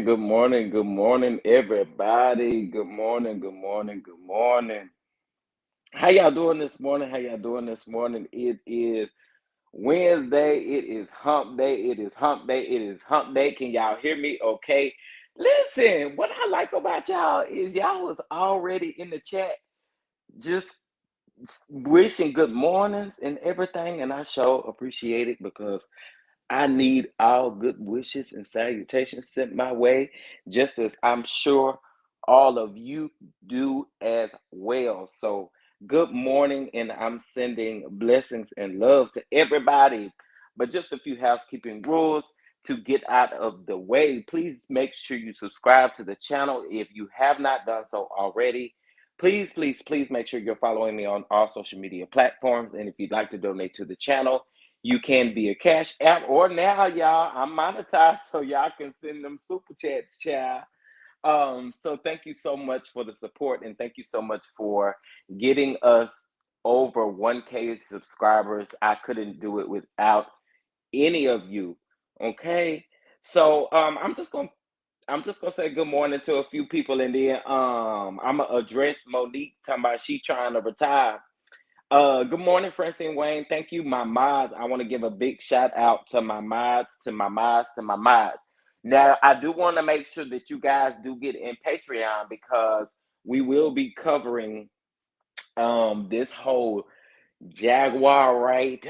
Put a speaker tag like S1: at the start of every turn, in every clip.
S1: good morning, everybody. Good morning, good morning, good morning. How y'all doing this morning? How y'all doing this morning? It is Wednesday. It is hump day. It is hump day. It is hump day. Can y'all hear me okay? Listen, what I like about y'all is y'all was already in the chat just wishing good mornings and everything, and I sure appreciate it because I need all good wishes and salutations sent my way, just as I'm sure all of you do as well. So, good morning, and I'm sending blessings and love to everybody. But just a few housekeeping rules to get out of the way. Please make sure you subscribe to the channel if you have not done so already. Please, please, please make sure you're following me on all social media platforms. And if you'd like to donate to the channel, you can be a Cash App, or now, y'all, I'm monetized, so y'all can send them super chats, child. So thank you so much for the support, and thank you so much for getting us over 1K subscribers. I couldn't do it without any of you. Okay, so I'm just gonna say good morning to a few people, and then I'm gonna address Monique talking about she trying to retire. Good morning, Francine Wayne. Thank you, my mods. I want to give a big shout out to my mods, to my mods, to my mods. Now, I do want to make sure that you guys do get in Patreon because we will be covering this whole Jaguar right,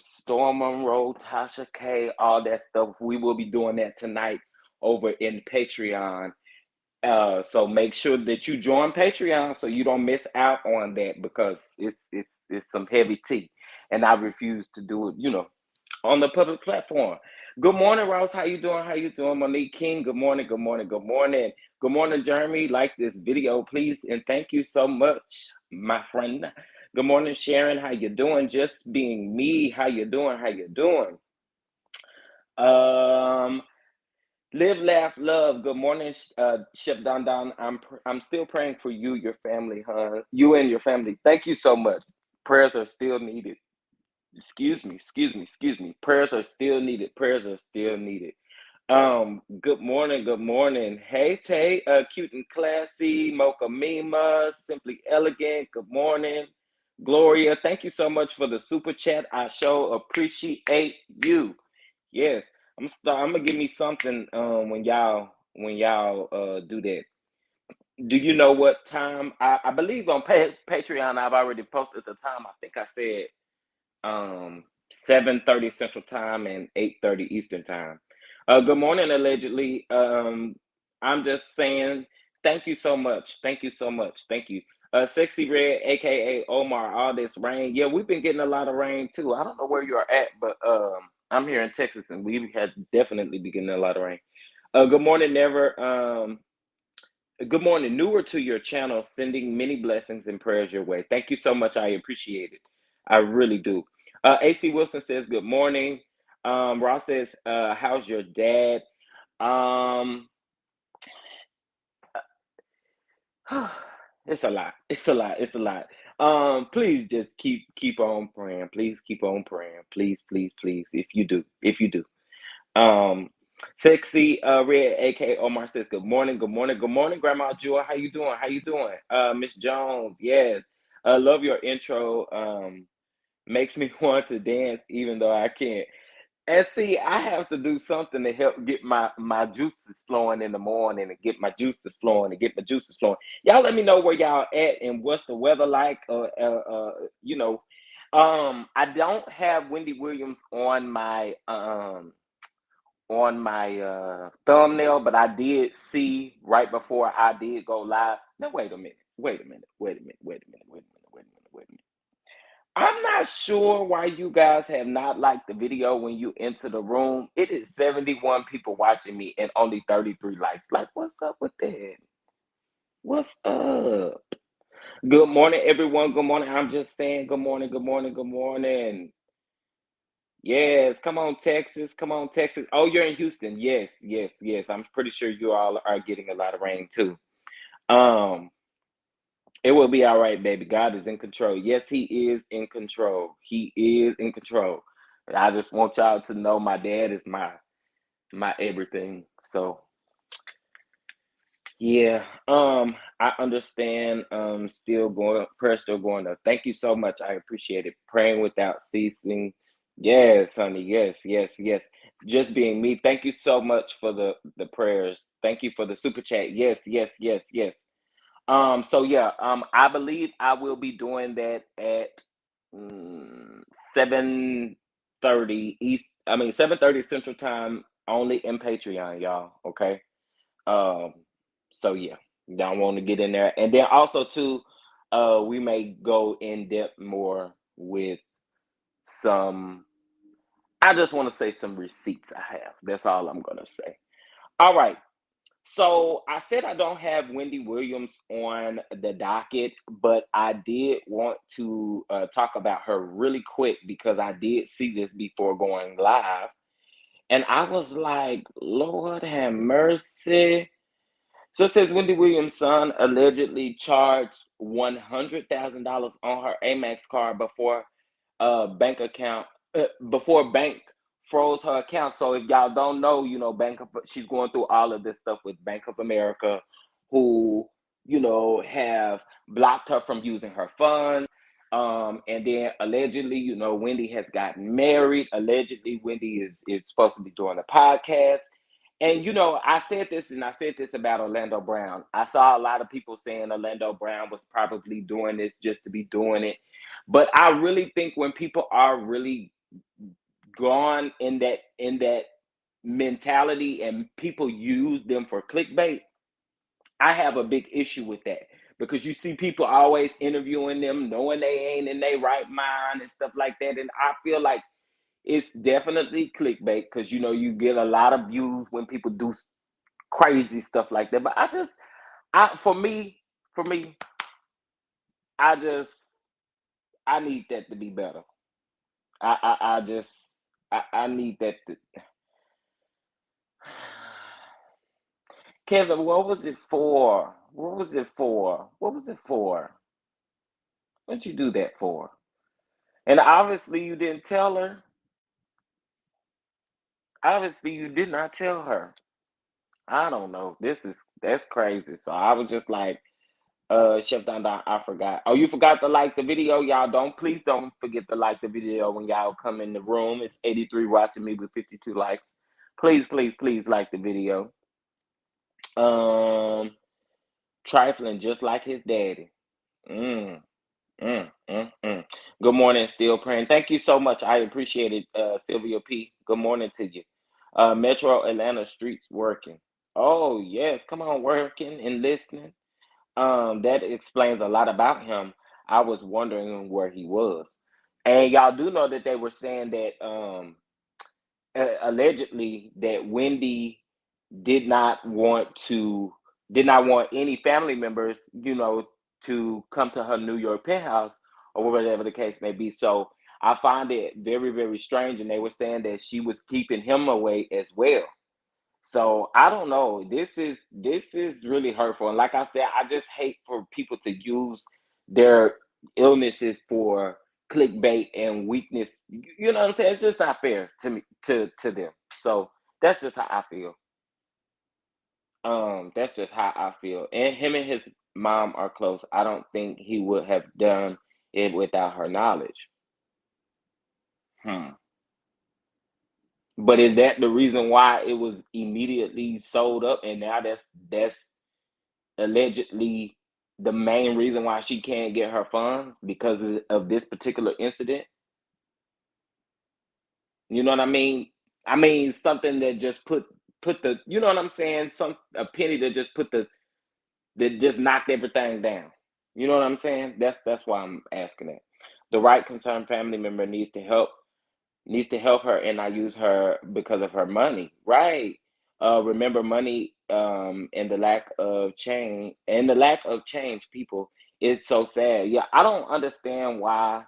S1: Storm Monroe, Tasha K, all that stuff. We will be doing that tonight over in Patreon. So make sure that you join Patreon so you don't miss out on that because it's some heavy tea, and I refuse to do it, on the public platform. Good morning, Ross. How you doing? How you doing, Monique King? Good morning. Good morning. Good morning. Good morning, Jeremy. Like this video, please, and thank you so much, my friend. Good morning, Sharon. How you doing? Just being me. How you doing? How you doing? Um. Live, laugh, love. Good morning, Shep Don Don. I'm still praying for you, your family, huh? You and your family. Thank you so much. Prayers are still needed. Excuse me. Prayers are still needed. Prayers are still needed. Good morning, good morning. Hey Tay, cute and classy, Mocha Mima, simply elegant. Good morning. Gloria, thank you so much for the super chat. I sure appreciate you. Yes, I'm gonna give me something when y'all do that. Do you know what time? I believe on Patreon I've already posted the time. I think I said 7:30 Central Time and 8:30 Eastern Time. Good morning, allegedly. I'm just saying thank you so much. Thank you so much. Thank you. Sexy Red, aka Omar, all this rain. Yeah, we've been getting a lot of rain too. I don't know where you are at, but I'm here in Texas and we had definitely been getting a lot of rain. Good morning, Never. Good morning, newer to your channel, sending many blessings and prayers your way. Thank you so much. I appreciate it. I really do. AC Wilson says, good morning. Ross says, how's your dad? Um, it's a lot. It's a lot. It's a lot. Please just keep on praying. Please keep on praying. Please, please, please. If you do. Um, Sexy Red, aka Omar says, good morning, good morning, good morning, Grandma Jewel. How you doing? How you doing? Miss Jones, yes. Love your intro. Makes me want to dance even though I can't. And see, I have to do something to help get my juices flowing in the morning and get my juices flowing and get my juices flowing. Y'all let me know where y'all at and what's the weather like. You know, I don't have Wendy Williams on my thumbnail, but I did see right before I did go live. Now wait a minute. Wait a minute. Wait a minute. Wait a minute. Wait a minute. Wait a minute. Wait a minute. I'm not sure why you guys have not liked the video when you enter the room. It is 71 people watching me and only 33 likes. Like, what's up with that? What's up? Good morning, everyone. Good morning. I'm just saying good morning, good morning, good morning. Yes, come on, Texas. Come on, Texas. Oh, you're in Houston. Yes, yes, yes. I'm pretty sure you all are getting a lot of rain too. Um, it will be all right, baby. God is in control. Yes, He is in control. He is in control. I just want y'all to know my dad is my everything. So Yeah, I understand. Still going, prayer still going up. Thank you so much. I appreciate it. Praying without ceasing. Yes, honey. Yes, yes, yes. Just being me. Thank you so much for the prayers. Thank you for the super chat. Yes, yes, yes, yes. So yeah, I believe I will be doing that at 7:30 East. I mean 7:30 Central Time only in Patreon, y'all. Okay. Um, so yeah, don't want to get in there, and then also too, we may go in depth more with some. I just want to say some receipts I have. That's all I'm gonna say. All right. So I said I don't have Wendy Williams on the docket, but I did want to talk about her really quick because I did see this before going live, and I was like, Lord have mercy. So it says Wendy Williams' son allegedly charged $100,000 on her Amex card bank account before bank froze her account. So if y'all don't know, she's going through all of this stuff with Bank of America, who have blocked her from using her funds. And then allegedly, Wendy has gotten married. Allegedly, Wendy is supposed to be doing a podcast. And I said this about Orlando Brown. I saw a lot of people saying Orlando Brown was probably doing this just to be doing it. But I really think when people are really gone in that mentality and people use them for clickbait, I have a big issue with that. Because you see people always interviewing them, knowing they ain't in their right mind and stuff like that. And I feel like it's definitely clickbait because you get a lot of views when people do crazy stuff like that. But for me, I just I need that to be better. I just I need that to Kevin, what was it for? What was it for? What was it for? What'd you do that for? And obviously you didn't tell her. Obviously you did not tell her. I don't know. That's crazy. So I was just like, Chef Don Don, I forgot. Oh, you forgot to like the video, y'all. Please don't forget to like the video when y'all come in the room. It's 83 watching me with 52 likes. Please, please, please like the video. Um, Trifling just like his daddy. Mm, mm. Good morning, still praying. Thank you so much. I appreciate it, Sylvia P. Good morning to you. Metro Atlanta streets working. Oh yes, come on, working and listening. That explains a lot about him. I was wondering where he was. And y'all do know that they were saying that allegedly that Wendy did not want to did not want any family members, to come to her New York penthouse or whatever the case may be. So I find it very, very strange. And they were saying that she was keeping him away as well. So I don't know. This is really hurtful. And like I said, I just hate for people to use their illnesses for clickbait and weakness. You know what I'm saying? It's just not fair to me to them. So that's just how I feel. That's just how I feel. And him and his mom are close. I don't think he would have done it without her knowledge. Hmm. But is that the reason why it was immediately sold up and now that's allegedly the main reason why she can't get her funds because of this particular incident? You know what I mean? I mean something that just put the you know what I'm saying? Some a penny that just put the that just knocked everything down. You know what I'm saying? That's why I'm asking that. The right concerned family member needs to help her and not use her because of her money. Right. Remember money and the lack of change, people, it's so sad. Yeah, I don't understand why.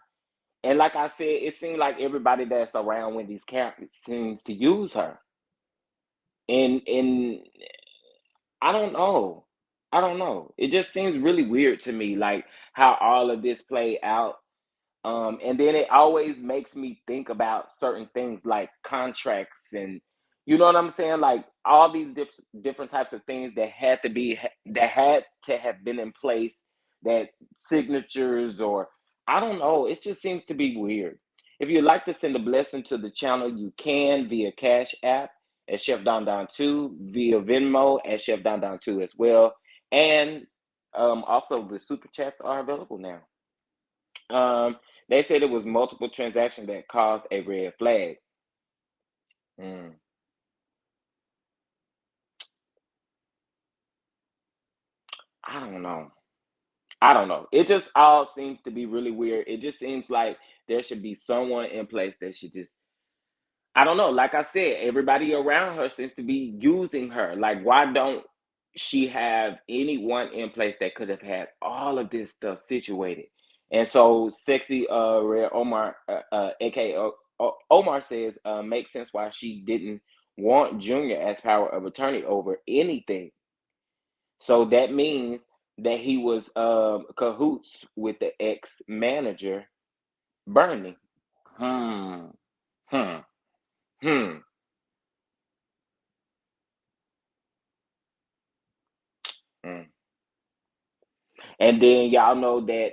S1: And like I said, it seems like everybody that's around Wendy's camp seems to use her. And I don't know. I don't know. It just seems really weird to me, like how all of this played out. And then it always makes me think about certain things like contracts and You know what I'm saying? Like all these different types of things that had to have been in place, that signatures or I don't know. It just seems to be weird. If you'd like to send a blessing to the channel, you can via Cash App at Chef Don Don 2, via Venmo at Chef Don Don 2 as well. And also the super chats are available now. They said it was multiple transactions that caused a red flag. Mm. I don't know. I don't know. It just all seems to be really weird. It just seems like there should be someone in place that should just, I don't know. Like I said, everybody around her seems to be using her. Like, why don't she have anyone in place that could have had all of this stuff situated? And so, sexy Red Omar, aka Omar says, makes sense why she didn't want Junior as power of attorney over anything. So that means that he was cahoots with the ex manager, Bernie. Hmm. Hmm. Hmm. Mm. And then y'all know that,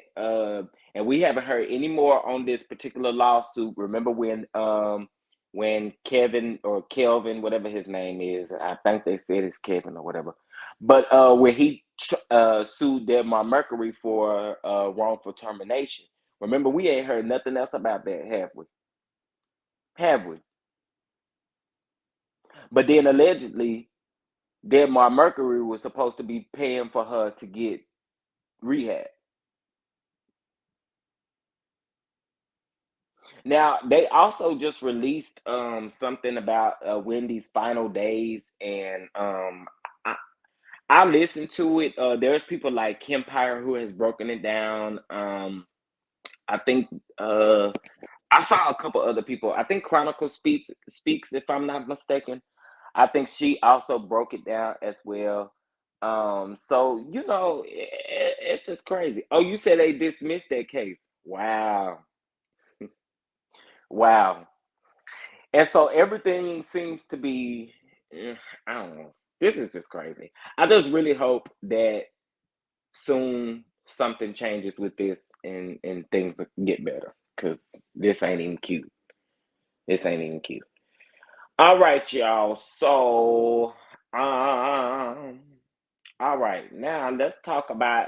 S1: and we haven't heard any more on this particular lawsuit. Remember when Kevin or Kelvin, whatever his name is, I think they said it's Kevin or whatever, but when he sued Debmar Mercury for wrongful termination. Remember, we ain't heard nothing else about that, have we? Have we? But then allegedly, Debmar Mercury was supposed to be paying for her to get rehab. Now they also just released something about Wendy's final days, and I, I listened to it. There's people like Kempire who has broken it down. I think I saw a couple other people. I think Chronicle speaks if I'm not mistaken. I think she also broke it down as well. So you know, it's just crazy. Oh, you said they dismissed that case. Wow, wow. And so everything seems to be, I don't know. This is just crazy. I just really hope that soon something changes with this and things get better because this ain't even cute. This ain't even cute. All right, y'all. So, um, all right, now let's talk about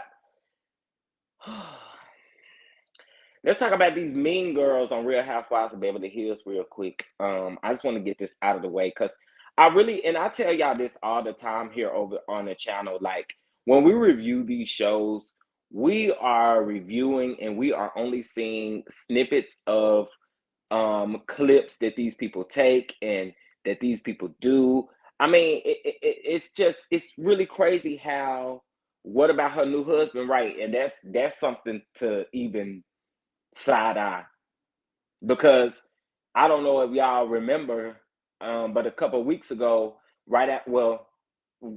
S1: let's talk about these mean girls on Real Housewives of Beverly Hills real quick. I just want to get this out of the way because I really, and I tell y'all this all the time here over on the channel. Like when we review these shows, we are reviewing and we are only seeing snippets of clips that these people take and that these people do. I mean, it's just it's really crazy how what about her new husband, right? And that's something to even side eye because I don't know if y'all remember, but a couple of weeks ago, right at well,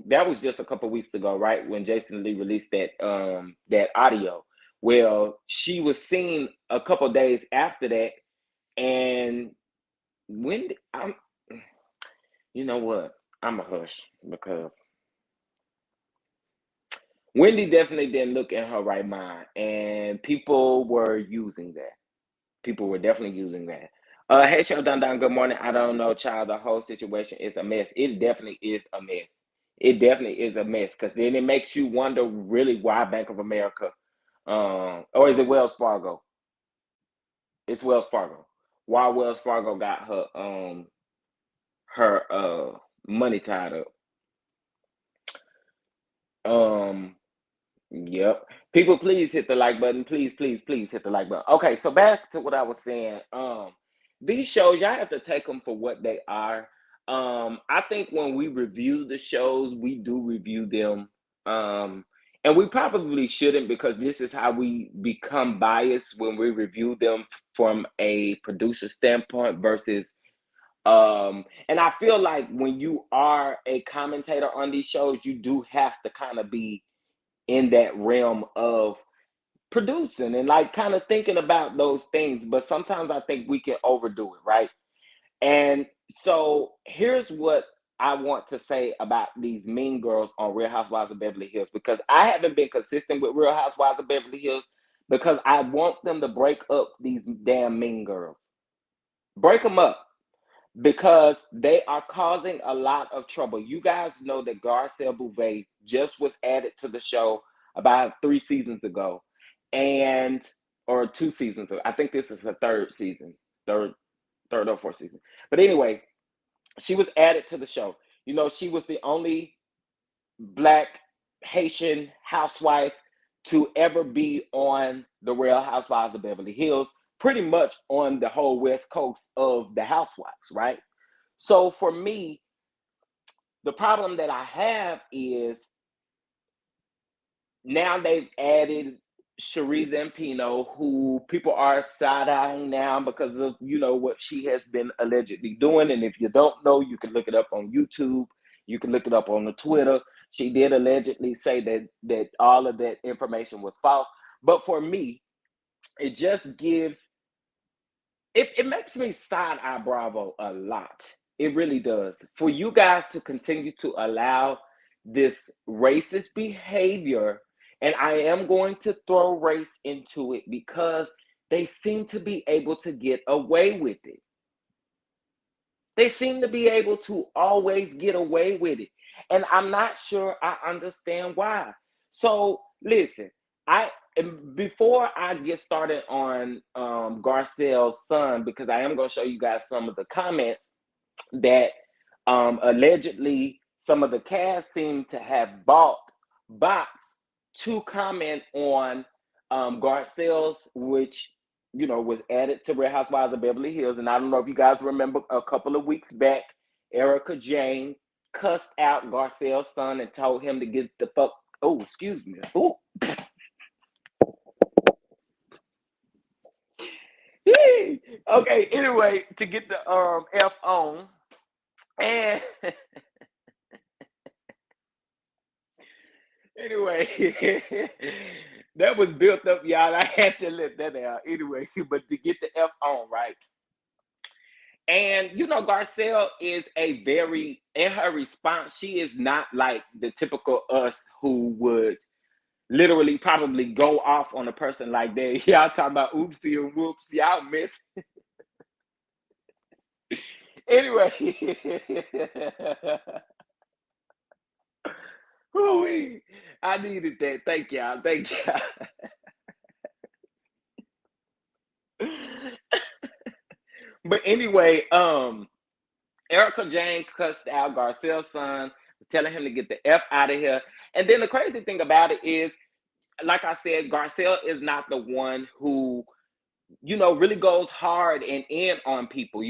S1: that was just a couple of weeks ago, right when Jason Lee released that audio. Well, she was seen a couple of days after that, and I'm, you know what, I'm a hush because Wendy definitely didn't look in her right mind, and people were using that. People were definitely using that. Hey, Show Don Don, good morning. I don't know, child. The whole situation is a mess. It definitely is a mess. It definitely is a mess because then it makes you wonder really why Bank of America, or is it Wells Fargo? It's Wells Fargo. Why Wells Fargo got her money tied up? Um, Yep. People, please hit the like button. Please, please, please hit the like button. Okay, so back to what I was saying. These shows, y'all have to take them for what they are. I think when we review the shows, we do review them. And we probably shouldn't because this is how we become biased when we review them from a producer standpoint versus and I feel like when you are a commentator on these shows, you do have to kind of be in that realm of producing and like kind of thinking about those things. But sometimes I think we can overdo it, right? And So here's what I want to say about these mean girls on Real Housewives of Beverly Hills, because I haven't been consistent with Real Housewives of Beverly Hills because I want them to break up these damn mean girls. Break them up because they are causing a lot of trouble. You guys know that Garcelle Bouvet just was added to the show about 3 seasons ago, and or 2 seasons ago. I think this is her third season, third or fourth season. But anyway, she was added to the show. You know, she was the only Black Haitian housewife to ever be on the Real Housewives of Beverly Hills, pretty much on the whole West Coast of the Housewives, right? So for me, the problem that I have is now they've added Shari Zampino, who people are side-eyeing now because of, you know, what she has been allegedly doing. And if you don't know, you can look it up on YouTube. You can look it up on the Twitter. She did allegedly say that all of that information was false. But for me, it just gives it makes me side eye Bravo a lot. It really does. For you guys to continue to allow this racist behavior, and I am going to throw race into it because they seem to be able to get away with it. They seem to be able to always get away with it. And I'm not sure I understand why. So listen, before I get started on Garcelle's son, because I am going to show you guys some of the comments that allegedly some of the cast seem to have bought bots to comment on Garcelle's, which was added to Real Housewives of Beverly Hills. And I don't know if you guys remember a couple of weeks back, Erica Jane cussed out Garcelle's son and told him to get the fuck. Oh, excuse me. Ooh. Okay, anyway, to get the F on. And anyway, that was built up, y'all. I had to let that out. Anyway, but to get the F on, right? And Garcelle is in her response, she is not like the typical us who would literally probably go off on a person like that. Y'all talking about oopsie and whoops. Y'all miss. Anyway. Ooh-wee. I needed that. Thank y'all. Thank y'all. But anyway, Erica Jane cussed out Garcelle's son, telling him to get the F out of here. And then the crazy thing about it is, like I said, Garcelle is not the one who, really goes hard and in on people.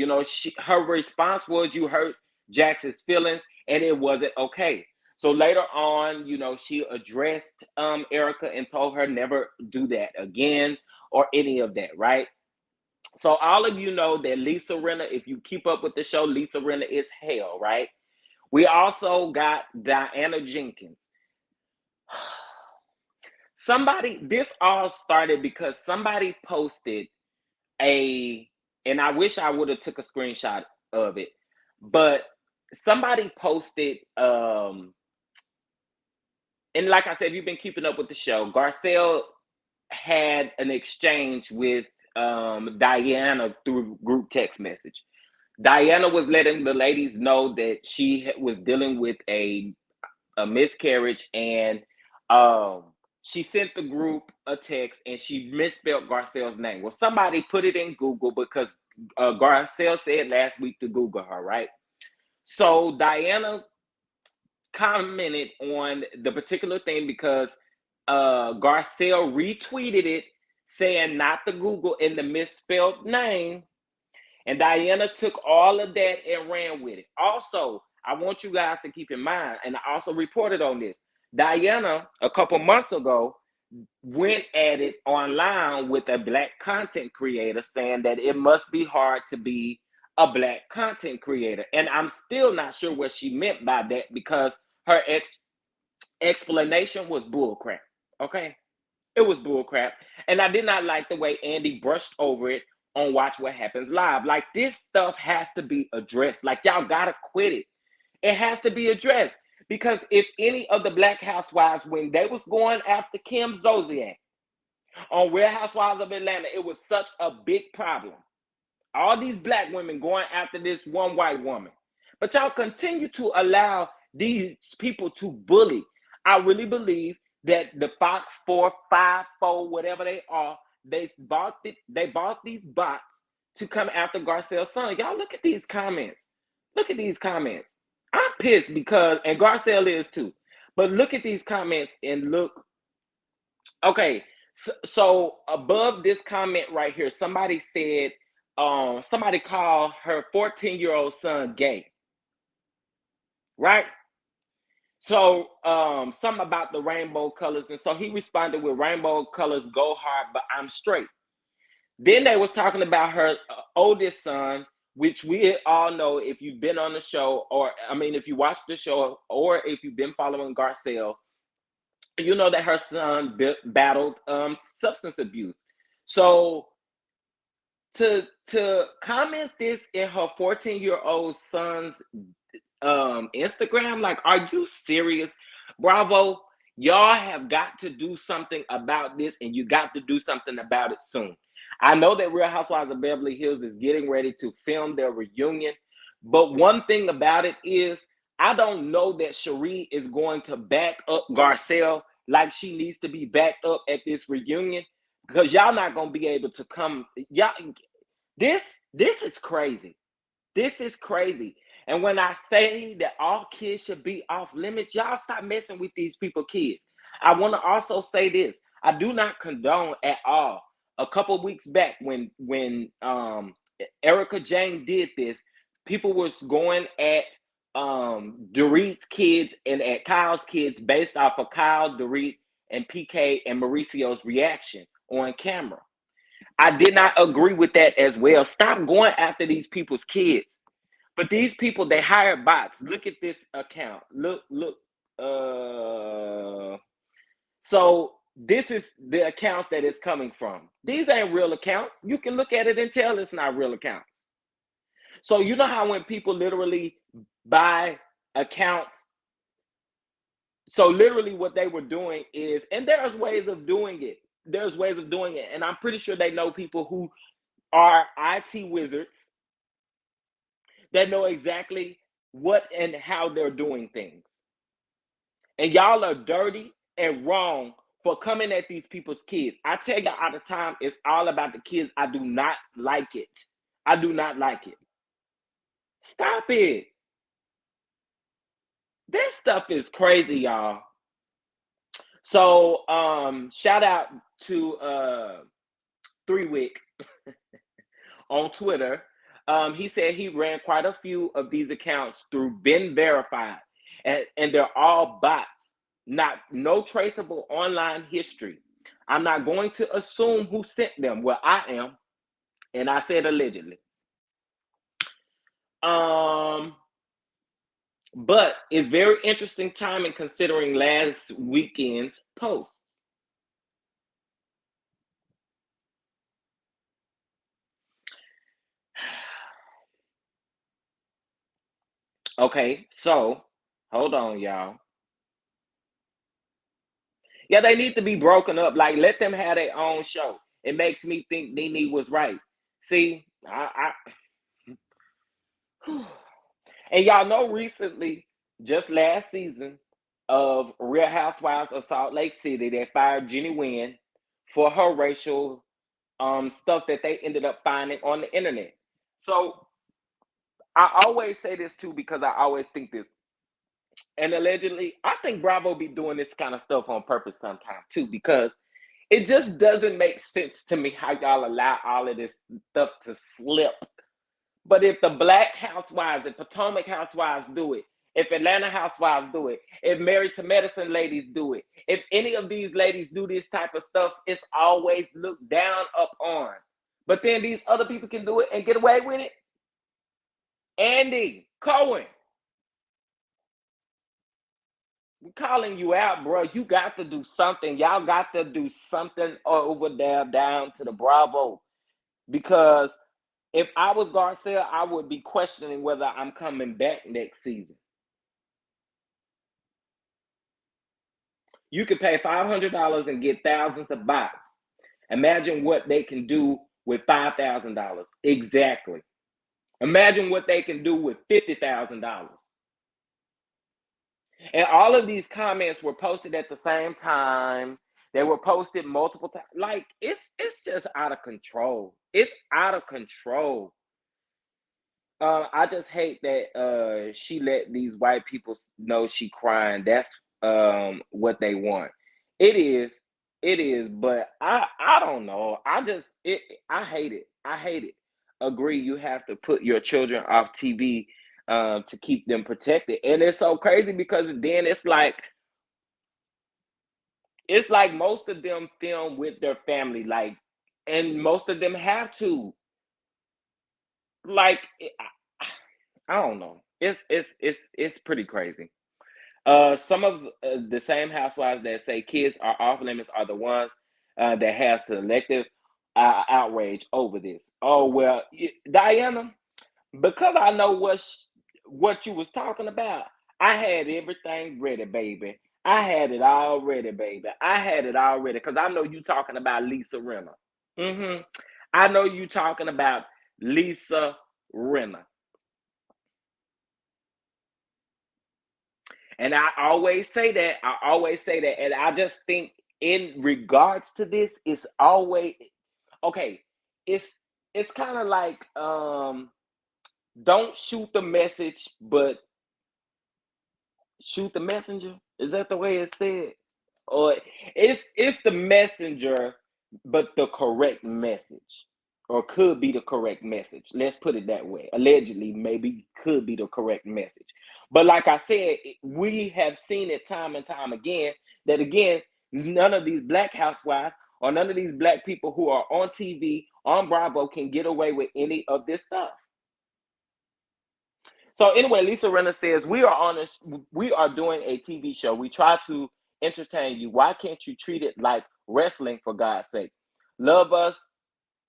S1: Her response was, you hurt Jax's feelings and it wasn't okay. So later on, she addressed Erica and told her never do that again or any of that, right? So all of you know that Lisa Rinna, if you keep up with the show, Lisa Rinna is hell, right? We also got Diana Jenkins. This all started because somebody posted and I wish I would have took a screenshot of it, but somebody posted, and like I said, if you've been keeping up with the show, Garcelle had an exchange with Diana through group text message. Diana was letting the ladies know that she was dealing with a miscarriage, and she sent the group a text and she misspelled Garcelle's name. Well, somebody put it in Google because Garcelle said last week to Google her, right? So Diana commented on the particular thing because Garcelle retweeted it saying not to Google in the misspelled name. And Diana took all of that and ran with it. Also, I want you guys to keep in mind, and I also reported on this, Diana, a couple months ago, went at it online with a Black content creator saying that it must be hard to be a Black content creator. And I'm still not sure what she meant by that because her explanation was bullcrap, okay? It was bullcrap. And I did not like the way Andy brushed over it on Watch What Happens Live. Like, this stuff has to be addressed. Like, y'all gotta quit it. It has to be addressed. Because if any of the Black Housewives, when they was going after Kim Zolciak on Real Housewives of Atlanta, it was such a big problem. All these black women going after this one white woman. But y'all continue to allow these people to bully. I really believe that the Fox 4, 5, 4, whatever they are, they bought these bots to come after Garcelle's son. Y'all look at these comments. Look at these comments. I'm pissed because, and Garcelle is too. But look at these comments and look. Okay, so above this comment right here, somebody said, somebody called her 14-year-old son gay, right? So something about the rainbow colors, and so he responded with rainbow colors go hard, but I'm straight. Then they was talking about her oldest son, which we all know if you've been on the show, or I mean, if you watched the show, or if you've been following Garcelle, you know that her son battled substance abuse. So to comment this in her 14-year-old son's Instagram, like, are you serious? Bravo, y'all have got to do something about this, and you got to do something about it soon. I know that Real Housewives of Beverly Hills is getting ready to film their reunion, but one thing about it is, I don't know that Shari is going to back up Garcelle like she needs to be backed up at this reunion, because y'all not gonna be able to come. Y'all, this is crazy. This is crazy. And when I say that all kids should be off limits, y'all stop messing with these people's kids. I want to also say this: I do not condone at all. A couple weeks back, when Erica Jane did this, people was going at Dorit's kids and at Kyle's kids based off of Kyle, Dorit, and PK and Mauricio's reaction on camera. I did not agree with that as well. Stop going after these people's kids. But these people, they hire bots. Look at this account. Look. So this is the accounts that it's coming from. These ain't real accounts. You can look at it and tell it's not real accounts. So you know how when people literally buy accounts, so literally what they were doing is, and there's ways of doing it. There's ways of doing it. And I'm pretty sure they know people who are IT wizards that know exactly what and how they're doing things. And y'all are dirty and wrong for coming at these people's kids. I tell y'all all the time, it's all about the kids. I do not like it. I do not like it. Stop it. This stuff is crazy, y'all. So shout out to 3Wick on Twitter. He said he ran quite a few of these accounts through Been Verified, and they're all bots, no traceable online history. I'm not going to assume who sent them. Well, I am, and I said allegedly. But it's very interesting timing considering last weekend's post. Okay, so hold on, y'all. Yeah, they need to be broken up. Like, let them have their own show. It makes me think Nene was right. See, and y'all know recently, just last season of Real Housewives of Salt Lake City, they fired Jenny Wynn for her racial stuff that they ended up finding on the internet. So I always say this too, because I always think this. And allegedly, I think Bravo be doing this kind of stuff on purpose sometimes too, because it just doesn't make sense to me how y'all allow all of this stuff to slip. But if the Black Housewives, if Potomac Housewives do it, if Atlanta Housewives do it, if Married to Medicine ladies do it, if any of these ladies do this type of stuff, it's always looked down upon. But then these other people can do it and get away with it. Andy Cohen, we're calling you out, bro. You got to do something. Y'all got to do something over there down to the Bravo. because if I was Garcelle, I would be questioning whether I'm coming back next season. You could pay $500 and get thousands of bots. Imagine what they can do with $5,000. Exactly. Imagine what they can do with $50,000. And all of these comments were posted at the same time. They were posted multiple times. Like it's just out of control. It's out of control. I just hate that she let these white people know she crying. That's what they want. It is, it is, but I don't know. I hate it. I hate it. Agree, you have to put your children off TV to keep them protected. And it's so crazy because then it's like most of them film with their family, like, and most of them have to. Like I don't know. It's pretty crazy. Some of the same housewives that say kids are off limits are the ones that have selective outrage over this. Oh well, Diana, because I know what you was talking about. I had everything ready, baby. I had it all ready, baby. I had it all ready because I know you talking about Lisa Rinna. Hmm. I know you talking about Lisa Rinna. And I always say that. I always say that. And I just think in regards to this, it's always okay. It's it's kind of like don't shoot the message, but shoot the messenger. Is that the way it's said? Or it's the messenger, but the correct message. Or could be the correct message. Let's put it that way. Allegedly, maybe could be the correct message. But like I said, we have seen it time and time again that again, none of these black housewives or none of these black people who are on TV on Bravo can get away with any of this stuff. So anyway, Lisa Renner says we are doing a TV show. We try to entertain you. Why can't you treat it like wrestling for God's sake? Love us,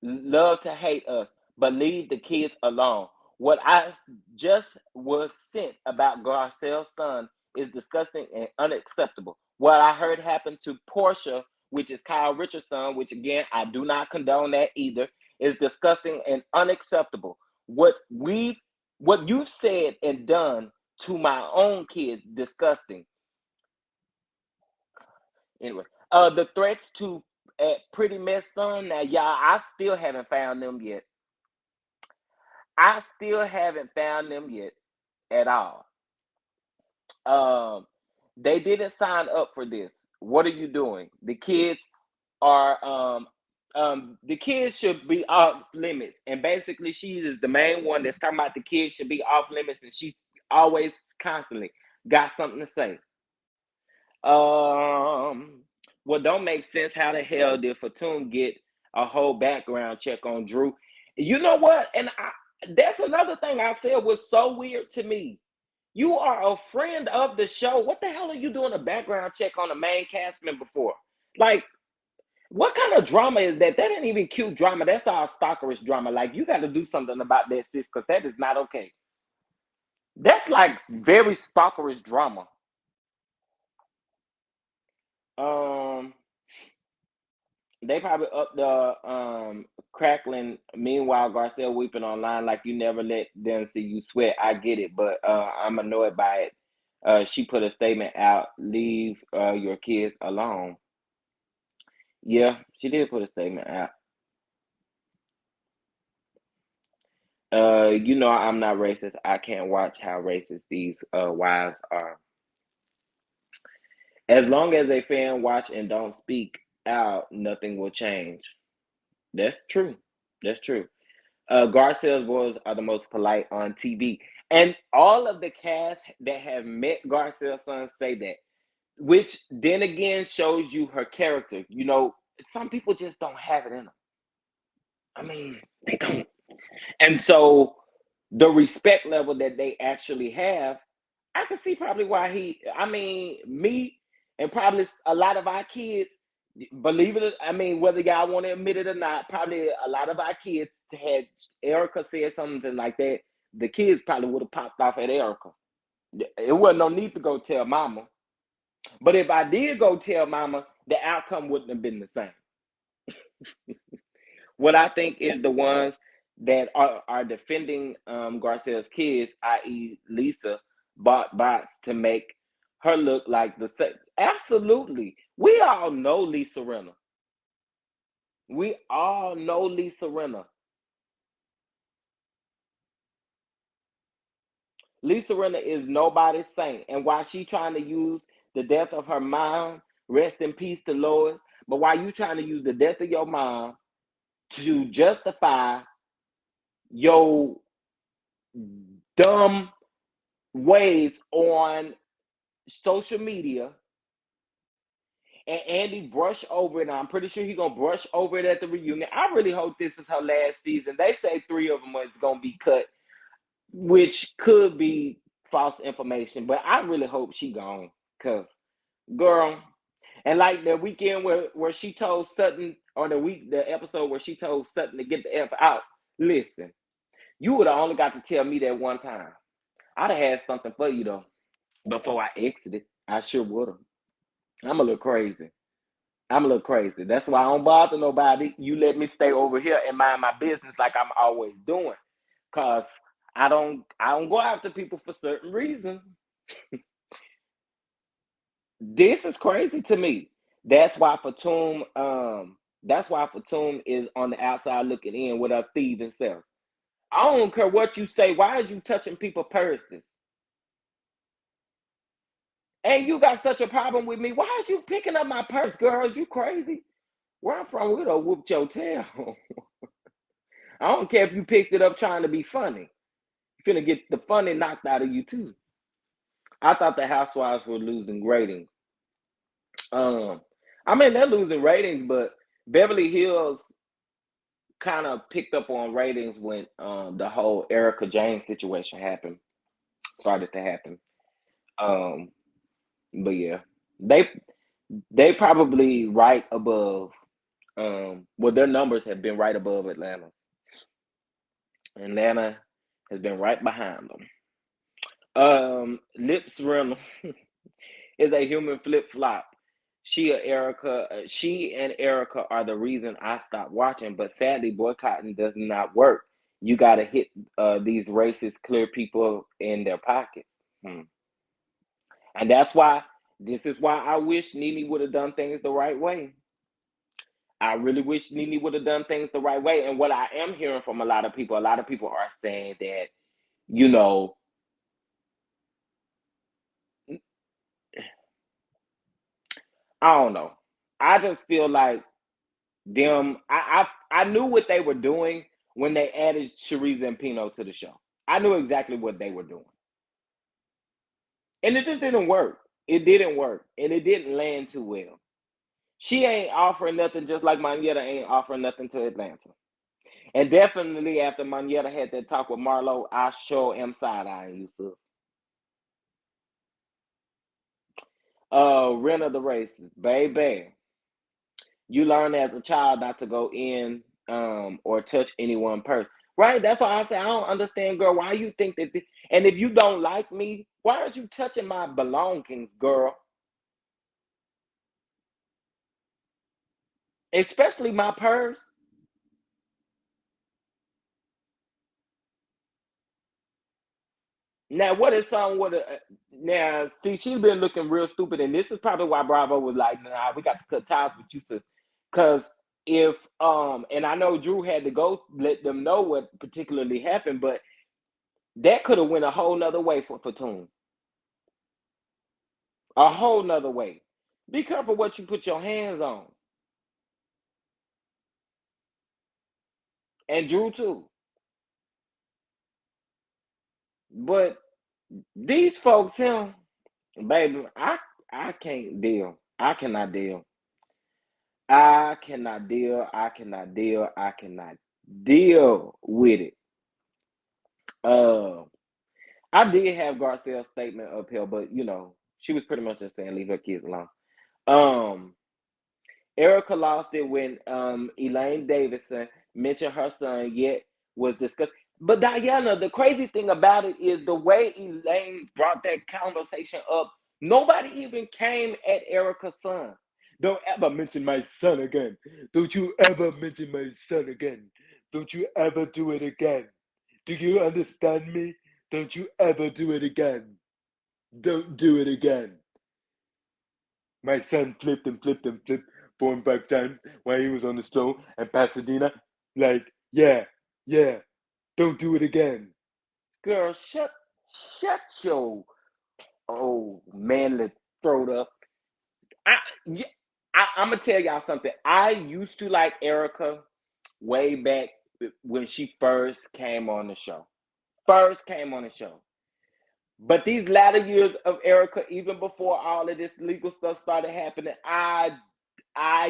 S1: love to hate us, but leave the kids alone. What I just was sent about Garcelle's son is disgusting and unacceptable. What I heard happened to Portia, which is Kyle Richards' son, which again I do not condone that either, is disgusting and unacceptable. What you've said and done to my own kids, disgusting. Anyway, the threats to Pretty Mess son. Now, y'all, I still haven't found them yet. I still haven't found them yet at all. Um, they didn't sign up for this. What are you doing? Are the kids should be off limits, and basically she is the main one that's talking about the kids should be off limits, and she's always constantly got something to say. What don't make sense? How the hell did Fatum get a whole background check on Drew? You know what? That's another thing I said was so weird to me. You are a friend of the show. What the hell are you doing a background check on a main cast member for? Like, what kind of drama is that? That ain't even cute drama. That's all stalkerish drama. Like, you got to do something about that, sis, because that is not okay. That's like very stalkerish drama. Um, they probably up the crackling. Meanwhile, Garcelle weeping online like you never let them see you sweat. I get it, but I'm annoyed by it. She put a statement out, leave your kids alone. Yeah, she did put a statement out. I'm not racist. I can't watch how racist these wives are. As long as a fan watch and don't speak out, nothing will change. That's true. That's true. Garcelle's boys are the most polite on TV. And all of the cast that have met Garcelle's son say that, which then again shows you her character. Some people just don't have it in them. I mean, they don't. And so the respect level that they actually have, I can see probably why me and probably a lot of our kids Believe it, I mean, whether y'all want to admit it or not, probably a lot of our kids had Erica said something like that. The kids probably would have popped off at Erica. It wasn't no need to go tell mama. But if I did go tell mama, the outcome wouldn't have been the same. What I think is the ones that are defending Garcelle's kids, i.e., Lisa, bought bots to make her look like the same. Absolutely. We all know Lisa Rinna. We all know Lisa Rinna. Lisa Rinna is nobody's saint. And while she trying to use the death of her mom, rest in peace to Lois, but while you trying to use the death of your mom to justify your dumb ways on social media, and Andy brush over it. I'm pretty sure he's gonna brush over it at the reunion. I really hope this is her last season. They say 3 of them is gonna be cut, which could be false information, but I really hope she gone. Cause girl, and like the weekend where she told Sutton, or the episode where she told Sutton to get the F out. Listen, you would have only got to tell me that one time. I'd have had something for you though. Before I exited, I sure would have. I'm a little crazy. I'm a little crazy. That's why I don't bother nobody. You let me stay over here and mind my business like I'm always doing. Cause I don't go after people for certain reasons. This is crazy to me. That's why Fatum is on the outside looking in with her thieving self. I don't care what you say. Why is you touching people's purses? And you got such a problem with me. Why is you picking up my purse, girls? You crazy? Where I'm from, we don't whoop your tail. I don't care if you picked it up trying to be funny. You're finna get the funny knocked out of you too. I thought the Housewives were losing ratings. I mean they're losing ratings, but Beverly Hills kind of picked up on ratings when the whole Erica Jane situation started to happen. Um, but yeah, they they probably right above. Well, their numbers have been right above Atlanta. Atlanta has been right behind them. Lips Rental is a human flip flop. She and Erica are the reason I stopped watching, but sadly, boycotting does not work. You got to hit these racist, clear people in their pockets. Hmm. And this is why I wish Nene would have done things the right way. I really wish Nene would have done things the right way. And what I am hearing from a lot of people are saying that, you know, I don't know. I just feel like them. I knew what they were doing when they added Sharice and Pino to the show. I knew exactly what they were doing, and it just didn't work. It didn't work, and it didn't land too well. She ain't offering nothing, just like Manetta ain't offering nothing to Atlanta. And definitely after Manetta had that talk with Marlo, I sure am side eyeing you, sis. Rent of the races, baby. You learn as a child not to go in or touch anyone person. Right? That's why I say I don't understand, girl. Why you think that and if you don't like me, why aren't you touching my belongings, girl? Especially my purse. Now, what is something with a now? See, she's been looking real stupid, and this is probably why Bravo was like, "Nah, we got to cut ties with you, sis." Because if and I know Drew had to go let them know what particularly happened, but that could have went a whole nother way for Fatum, a whole nother way. Be careful what you put your hands on, and Drew too. But these folks, him, baby, I can't deal. I cannot deal. I cannot deal. I cannot deal. I cannot deal with it. Uh, I did have Garcelle's statement up here, but she was pretty much just saying leave her kids alone. Um, Erica lost it when Elaine Davidson mentioned her son yet was discussed. But Diana, the crazy thing about it is the way Elaine brought that conversation up, nobody even came at Erica's son. Don't ever mention my son again. Don't you ever mention my son again. Don't you ever do it again. Do you understand me? Don't you ever do it again. Don't do it again. My son flipped and flipped and flipped 4 and 5 times while he was on the stove in Pasadena. Like, yeah, don't do it again. Girl, shut your old manly throat up. Yeah, I'm gonna tell y'all something. I used to like Erica way back when she first came on the show. But these latter years of Erica, even before all of this legal stuff started happening, I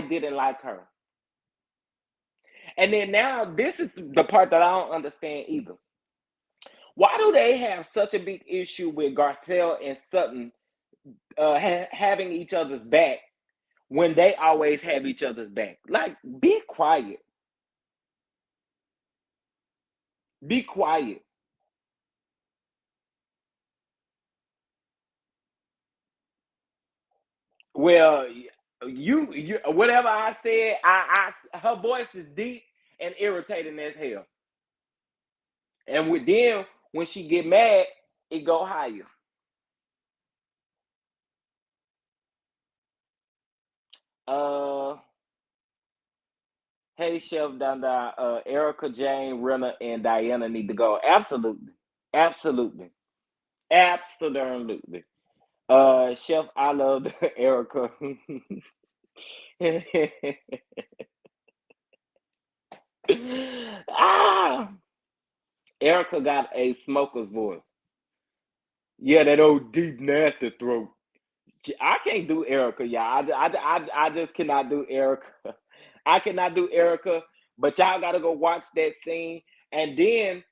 S1: didn't like her. And then now this is the part that I don't understand either. Why do they have such a big issue with Garcelle and Sutton having each other's back when they always have each other's back? Like, be quiet. Be quiet. Well, you whatever I said, her voice is deep and irritating as hell. And then when she get mad, it go higher. Uh, hey Chef Danda, Erica Jane, Renna, and Diana need to go. Absolutely, absolutely, absolutely. Chef, I love Erica. ah, Erica got a smoker's voice. Yeah, that old deep nasty throat. I can't do Erica, y'all. I just cannot do Erica. I cannot do Erica, but y'all got to go watch that scene. And then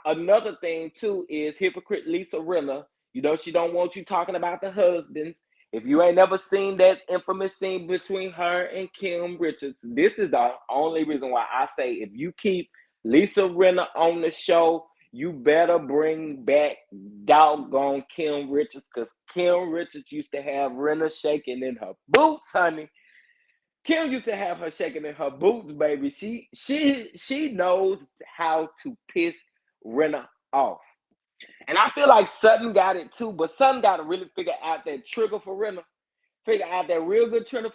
S1: another thing too is hypocrite Lisa Rinna. You know she don't want you talking about the husbands. If you ain't never seen that infamous scene between her and Kim Richards, this is the only reason why I say if you keep Lisa Rinna on the show, you better bring back doggone Kim Richards, because Kim Richards used to have Renna shaking in her boots, honey. Kim used to have her shaking in her boots, baby. She knows how to piss Renna off. And I feel like Sutton got it too, but Sutton got to really figure out that trigger for Renna. Figure out that real good trigger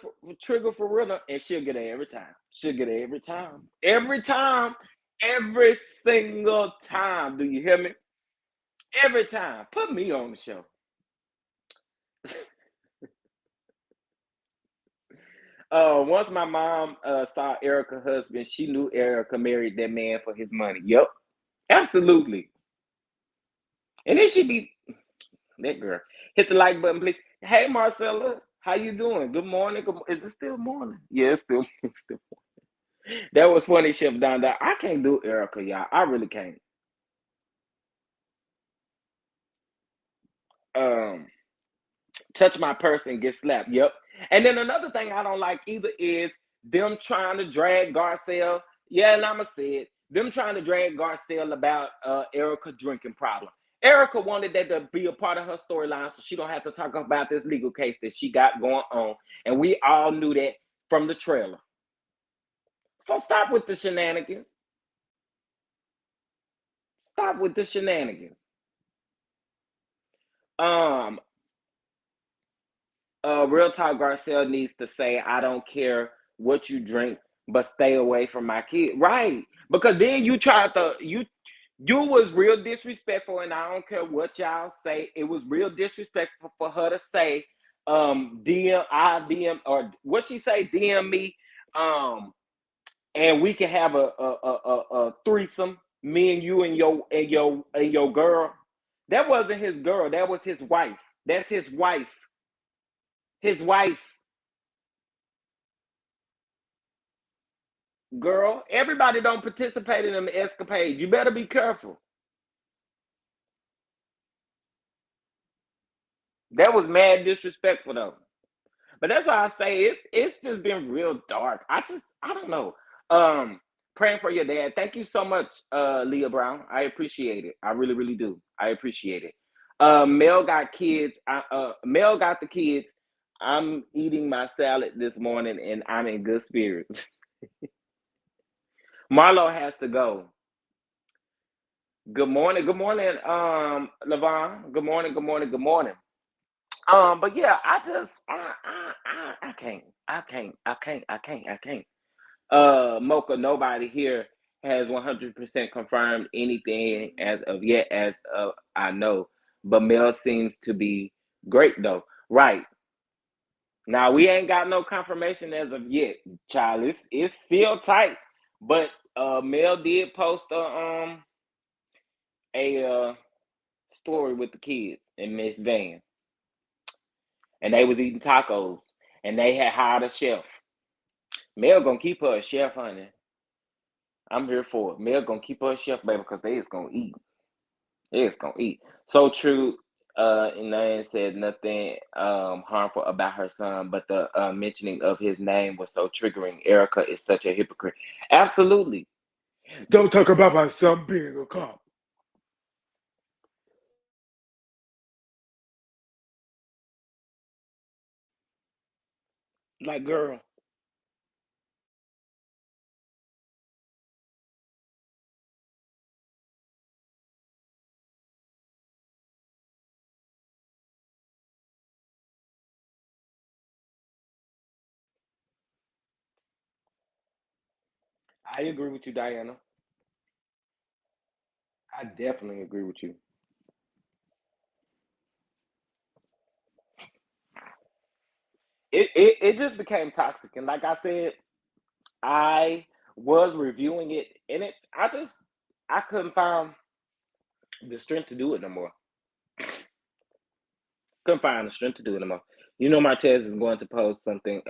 S1: for Renna, and she'll get it every time. She'll get it every time. Every time. Every single time. Do you hear me? Every time. Put me on the show. Once my mom saw Erica's husband, she knew Erica married that man for his money. Yep. Absolutely. And then she be that girl. Hit the like button, please. Hey Marcella, how you doing? Good morning. Is it still morning? Yeah, it's still, it's still morning. That was funny, Chef Don. I can't do Erica, y'all. I really can't. Um, touch my purse and get slapped. Yep. And then another thing I don't like either is them trying to drag Garcelle. Yeah, and I'ma say it. Them trying to drag Garcelle about Erica drinking problem. Erica wanted that to be a part of her storyline so she don't have to talk about this legal case that she got going on. And we all knew that from the trailer. So stop with the shenanigans. Stop with the shenanigans. Um, Real Talk Garcelle needs to say, I don't care what you drink, but stay away from my kid. Right. Because then you tried to you was real disrespectful, and I don't care what y'all say. It was real disrespectful for her to say, DM or what she say, DM me, and we can have a threesome, me and you and your girl. That wasn't his girl, that was his wife. That's his wife. His wife. Girl, everybody don't participate in them escapades. You better be careful. That was mad disrespectful though. But that's why I say it's just been real dark. I don't know. Um, Praying for your dad. Thank you so much, Leah Brown. I appreciate it. I really, really do. I appreciate it. Mel got kids. Mel got the kids. I'm eating my salad this morning and I'm in good spirits. Marlo has to go. Good morning, Levon. Good morning, good morning, good morning. But yeah, I can't, I can't. Mocha, nobody here has 100% confirmed anything as of yet, as I know. But Mel seems to be great though. Right now, we ain't got no confirmation as of yet, child. It's still tight. But Mel did post a story with the kids in Miss Van, and they was eating tacos, and they had hired a chef. Mel gonna keep her a chef, honey. I'm here for it. Mel gonna keep her a chef, baby, because they is gonna eat. They is gonna eat. So true. And Nene said nothing harmful about her son, but the mentioning of his name was so triggering. Erica is such a hypocrite. Absolutely. Don't talk about my son being a cop. Like, girl, I agree with you, Diana. I definitely agree with you. It just became toxic, and like I said, I was reviewing it, and I couldn't find the strength to do it no more. Couldn't find the strength to do it no more. You know, Martez is going to post something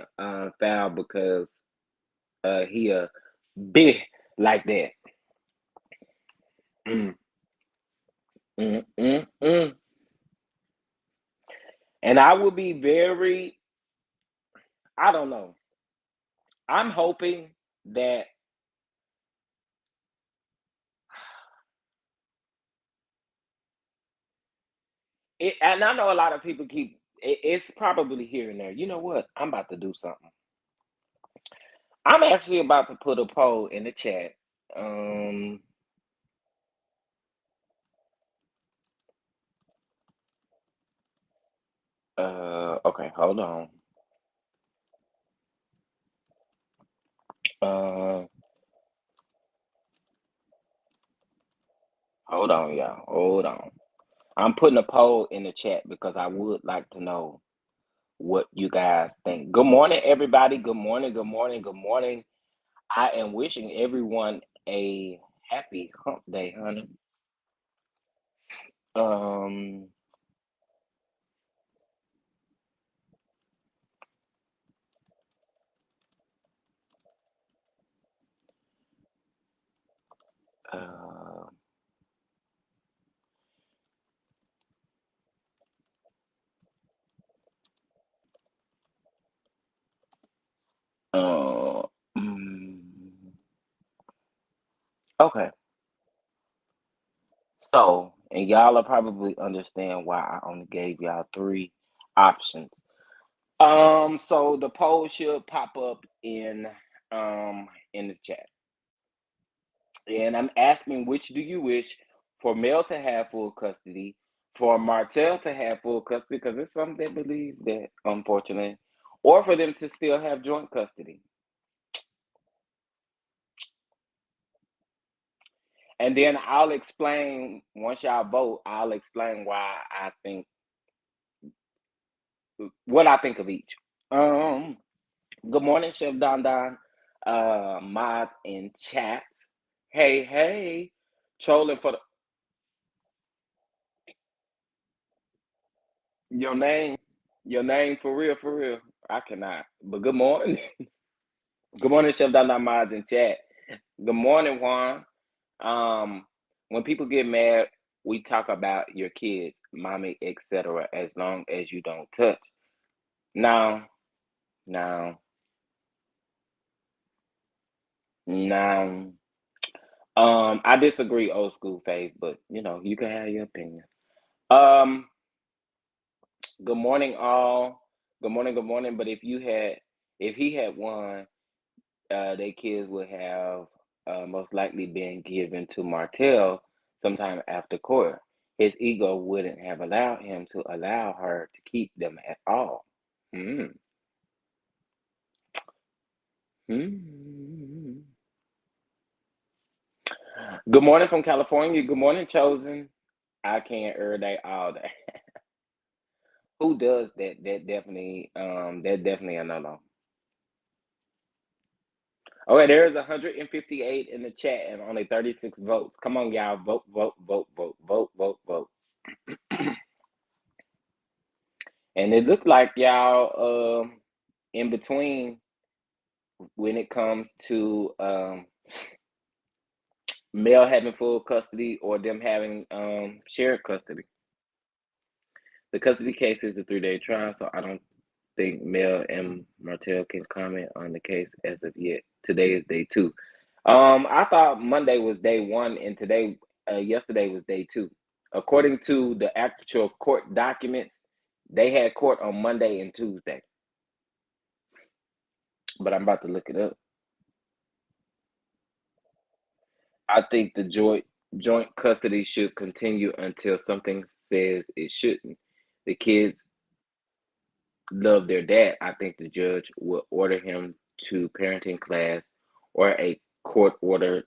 S1: foul because he big like that. Mm, mm. And I will be very. I don't know. I'm hoping that and I know a lot of people it's probably here and there. You know what? I'm about to do something. I'm actually about to put a poll in the chat. Um, okay, hold on. Uh, Hold on, y'all. Hold on. I'm putting a poll in the chat because I would like to know what you guys think. Good morning, everybody. Good morning, good morning, good morning. I am wishing everyone a happy hump day, honey. Um, uh, uh, mm, okay. So, and y'all will probably understand why I only gave y'all three options. So the poll should pop up in the chat. And I'm asking, which do you wish for Mel to have full custody, for Martell to have full custody, because there's some that believe that, unfortunately, or for them to still have joint custody. And then I'll explain, once y'all vote, I'll explain why I think, what I think of each. Um, Good morning, Chef Don Don, mods in chats. Hey, hey, trolling for your name, your name for real, for real. I cannot. But good morning. Good morning, Chef Dada Mods in chat. Good morning, Juan. When people get mad, we talk about your kids, mommy, etc. As long as you don't touch. Now, Now, now, I disagree, old school faith, but you can have your opinion. Um, Good morning, all. Good morning, good morning. But if he had won, their kids would have most likely been given to Martell sometime after court. His ego wouldn't have allowed him to allow her to keep them at all. Hmm. Hmm. Good morning from California. Good morning, Chosen. I can't every day, all day. Who does that? That definitely a no-no. Okay, there's 158 in the chat and only 36 votes. Come on, y'all. Vote, vote, vote, vote, vote, vote, vote. And it looked like y'all in between when it comes to Mel having full custody or them having shared custody. The custody case is a 3-day trial, so I don't think Mel and Martell can comment on the case as of yet. Today is day 2. I thought Monday was day 1 and yesterday was day 2. According to the actual court documents, they had court on Monday and Tuesday. But I'm about to look it up. I think the joint custody should continue until something says it shouldn't. The kids love their dad. I think the judge will order him to parenting class or a court ordered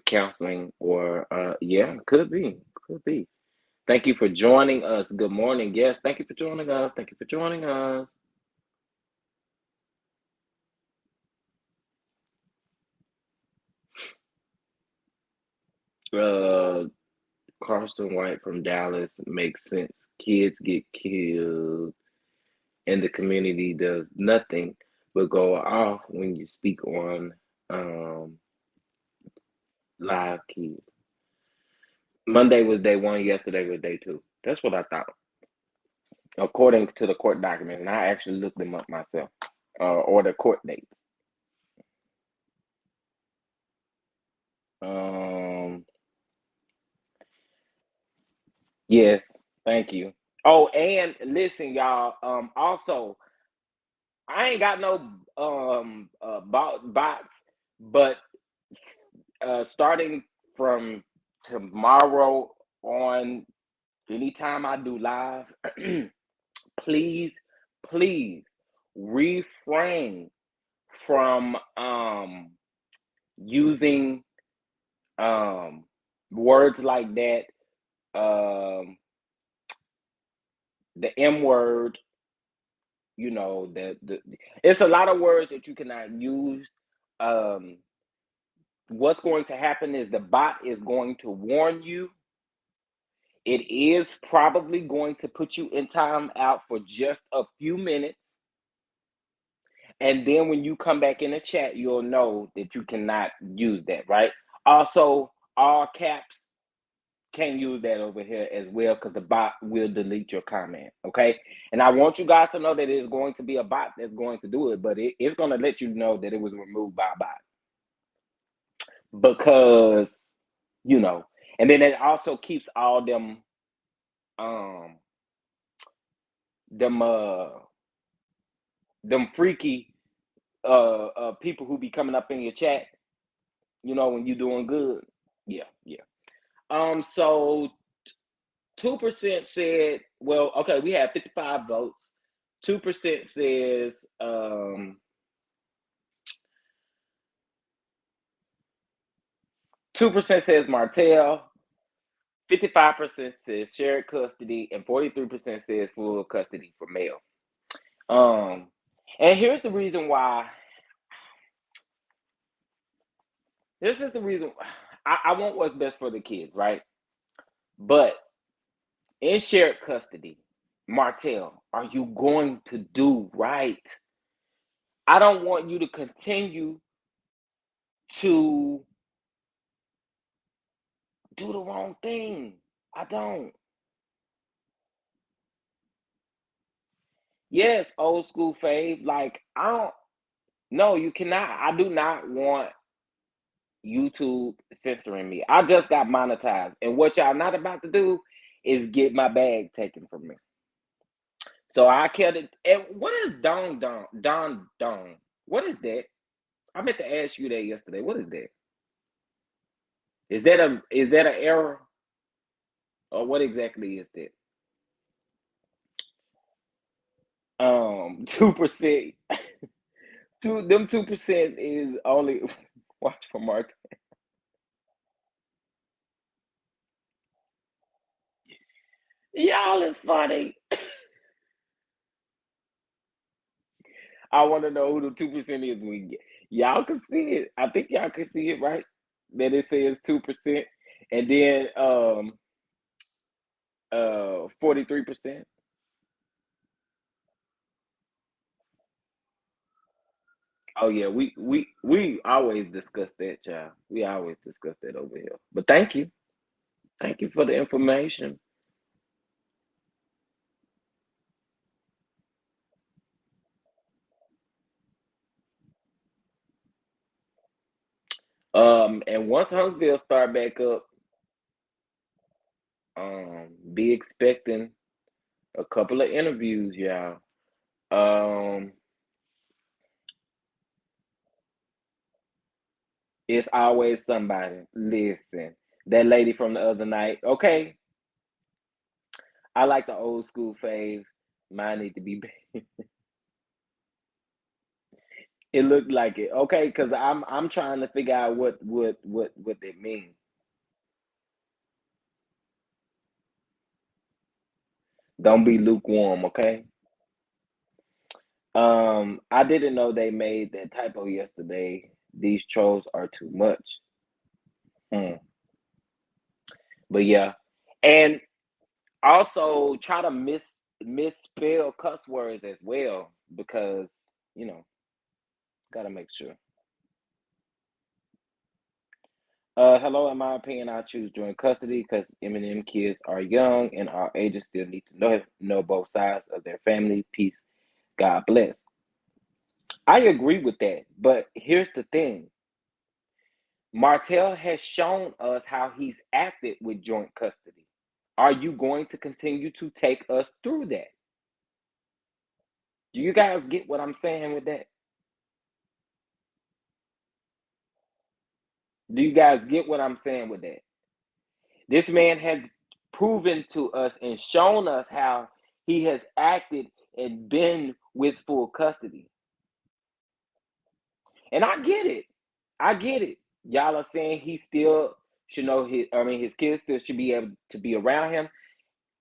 S1: counseling or yeah, could be. Could be. Thank you for joining us. Good morning. Yes, thank you for joining us. Thank you for joining us. Carson White from Dallas makes sense. Kids get killed and the community does nothing but go off when you speak on live kids. Monday was day 1, yesterday was day 2. That's what I thought, according to the court documents, and I actually looked them up myself, or the court dates. Um, yes, thank you. Oh, and listen, y'all. Also, I ain't got no bots, but starting from tomorrow on, anytime I do live, please, please refrain from using words like that, the M word. It's a lot of words that you cannot use. Um, what's going to happen is the bot is going to warn you. It is probably going to put you in time out for just a few minutes. And then when you come back in the chat, you'll know that you cannot use that, right? Also, all caps, can't use that over here as well because the bot will delete your comment, okay? And I want you guys to know that it's going to be a bot that's going to do it, but it's going to let you know that it was removed by a bot because, and then it also keeps all um, them, them freaky people who be coming up in your chat, when you're doing good. Yeah, yeah. So 2% said, well, okay, we have 55 votes. 2% says 2% says Martell, 55% says shared custody, and 43% says full custody for Mel. And here's the reason why. This is the reason I want what's best for the kids, right? But in shared custody, Martell, are you going to do right? I don't want you to continue to do the wrong thing. I don't. Yes, old school fave. Like I don't. No, you cannot. I do not want YouTube censoring me. I just got monetized, and what y'all not about to do is get my bag taken from me. So I killed it. And what is don? What is that? I meant to ask you that yesterday. What is that? Is that an error or what exactly is that? 2%. 2% is only watch for Mark. Y'all is funny. I want to know who the 2% is. Y'all can see it. I think y'all can see it, right? That it says 2%, and then 43%. Oh yeah, we always discuss that, child. We always discuss that over here. But thank you for the information. And once Huntsville start back up, be expecting a couple of interviews, y'all. Um, it's always somebody. Listen, that lady from the other night. Okay, I like the old school fave. Mine need to be. It looked like it. Okay, because I'm trying to figure out what they mean. Don't be lukewarm, okay? I didn't know they made that typo yesterday. These trolls are too much. Hmm. But yeah, and also try to misspell cuss words as well because you know gotta make sure. Hello, in my opinion, I choose joint custody because Eminem kids are young and our ages still need to know both sides of their family. Peace, God bless. I agree with that, but here's the thing: Martell has shown us how he's acted with joint custody. Are you going to continue to take us through that? Do you guys get what I'm saying with that? Do you guys get what I'm saying with that? This man has proven to us and shown us how he has acted and been with full custody. And I get it. I get it. Y'all are saying he still should know his kids still should be able to be around him.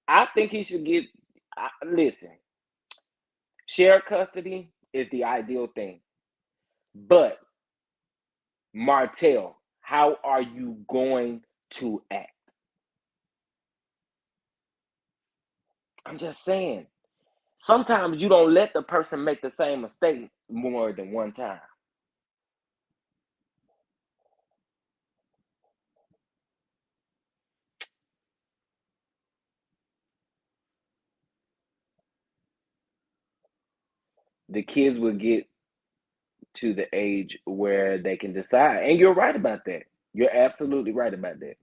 S1: I think he should listen, share custody is the ideal thing. But Martell, how are you going to act? I'm just saying. Sometimes you don't let the person make the same mistake more than one time. The kids will get to the age where they can decide. And you're right about that. You're absolutely right about that.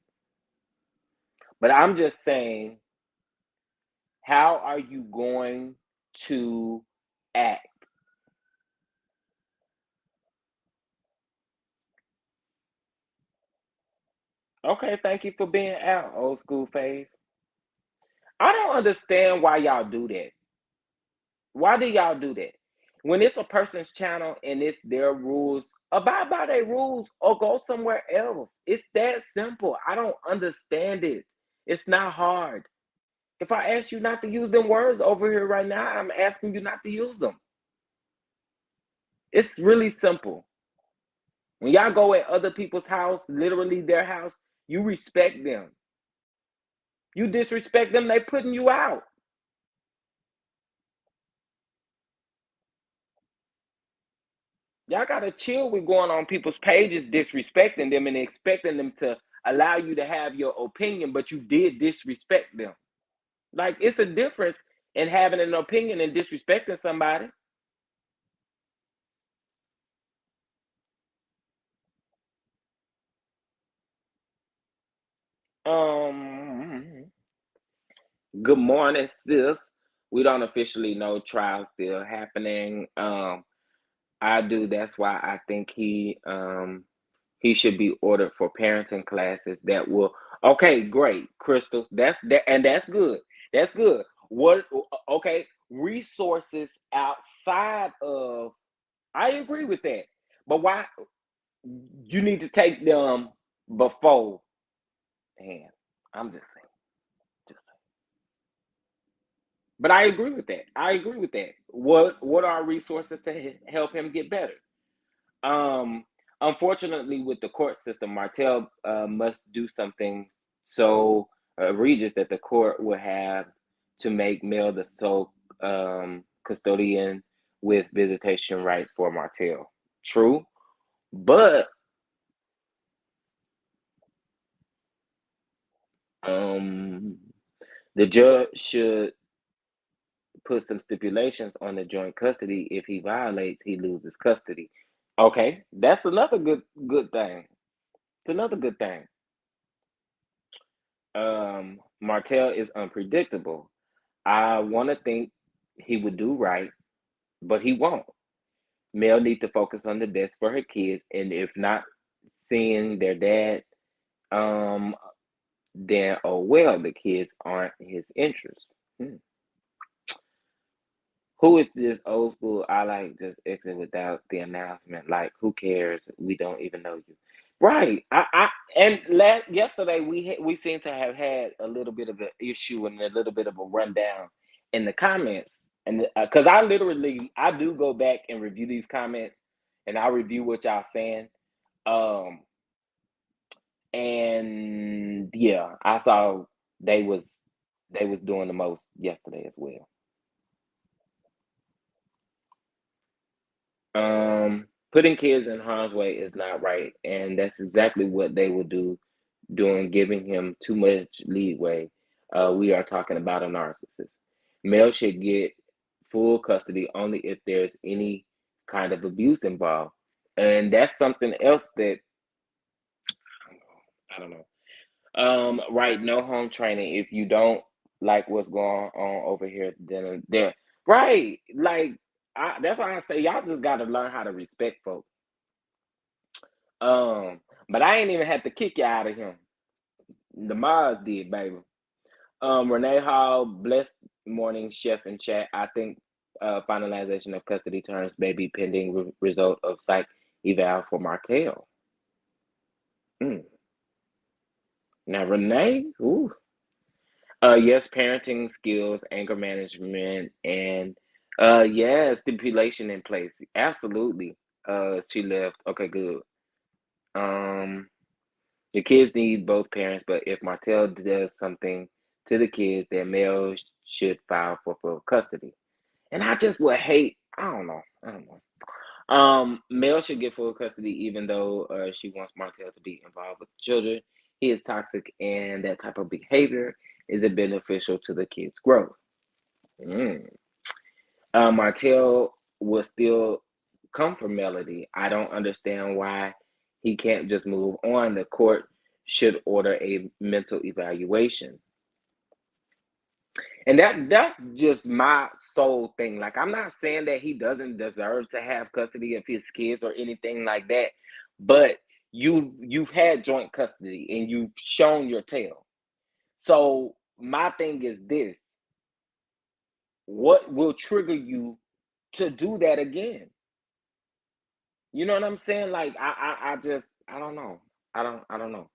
S1: But I'm just saying, how are you going to act? Okay, thank you for being out, old school phase. I don't understand why y'all do that. Why do y'all do that? When it's a person's channel and it's their rules, abide by their rules or go somewhere else. It's that simple. I don't understand it. It's not hard. If I ask you not to use them words over here right now, I'm asking you not to use them. It's really simple. When y'all go at other people's house, literally their house, you respect them. You disrespect them, they putting you out. Y'all gotta chill with going on people's pages, disrespecting them and expecting them to allow you to have your opinion, but you did disrespect them. Like it's a difference and having an opinion and disrespecting somebody. Um, Good morning, sis. We don't officially know trial still happening. I do. That's why I think he should be ordered for parenting classes that will. Okay, great, Crystal. That's that, and that's good. That's good. What? Okay, resources outside of. I agree with that, but why? You need to take them before hand. I'm just saying. Just saying. But I agree with that. I agree with that. What are resources to help him get better? Um, Unfortunately, with the court system, Martell must do something so egregious that the court will have to make Mel the sole custodian with visitation rights for Martell. True, but um, the judge should put some stipulations on the joint custody. If he violates, he loses custody. Okay, that's another good thing. It's another good thing. Martell is unpredictable. I want to think he would do right, but he won't. Mel needs to focus on the best for her kids, and if not seeing their dad, um, then oh well, the kids aren't his interest. Hmm. Who is this old school? I like just exit without the announcement. Like, who cares? We don't even know you. Right. And yesterday we seem to have had a little bit of an issue and a little bit of a rundown in the comments. And because I do go back and review these comments, and I review what y'all saying. Um, and yeah, I saw they was they was doing the most yesterday as well. Putting kids in harm's way is not right, and that's exactly what they will do, doing giving him too much leeway. We are talking about a narcissist. Male should get full custody only if there's any kind of abuse involved, and that's something else that I don't know. Right, no home training if you don't like what's going on over here. Then there, right, like that's why I say y'all just got to learn how to respect folks. Um, but I ain't even had to kick you out of him. The Mars did, baby. Renee Hall, blessed morning chef in chat. I think finalization of custody terms may be pending result of psych eval for Martell. Mm. Now Renee, ooh, yes, parenting skills, anger management, and yeah, stipulation in place. Absolutely. She left. Okay, good. Um, the kids need both parents, but if Martell does something to the kids, then Mel should file for full custody. And I just would hate. I don't know. I don't know. Mel should get full custody, even though she wants Martell to be involved with the children. He is toxic, and that type of behavior isn't beneficial to the kids' growth. Mm. Martell will still come for Melody. I don't understand why he can't just move on. The court should order a mental evaluation. And that's just my sole thing. Like, I'm not saying that he doesn't deserve to have custody of his kids or anything like that, but you've had joint custody and you've shown your tail. So my thing is this: what will trigger you to do that again? You know what I'm saying? Like I just I don't know. I don't know.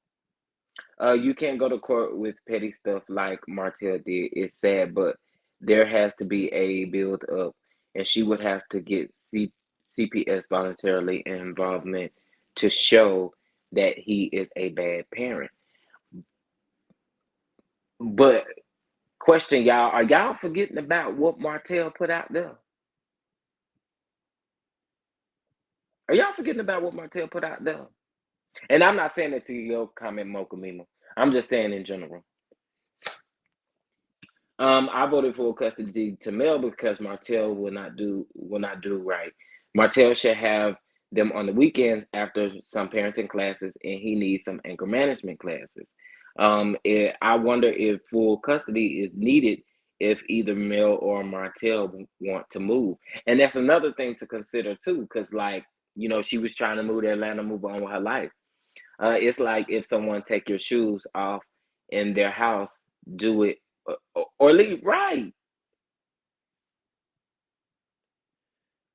S1: You can't go to court with petty stuff like Martell did. It's sad, but there has to be a build up, and she would have to get CPS voluntarily involvement to show that he is a bad parent. But question y'all, are y'all forgetting about what Martell put out there? Are y'all forgetting about what Martell put out there? And I'm not saying it to your comment, Mocha Mima. I'm just saying in general. I voted full custody to Mel because Martell will not do right. Martell should have them on the weekends after some parenting classes, and he needs some anger management classes. I wonder if full custody is needed if either Mel or Martell want to move, and that's another thing to consider too, because like she was trying to move to Atlanta, move on with her life. It's like if someone take your shoes off in their house, do it or leave. Right.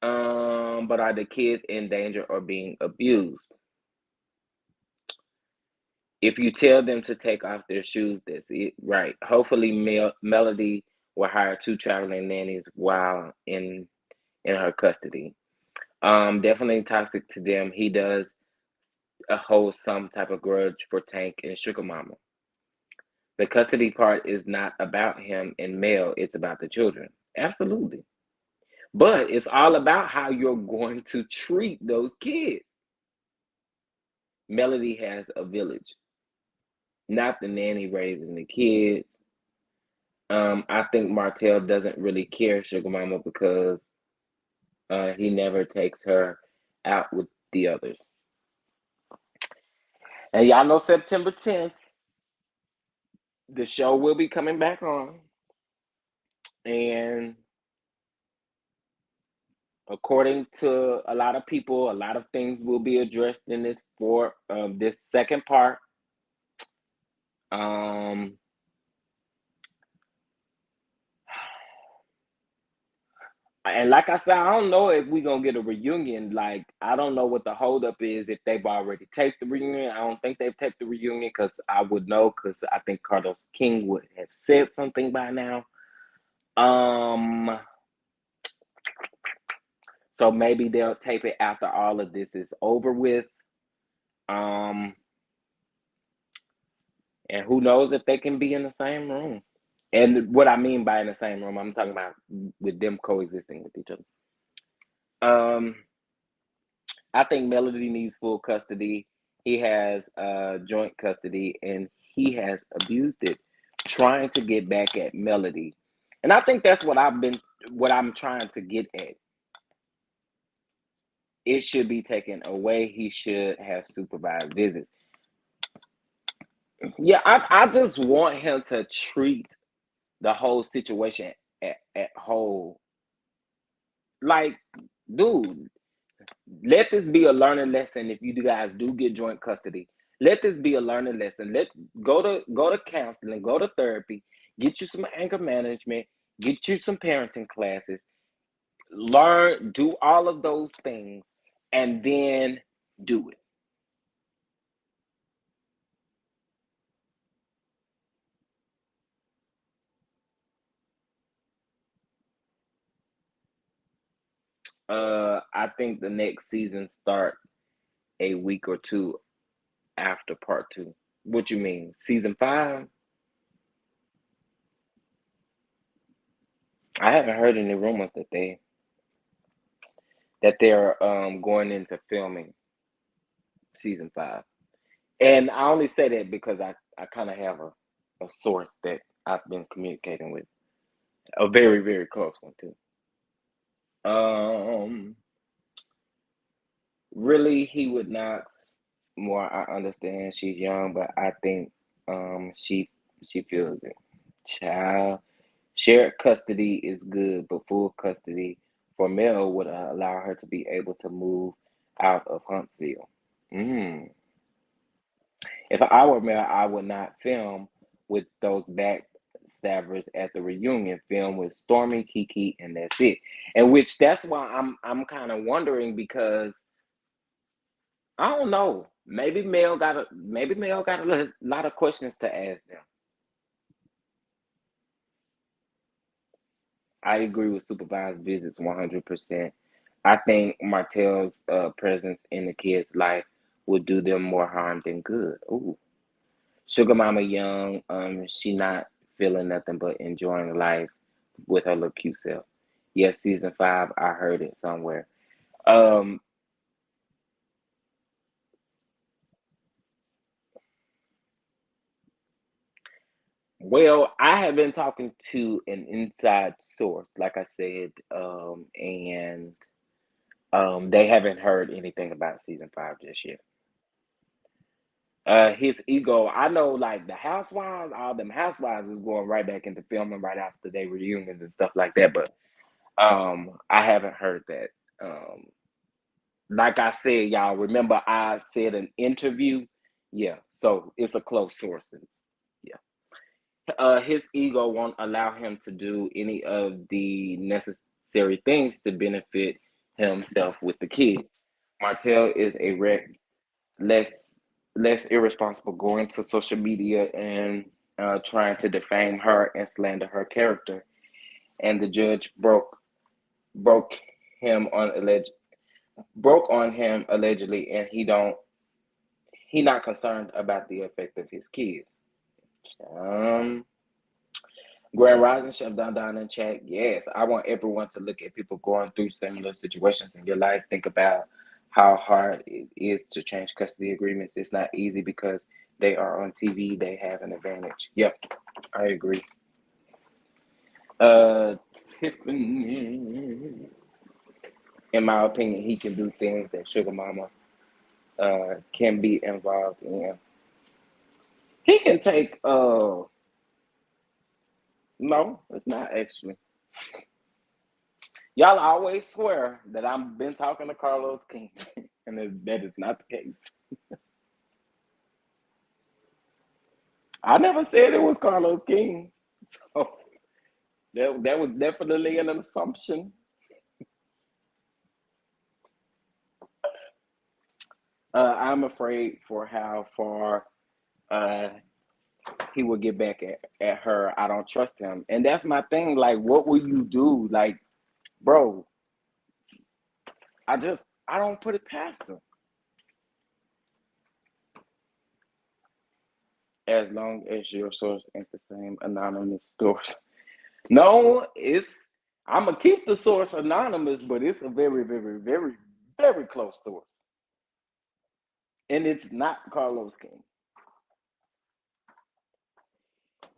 S1: But are the kids in danger or being abused? If you tell them to take off their shoes, that's it. Right. Hopefully, Melody will hire two traveling nannies while in her custody. Definitely toxic to them. He does hold some type of grudge for Tank and Sugar Mama. The custody part is not about him and Mel, it's about the children. Absolutely. But it's all about how you're going to treat those kids. Melody has a village, not the nanny raising the kids. I think Martell doesn't really care Sugar Mama because he never takes her out with the others. And y'all know September 10th, the show will be coming back on. And according to a lot of people, a lot of things will be addressed in this second part. Um, and like I said, I don't know if we're gonna get a reunion. Like I don't know what the holdup is if they've already taped the reunion. I don't think they've taped the reunion because I would know because I think Carlos King would have said something by now. Um, so maybe they'll tape it after all of this is over with. Um, and who knows if they can be in the same room. And what I mean by in the same room, I'm talking about with them coexisting with each other. Um, I think Melody needs full custody. He has joint custody, and he has abused it, trying to get back at Melody. And I think that's what I'm trying to get at. It should be taken away. He should have supervised visits. Yeah, I just want him to treat the whole situation at whole. Like, dude, let this be a learning lesson. If you guys do get joint custody, let this be a learning lesson. Let go to counseling, go to therapy, get you some anger management, get you some parenting classes, learn, do all of those things, and then do it. I think the next season start a week or two after part two. What you mean? Season 5? I haven't heard any rumors that they're going into filming season 5. And I only say that because I kind of have a source that I've been communicating with, a very, very close one too. Um, Really, he would not. More, I understand she's young, but I think she feels it. Child, shared custody is good, but full custody for Mel would allow her to be able to move out of Huntsville. Mm. If I were Mel, I would not film with those backstabbers at the reunion. Film with Stormy, Kiki, and that's it. And which that's why I'm kind of wondering because I don't know. Maybe Mel got a lot of questions to ask them. I agree with supervised visits 100%. I think Martell's presence in the kid's life would do them more harm than good. Ooh. Sugar Mama Young, she not feeling nothing but enjoying life with her little cute self. Yes, season 5, I heard it somewhere. Um, Well, I have been talking to an inside source, like I said, and they haven't heard anything about season 5 just yet. His ego, I know, like the Housewives, all them Housewives is going right back into filming right after they reunions and stuff like that. But I haven't heard that. Um, like I said, y'all remember I said an interview, yeah. So it's a close source, and yeah. His ego won't allow him to do any of the necessary things to benefit himself with the kid. Martell is a wreck, less less irresponsible going to social media and trying to defame her and slander her character. And the judge broke him on alleged broke on him allegedly, and he not concerned about the effect of his kids. Um, Grand Rising Chef Don in chat. Yes, I want everyone to look at people going through similar situations in your life. Think about how hard it is to change custody agreements. It's not easy because they are on TV. They have an advantage. Yep, I agree. Uh, Tiffany, in my opinion, he can do things that Sugar Mama can be involved in. He can take no, it's not actually. Y'all always swear that I've been talking to Carlos King, and that is not the case. I never said it was Carlos King. So that was definitely an assumption. I'm afraid for how far uh, he will get back at her. I don't trust him. And that's my thing. Like, what will you do? Like, bro, I don't put it past him. As long as your source ain't the same anonymous source. No, it's I'm gonna keep the source anonymous, but it's a very, very, very, very close source, and it's not Carlos King.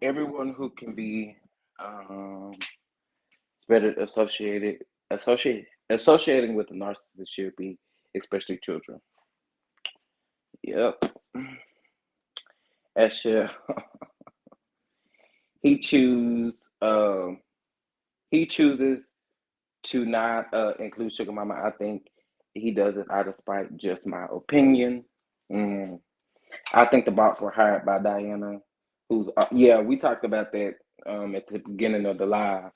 S1: Everyone who can be um, better associating with the narcissist should be, especially children. Yep. Asha, he choose he chooses to not include Sugar Mama. I think he does it out of spite. Just my opinion. Mm. I think the bots were hired by Diana, who's yeah. We talked about that at the beginning of the live.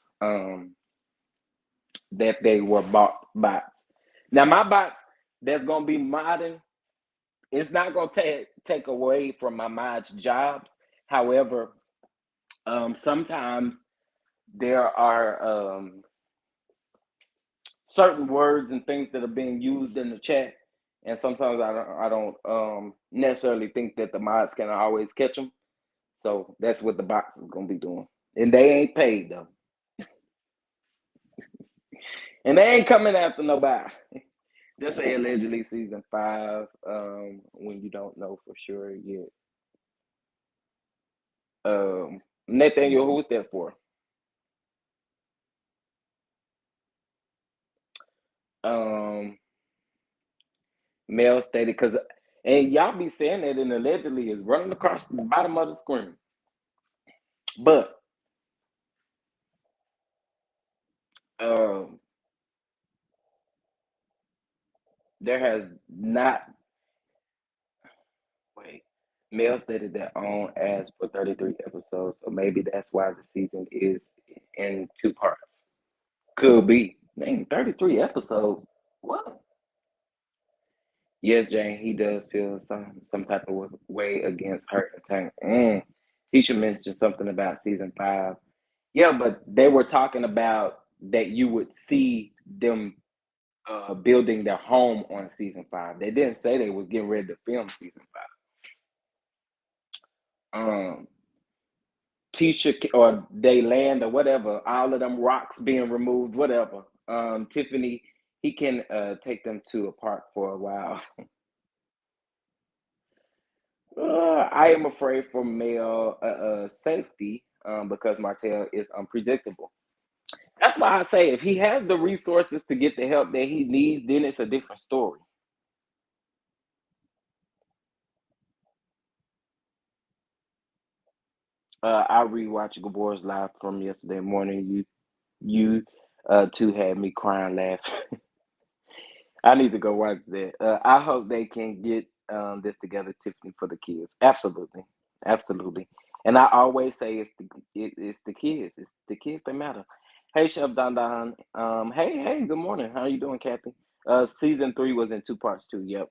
S1: That they were bots. Now my bots that's gonna be modding. It's not gonna take away from my mods jobs. However, sometimes there are certain words and things that are being used in the chat, and sometimes I don't necessarily think that the mods can always catch them. So that's what the box is gonna be doing, and they ain't paid though, and they ain't coming after nobody. Just say allegedly season 5, when you don't know for sure yet. Nathaniel, who was that for? Um, Mel stated because, and y'all be saying that, and allegedly is running across the bottom of the screen, but um, there has not. Wait, Mel stated that on asked for 33 episodes, so maybe that's why the season is in 2 parts. Could be. Man, 33 episodes. What? Yes, Jane, he does feel some type of way against her and Tank. He should mention something about season 5. Yeah, but they were talking about that you would see them building their home on season 5. They didn't say they was getting ready to film season 5. Tisha or they land or whatever, all of them rocks being removed, whatever. Tiffany, he can take them to a park for a while. I am afraid for Mel safety because Martell is unpredictable. That's why I say if he has the resources to get the help that he needs, then it's a different story. I rewatched Gabor's live from yesterday morning. You two had me crying laughing. I need to go watch that. I hope they can get this together, Tiffany, for the kids. Absolutely, absolutely. And I always say it's the kids. It's the kids that matter. Hey, Chef Don Don. Hey. Good morning. How you doing, Kathy? Season 3 was in 2 parts too. Yep.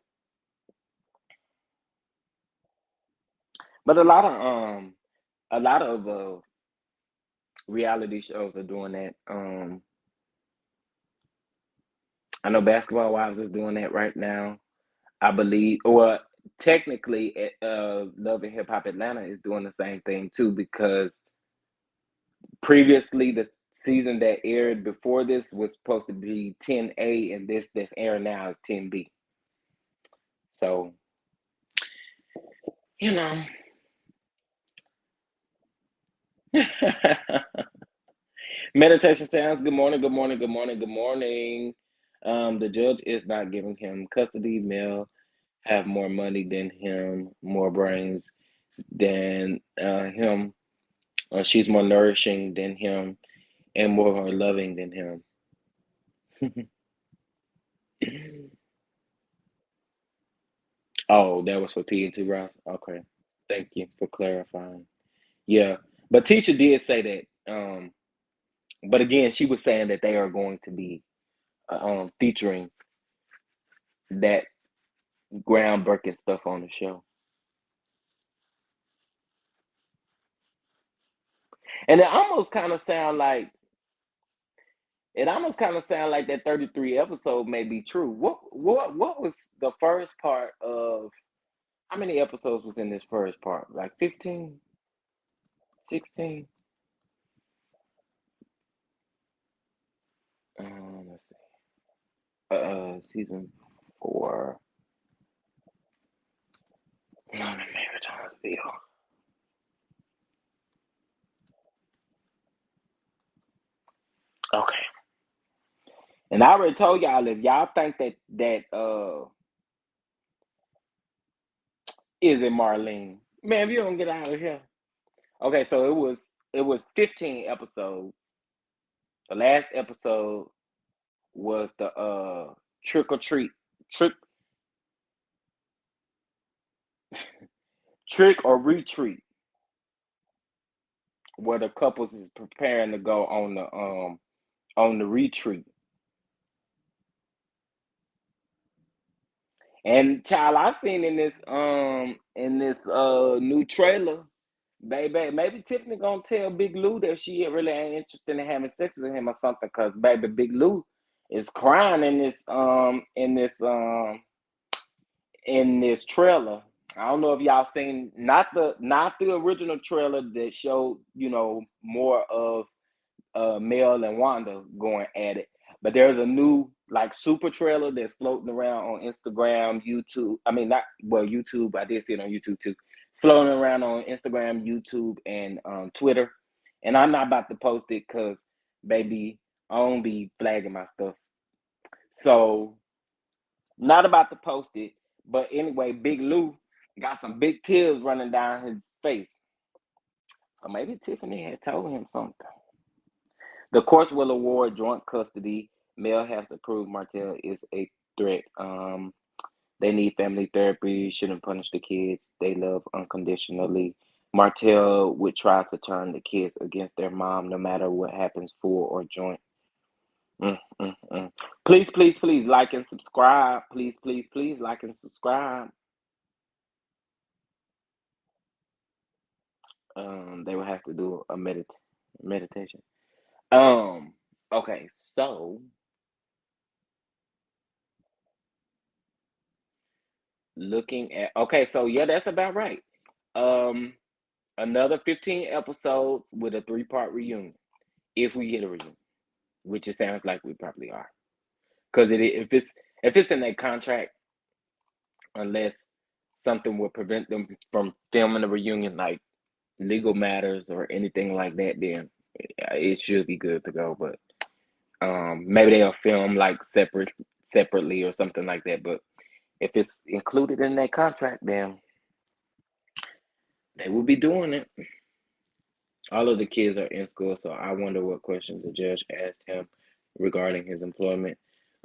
S1: But a lot of reality shows are doing that. I know Basketball Wives is doing that right now. I believe, or technically, Love and Hip Hop Atlanta is doing the same thing too, because previously the season that aired before this was supposed to be 10A, and this that's airing now is 10B. So you know, meditation sounds. Good morning. Good morning. Good morning. Good morning. The judge is not giving him custody. Mel have more money than him, more brains than him. She's more nourishing than him and more loving than him. Oh, that was for P and T Ross. Okay, thank you for clarifying. Yeah, but Tisha did say that. But again, she was saying that they are going to be featuring that groundbreaking stuff on the show, and it almost kind of sound like that 33 episode may be true. What was the first part of? How many episodes was in this first part? Like 15, 16. Let's see. Season 4. No, maybe Thomasville. Okay. And I already told y'all if y'all think that isn't Marlene, man, if you don't get out of here. Okay, so it was 15 episodes. The last episode was the trick or treat trick trick or retreat where the couples is preparing to go on the retreat. And child, I seen in this new trailer, baby, maybe Tiffany gonna tell Big Lou that she really ain't interested in having sex with him or something, cause baby Big Lou is crying in this trailer. I don't know if y'all seen not the original trailer that showed more of Mel and Wanda going at it. But there's a new like super trailer that's floating around on Instagram, YouTube. I mean, not well, YouTube. I did see it on YouTube too. It's floating around on Instagram, YouTube, and Twitter. And I'm not about to post it because, baby, I don't be flagging my stuff. So, not about to post it. But anyway, Big Lou got some big tears running down his face. So maybe Tiffany had told him something. The courts will award joint custody. Mel has to prove Martell is a threat. They need family therapy. Shouldn't punish the kids they love unconditionally. Martell would try to turn the kids against their mom, no matter what happens, full or joint. Mm. Please, please, please like and subscribe. Please, please, please like and subscribe. They will have to do a meditation. Um. Okay, so looking at so yeah, that's about right. Um, Another 15 episodes with a 3-part reunion, if we get a reunion, which it sounds like we probably are, because if it's in that contract, unless something will prevent them from filming a reunion, like legal matters or anything like that, then it should be good to go. But maybe they'll film like separately or something like that. But if it's included in that contract, then they will be doing it. All of the kids are in school, so I wonder what questions the judge asked him regarding his employment.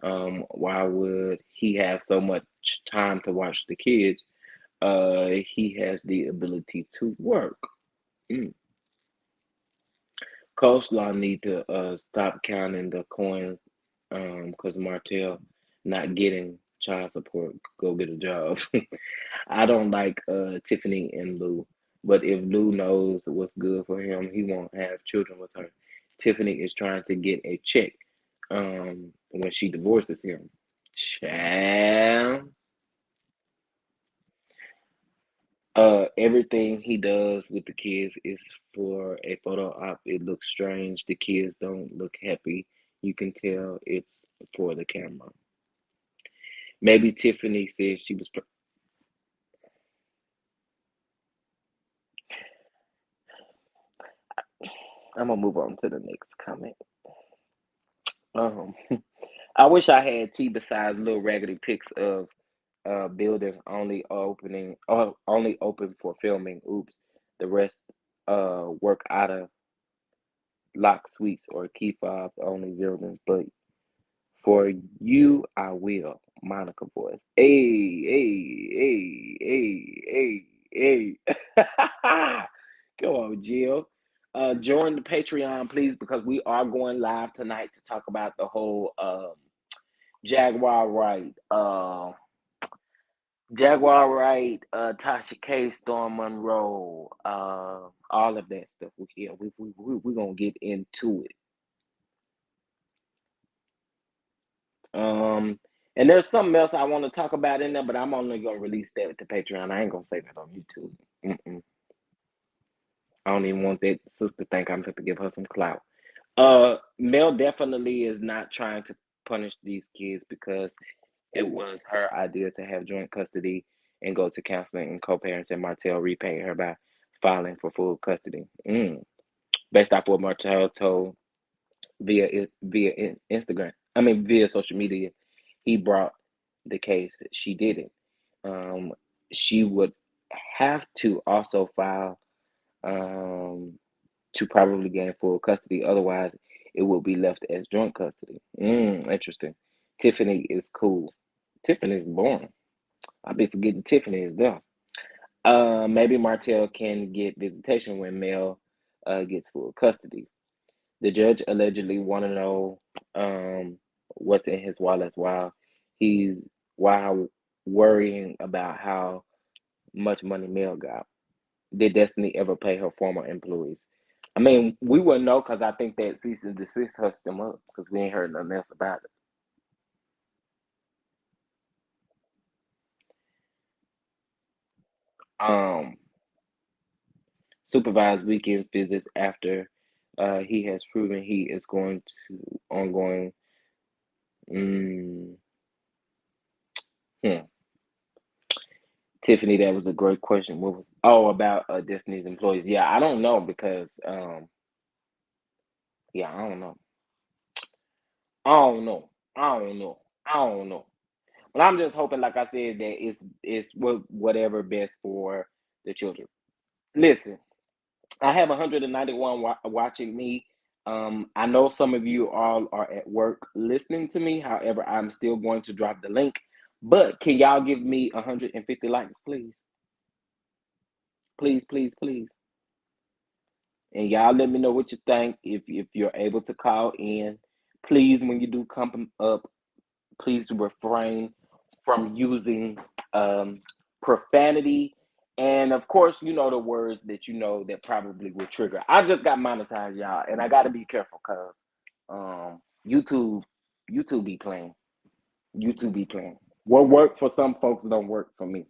S1: Why would he have so much time to watch the kids? He has the ability to work. Mm. Coleslaw need to stop counting the coins because Martell not getting child support. Go get a job. I don't like Tiffany and Lou, but if Lou knows what's good for him, he won't have children with her. Tiffany is trying to get a check when she divorces him. Child. Everything he does with the kids is for a photo op. It looks strange. The kids don't look happy. You can tell it's for the camera. Maybe Tiffany said she was. I'm gonna move on to the next comment. Um, I wish I had tea besides little raggedy pics of buildings only open for filming. Oops, the rest work out of lock suites or key fobs only buildings. But for you, I will. Monica voice. Hey, hey, hey, hey, hey, hey. Go on, Jill. Join the Patreon, please, because we are going live tonight to talk about the whole Jaguar right. Jaguar Wright, Tasha K, Storm Monroe, all of that stuff. We're gonna get into it. Um, and there's something else I want to talk about in there, but I'm only gonna release that to Patreon. I ain't gonna say that on YouTube. Mm-mm. I don't even want that sister to think I'm going to give her some clout. Mel definitely is not trying to punish these kids because it was her idea to have joint custody and go to counseling and co-parenting. Martell repaid her by filing for full custody. Based off what Martell told via Instagram. I mean, via social media, he brought the case. She did it. Um, she would have to also file to probably gain full custody. Otherwise, it will be left as joint custody. Interesting. Tiffany is cool. Tiffany's boring. I'll be forgetting Tiffany is there. Maybe Martell can get visitation when Mel gets full custody. The judge allegedly want to know what's in his wallet he's while worrying about how much money Mel got. Did Destiny ever pay her former employees? I mean, we wouldn't know because I think that cease and desist hushed them up because we ain't heard nothing else about it. Um, Supervised weekends visits after he has proven he is going to ongoing. Mm, hmm. Tiffany, that was a great question. What was about Destiny's employees? Yeah, I don't know because yeah, I don't know. I don't know. I don't know. I don't know. But I'm just hoping, like I said, that it's whatever best for the children. Listen, I have 191 watching me. I know some of you all are at work listening to me. However, I'm still going to drop the link. But can y'all give me 150 likes, please? Please, please, please. And y'all let me know what you think. If you're able to call in, please, when you do come up, please refrain from using profanity. And of course, you know the words that you know that probably will trigger. I just got monetized, y'all, and I got to be careful because YouTube, YouTube be playing. YouTube be playing. What worked for some folks don't work for me.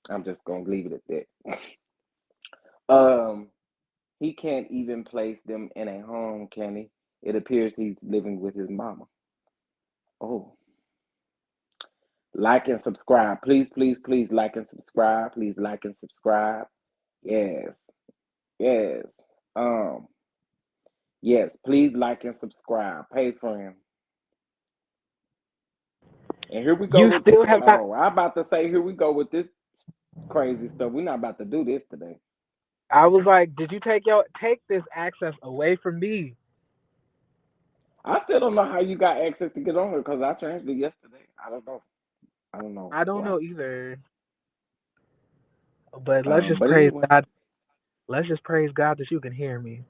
S1: I'm just gonna leave it at that. He can't even place them in a home, can he? It appears he's living with his mama. Oh, Like and subscribe. Please, please, please like and subscribe. Please like and subscribe. Yes. Yes. Um, yes, please like and subscribe. Pay friend. And here we go
S2: You
S1: with
S2: still have not.
S1: I'm about to say here we go with this crazy stuff. We're not about to do this today.
S2: I was like, did you take this access away from me?
S1: I still don't know how you got access to get on here because I changed it yesterday. I don't know. I don't know
S2: I don't
S1: why.
S2: know either. But let's just
S1: But
S2: praise
S1: anyway,
S2: God. Let's just praise God that you can hear me.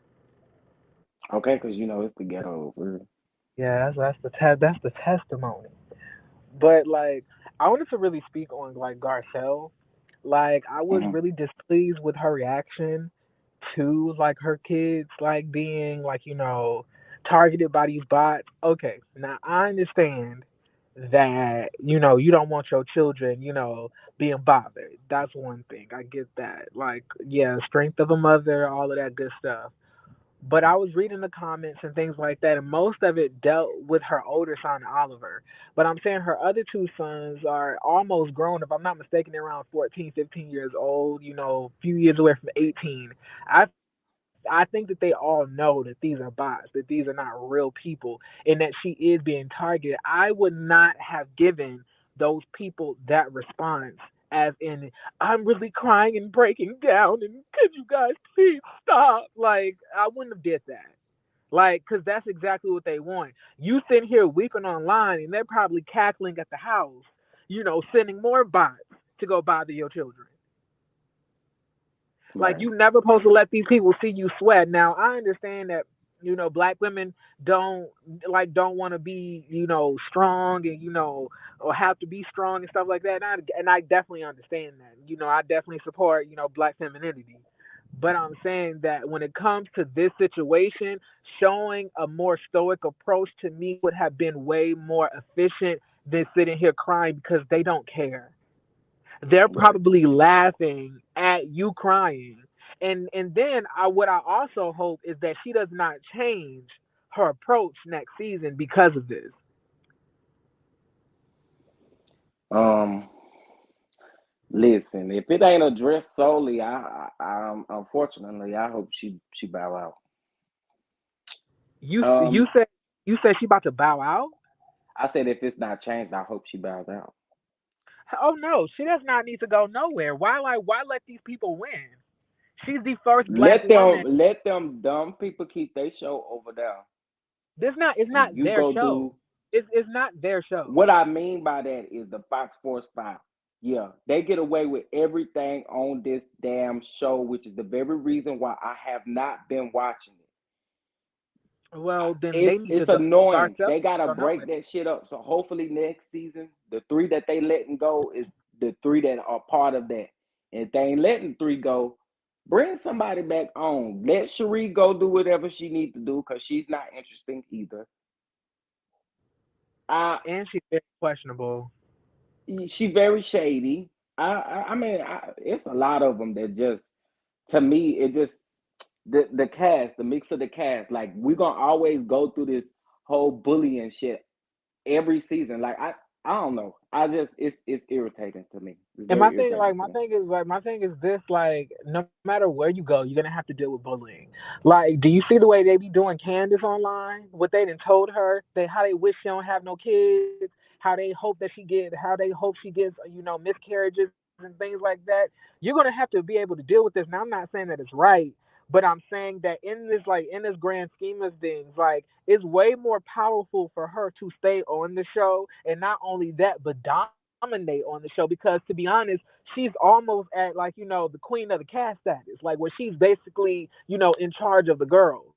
S1: okay, because you know it's the ghetto.
S2: Yeah, that's the testimony. But like, I wanted to really speak on like Garcelle. Like, I was
S1: Mm-hmm.
S2: really displeased with her reaction to like her kids like being like targeted by these bots. Okay, now I understand that you don't want your children being bothered. That's one thing. I get that. Like, yeah, strength of a mother, all of that good stuff. But I was reading the comments and things like that, and most of it dealt with her older son, Oliver. But I'm saying her other two sons are almost grown. If I'm not mistaken, they're around 14, 15 years old, a few years away from 18. I think that they all know that these are bots, that these are not real people, and that she is being targeted. I would not have given those people that response as in, I'm really crying and breaking down, and could you guys please stop? Like, I wouldn't have did that. Like, because that's exactly what they want. You sitting here weeping online, and they're probably cackling at the house, sending more bots to go bother your children. Like,
S1: Right,
S2: you never supposed to let these people see you sweat. Now I understand that black women don't don't want to be strong and or have to be strong and stuff like that. And I definitely understand that. I definitely support black femininity. But I'm saying that when it comes to this situation, showing a more stoic approach to me would have been way more efficient than sitting here crying because they don't care. They're
S1: right.
S2: probably laughing at you crying. And then what I also hope is that she does not change her approach next season because of this.
S1: Um, Listen, if it ain't addressed solely, unfortunately, I hope she bow out.
S2: You
S1: Um,
S2: said she about to bow out?
S1: I said if it's not changed, I hope she bows out.
S2: Oh no, she does not need to go nowhere. Why let these people win? She's the first black woman.
S1: Let them dumb people keep their show over there,
S2: This not it's
S1: and
S2: not
S1: you
S2: their
S1: go
S2: show.
S1: do
S2: It's not their show.
S1: what I mean by that is the Fox Sports 5. Yeah, they get away with everything on this damn show, which is the very reason why I have not been watching it.
S2: Well, then they need to
S1: It's
S2: go.
S1: annoying.
S2: Garcelle
S1: They gotta
S2: go nowhere.
S1: break that shit up. So hopefully next season, the three that they letting go is the three that are part of that. And if they ain't letting three go, bring somebody back on. Let Shari go do whatever she need to do because she's not interesting either. I
S2: And she's very questionable.
S1: she very shady. I mean, it's a lot of them that just to me it just the cast, the mix of the cast. Like we're gonna always go through this whole bullying shit every season. I don't know. I just it's irritating to me. It's
S2: And
S1: very irritating to me.
S2: my thing is this, like, no matter where you go, you're gonna have to deal with bullying. Like, do you see the way they be doing Candace online? What they done told her, how they wish she don't have no kids, how they hope she gets, miscarriages and things like that. You're gonna have to be able to deal with this. Now I'm not saying that it's right, but I'm saying that in this grand scheme of things, like, it's way more powerful for her to stay on the show, and not only that, but dominate on the show, because to be honest, she's almost at, like, the queen of the cast status, like, where she's basically, in charge of the girls.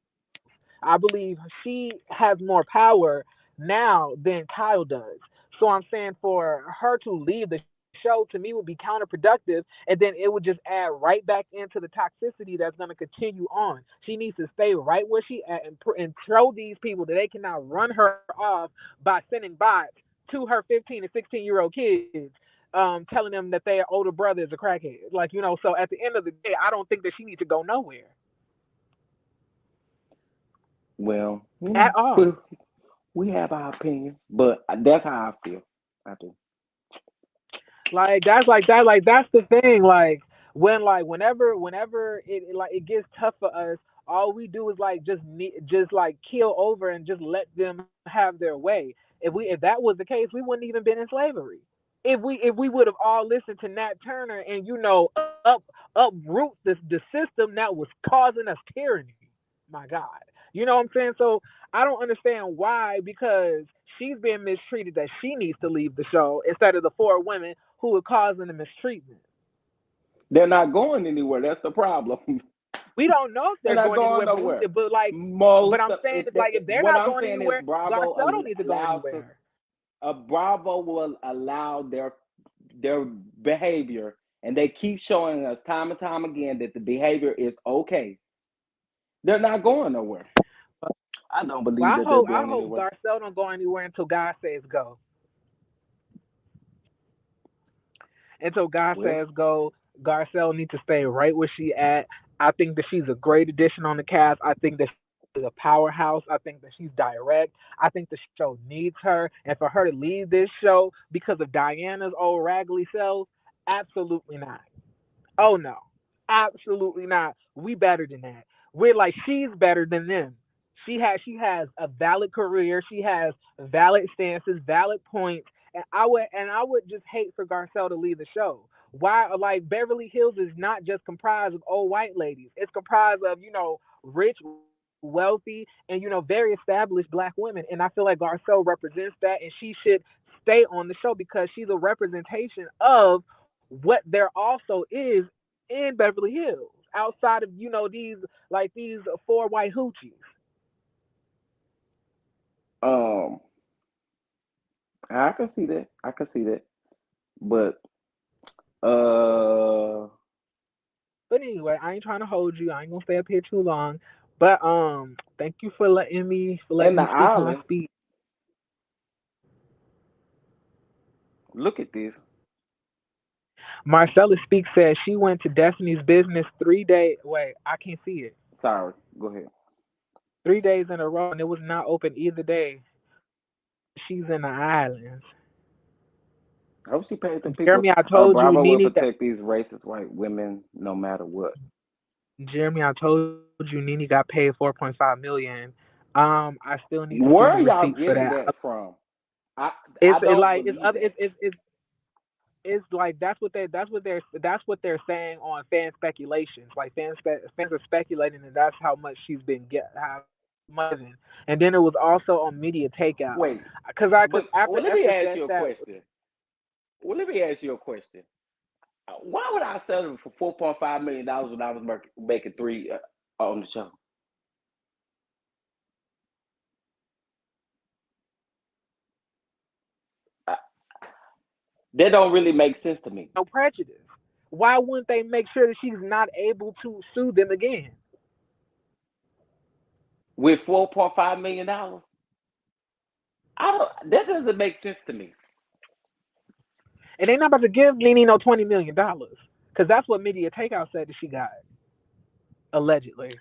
S2: I believe she has more power now than Kyle does. So I'm saying for her to leave the show, to me, would be counterproductive, and then it would just add right back into the toxicity that's going to continue on. She needs to stay right where she at, and show these people that they cannot run her off by sending bots to her 15 and 16-year-old kids, telling them that their older brother is a crackhead. Like, so at the end of the day, I don't think that she needs to go nowhere
S1: Well,
S2: at all.
S1: we have our opinions, but that's how I feel. I do.
S2: That's the thing. Whenever it gets tough for us, all we do is just like kill over and just let them have their way. If that was the case, we wouldn't even been in slavery. If we would have all listened to Nat Turner and uproot the system that was causing us tyranny. My God, you know what I'm saying? So I don't understand why, because she's being mistreated, that she needs to leave the show instead of the four women who are causing the mistreatment.
S1: They're not going anywhere. That's the problem.
S2: We don't know if
S1: They're
S2: they're
S1: not
S2: going
S1: going
S2: anywhere,
S1: nowhere.
S2: but
S1: Most
S2: I'm
S1: of
S2: saying
S1: it,
S2: it's like if they're
S1: what
S2: not
S1: I'm
S2: going
S1: saying is
S2: anywhere, Garcelle don't need to go
S1: allows to
S2: anywhere.
S1: Bravo will allow their behavior, and they keep showing us time and time again that the behavior is okay. They're not going nowhere. I don't
S2: Well,
S1: believe that they're
S2: I
S1: going
S2: hope
S1: anywhere.
S2: Garcelle don't go anywhere until God says go. Until God
S1: Well,
S2: says go, Garcelle needs to stay right where she at. I think that she's a great addition on the cast. I think that she's a powerhouse. I think that she's direct. I think the show needs her, and for her to leave this show because of Diana's old raggedy self, absolutely not. Oh no, absolutely not. We better than that. We're like, she's better than them. She has a valid career. She has valid stances, valid points, and I would just hate for Garcelle to leave the show. Why? Like, Beverly Hills is not just comprised of old white ladies. It's comprised of rich, wealthy, and very established black women. And I feel like Garcelle represents that, and she should stay on the show because she's a representation of what there also is in Beverly Hills, outside of these four white hoochies.
S1: um, I can see that. I can see that. But uh,
S2: But anyway, I ain't trying to hold you. I ain't gonna stay up here too long. But thank you for
S1: in
S2: letting
S1: the
S2: me speak my
S1: islands,
S2: speech.
S1: look at this.
S2: Marcella Speaks says she went to Destiny's Business 3 days. Wait, I can't see it.
S1: Sorry, go ahead.
S2: 3 days in a row, and it was not open either day. But she's in the islands.
S1: I hope she paid them
S2: Jeremy,
S1: people.
S2: I told you,
S1: Bravo will
S2: Nene.
S1: protect these racist white women no matter what.
S2: Jeremy, I told you, Nene got paid 4.5 million. I still need to see the
S1: Where are
S2: receipts
S1: y'all
S2: for that.
S1: getting that from? I
S2: It's
S1: I
S2: it,
S1: don't
S2: like it's
S1: believe
S2: other
S1: that.
S2: it's like that's what they're saying on fan speculations. Like fans are speculating that that's how much she's been get how much she's been given. And then it was also on media takeout
S1: Wait,
S2: because
S1: but
S2: after
S1: well, let me
S2: Esther
S1: ask
S2: said
S1: you a
S2: that.
S1: question. Well, let me ask you a question. Why would I sell it for $4.5 million when I was making three on the show? I, that don't really make sense to me.
S2: No prejudice. Why wouldn't they make sure that she's not able to sue them again?
S1: With $4.5 million, I don't. That doesn't make sense to me.
S2: And they're not about to give Nene no $20 million because that's what media takeout said that she got allegedly.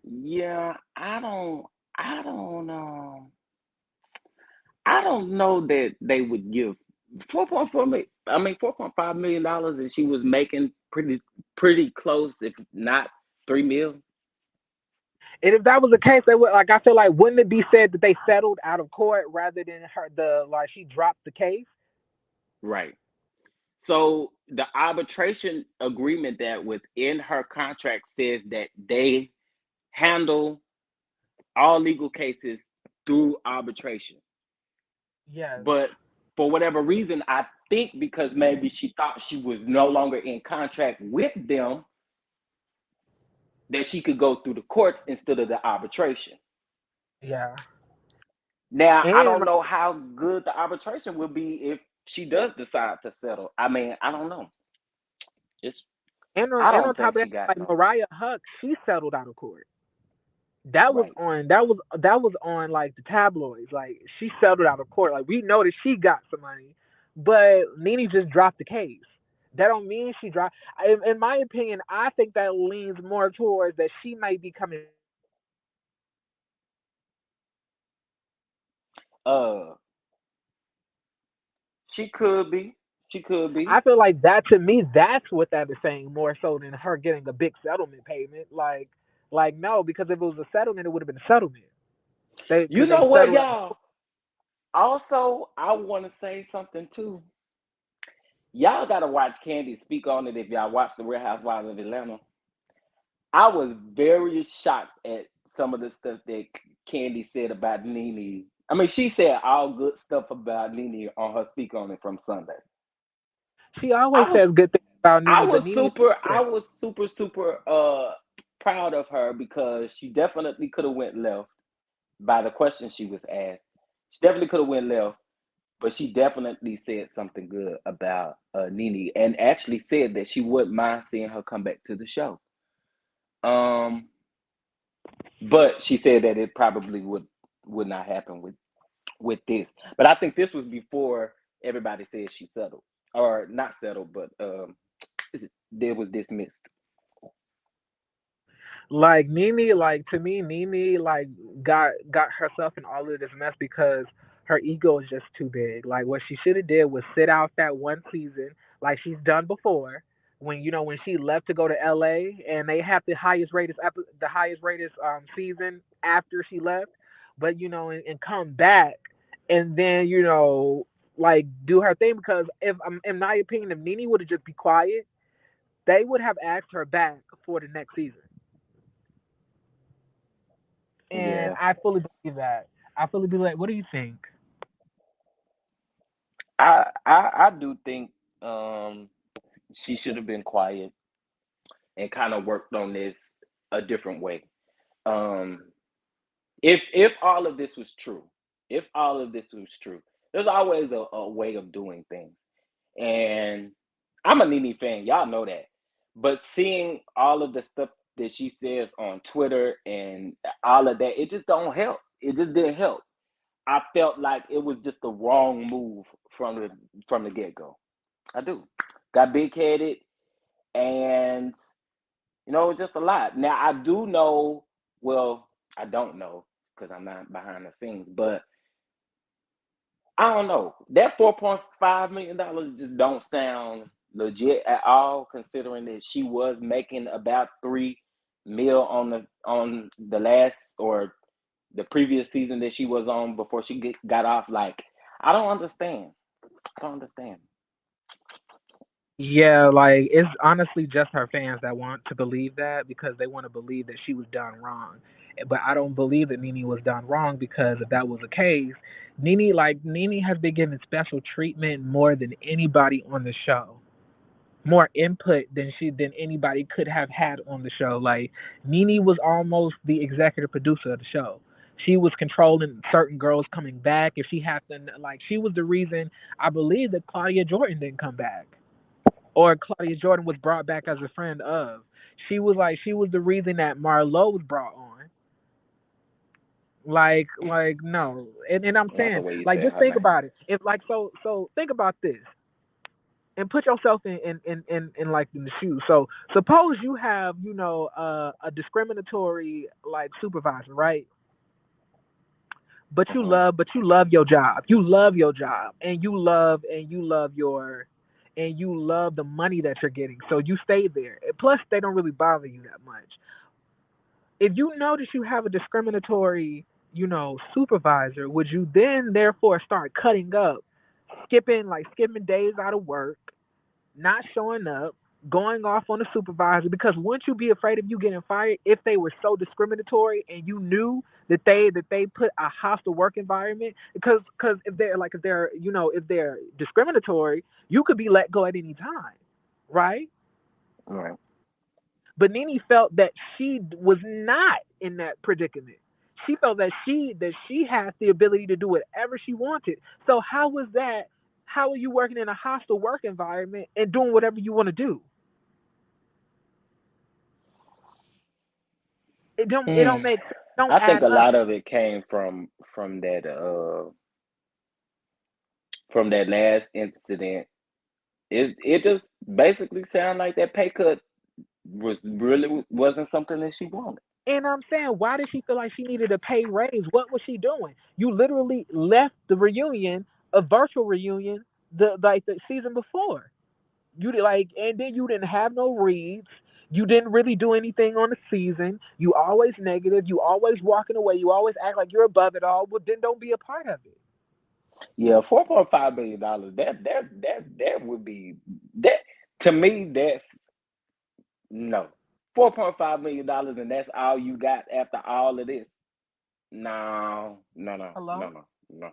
S1: Yeah, I don't. I don't know that they would give 4.4 million. I mean, $4.5 million, and she was making pretty close, if not 3 mil.
S2: And if that was the case, they would like. I feel like wouldn't it be said that they settled out of court rather than her the like she dropped the case?
S1: Right. So the arbitration agreement that was in her contract says that they handle all legal cases through arbitration.
S2: Yes.
S1: But for whatever reason, I think because maybe she thought she was no longer in contract with them, that she could go through the courts instead of the arbitration.
S2: Yeah.
S1: Now, I
S2: And
S1: don't know how good the arbitration will be if she does decide to settle. I mean, I don't know. It's I
S2: and
S1: don't
S2: on top
S1: think
S2: of that,
S1: she got
S2: like
S1: no.
S2: Mariah Huck, she settled out of court. That was
S1: Right.
S2: on that was on like the tabloids. Like she settled out of court. Like we know that she got some money, but Nene just dropped the case. That don't mean she dropped. In my opinion, I think that leans more towards that she might be coming back to the show because she got some money.
S1: Uh, she could be. She could be.
S2: I feel like that to me, that's what that is saying more so than her getting a big settlement payment. Like no, because if it was a settlement, it would have been a settlement.
S1: You
S2: Because
S1: know
S2: they
S1: what,
S2: settled out.
S1: y'all? Also, I want to say something too. Y'all gotta watch Candy speak on it if y'all watch the Real Housewives of Atlanta. I was very shocked at some of the stuff that Candy said about Nene. I mean, she said all good stuff about Nene on her speak on it from Sunday.
S2: She always
S1: I was
S2: says good things about
S1: I
S2: Nene, but
S1: was
S2: Nene is
S1: super I
S2: different.
S1: was super proud of her because she definitely could have went left by the question she was asked. She definitely could have went left, but she definitely said something good about Nene and actually said that she wouldn't mind seeing her come back to the show. Um, but she said that it probably would not happen with this. But I think this was before everybody said she settled or not settled, but it was dismissed.
S2: Like Nene, like to me, Nene like got herself in all of this mess because her ego is just too big. Like what she should have did was sit out that one season, like she's done before. When when she left to go to LA and they have the highest rated season after she left, but and come back and then like do her thing because if in my opinion if Nene would have just be quiet, they would have asked her back for the next season. And
S1: Yeah,
S2: I fully believe that. I fully believe that. What do you think?
S1: I do think she should have been quiet and kind of worked on this a different way. Um, if all of this was true, if all of this was true, there's always a way of doing things. And I'm a Nene fan, y'all know that. But seeing all of the stuff that she says on Twitter and all of that, it just don't help. It just didn't help. I felt like it was just the wrong move from the get go. I do. Got big headed and just a lot. Now I do know. Well, I don't know because I'm not behind the scenes, but I don't know. That $4.5 million just don't sound legit at all, considering that she was making about 3 mil on the last or the previous season that she was on before she got off. Like, I don't understand. I don't understand.
S2: Yeah, like it's honestly just her fans that want to believe that because they want to believe that she was done wrong. But I don't believe that Nene was done wrong because if that was the case, Nene has been given special treatment more than anybody on the show. More input than anybody could have had on the show. Like Nene was almost the executive producer of the show. She was controlling certain girls coming back. If she happened, like she was the reason I believe that Claudia Jordan didn't come back, or Claudia Jordan was brought back as a friend of. She was the reason that Marlo was brought on. Like no, and I'm
S1: Not the
S2: saying
S1: way you
S2: like
S1: said
S2: just
S1: her
S2: think
S1: name.
S2: about it. If like so think about this and put yourself in like in the shoes. So suppose you have a discriminatory like supervisor, right?
S1: Hmm.
S2: But you love your job. You love your job, and you love the money that you're getting. So you stay there. And plus, they don't really bother you that much. If you notice you have a discriminatory, supervisor, would you then therefore start cutting up, skipping days out of work, not showing up, going off on the supervisor because wouldn't you be afraid of you getting fired if they were so discriminatory and you knew that they put a hostile work environment because if they're discriminatory, you could be let go at any time, right?
S1: Right.
S2: But Nene felt that she was not in that predicament. She felt that she has the ability to do whatever she wanted. So how was that? How are you working in a hostile work environment and doing whatever you want to do? It don't
S1: Mm.
S2: make sense. It don't
S1: I think
S2: add
S1: a
S2: up.
S1: lot of it came from that last incident. It just basically sounded like that pay cut wasn't something that she wanted.
S2: And I'm saying, why did she feel like she needed a pay raise? What was she doing? You literally left the reunion, a virtual reunion, the season before. You did like, and then you didn't have no reads. You didn't really do anything on the season. You always negative. You always walking away. You always act like you're above it all. Well, then don't be a part of it.
S1: Yeah, $4.5 million. That would be that to me. That's no $4.5 million, and that's all you got after all of this. No, no, no, no,
S2: Hello?
S1: no, no,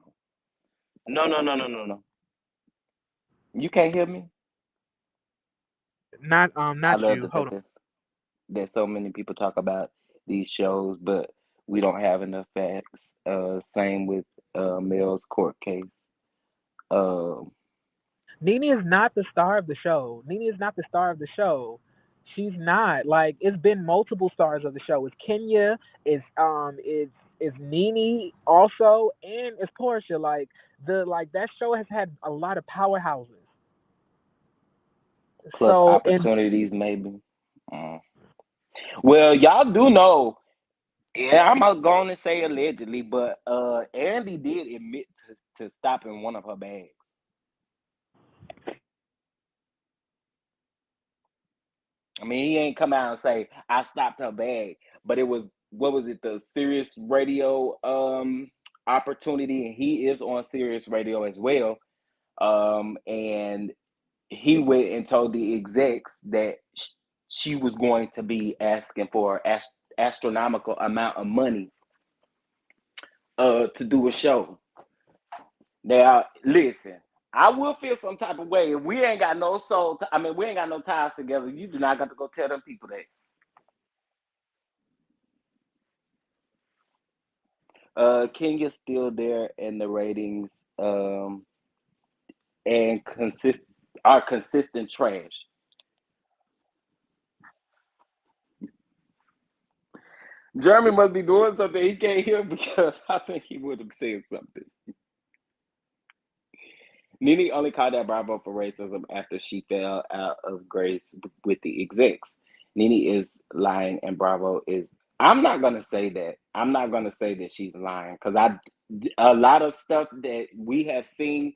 S1: no, no, no, no, no, no. You can't hear me. I
S2: Not
S1: love
S2: you.
S1: the
S2: Hold
S1: fact
S2: on.
S1: that so many people talk about these shows, but we don't have enough facts. Same with Mel's court case. Um,
S2: Nene is not the star of the show. Nene is not the star of the show. She's not. Like it's been multiple stars of the show. It's Kenya. It's Nene also, and it's Portia. Like that show has had a lot of powerhouses.
S1: plus
S2: So and
S1: opportunities, maybe. Uh, well, y'all do know. Yeah, I'm gonna go on and say allegedly, but Andy did admit to stopping one of her bags. I mean, he ain't come out and say I stopped her bag, but it was what was it, the Sirius Radio opportunity, and he is on Sirius Radio as well. And he went and told the execs that she was going to be asking for astronomical amount of money to do a show. Now, listen, I will feel some type of way if we ain't got no soul. I mean, we ain't got no ties together. You do not got to go tell them people that. Kenya's still there in the ratings, and consistent trash. Jeremy must be doing something he can't hear because I think he would have said something. Nene only called out Bravo for racism after she fell out of grace with the execs. Nene is lying, and Bravo is. I'm not gonna say that. I'm not gonna say that she's lying because a lot of stuff that we have seen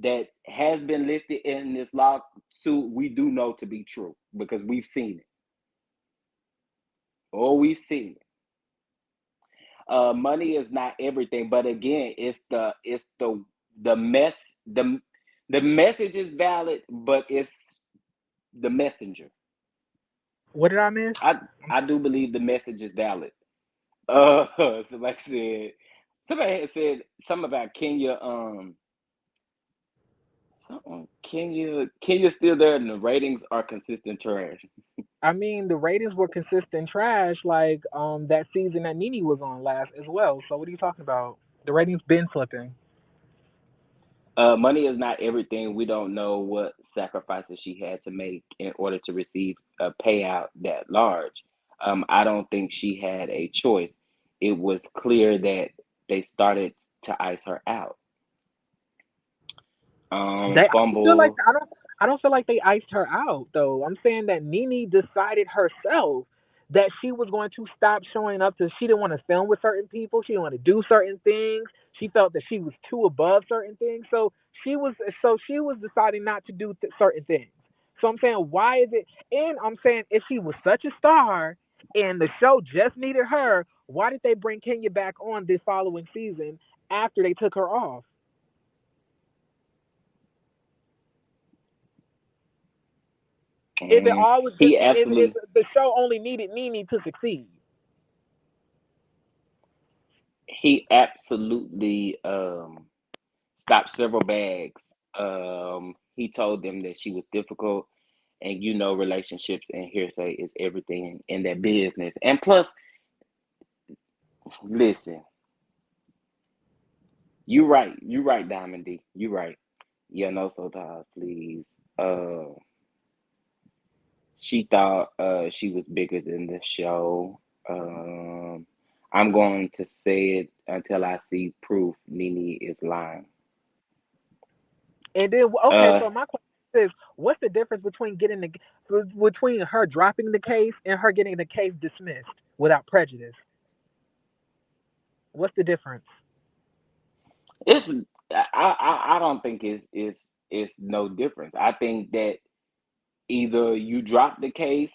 S1: that has been listed in this lawsuit, we do know to be true because we've seen it. Or we've seen it. Money is not everything, but again, the mess the message is valid, but it's the messenger.
S2: what did I miss?
S1: I I do believe the message is valid. Somebody had said something about Kenya. Something Kenya's still there, and the ratings are consistent trash.
S2: I mean, the ratings were consistent trash, like that season that Nene was on last as well. So what are you talking about? The ratings been flipping.
S1: Money is not everything. We don't know what sacrifices she had to make in order to receive a payout that large. I don't think she had a choice. It was clear that they started to ice her out.
S2: I don't feel like
S1: Fumble.
S2: I don't feel like they iced her out though. I'm saying that Nene decided herself that she was going to stop showing up to she didn't want to film with certain people, she didn't want to do certain things. She felt that she was too above certain things. She was deciding not to do certain things. So I'm saying why is it and I'm saying if she was such a star and the show just needed her, why did they bring Kenya back on this following season after they took her off? If it
S1: mm,
S2: all was just
S1: he
S2: if
S1: absolutely
S2: the show only needed Nene to succeed.
S1: he absolutely stopped several bags. He told them that she was difficult, and relationships and hearsay is everything in that business. And plus, listen, you right, Diamond D, you right. Yeah, no so please. Uh, she thought she was bigger than the show. Um, I'm going to say it until I see proof. Nene is lying.
S2: And then okay,
S1: Uh,
S2: so my question is, what's the difference between her dropping the case and her getting the case dismissed without prejudice? What's the difference?
S1: it's I don't think it's no difference. I think that either you drop the case,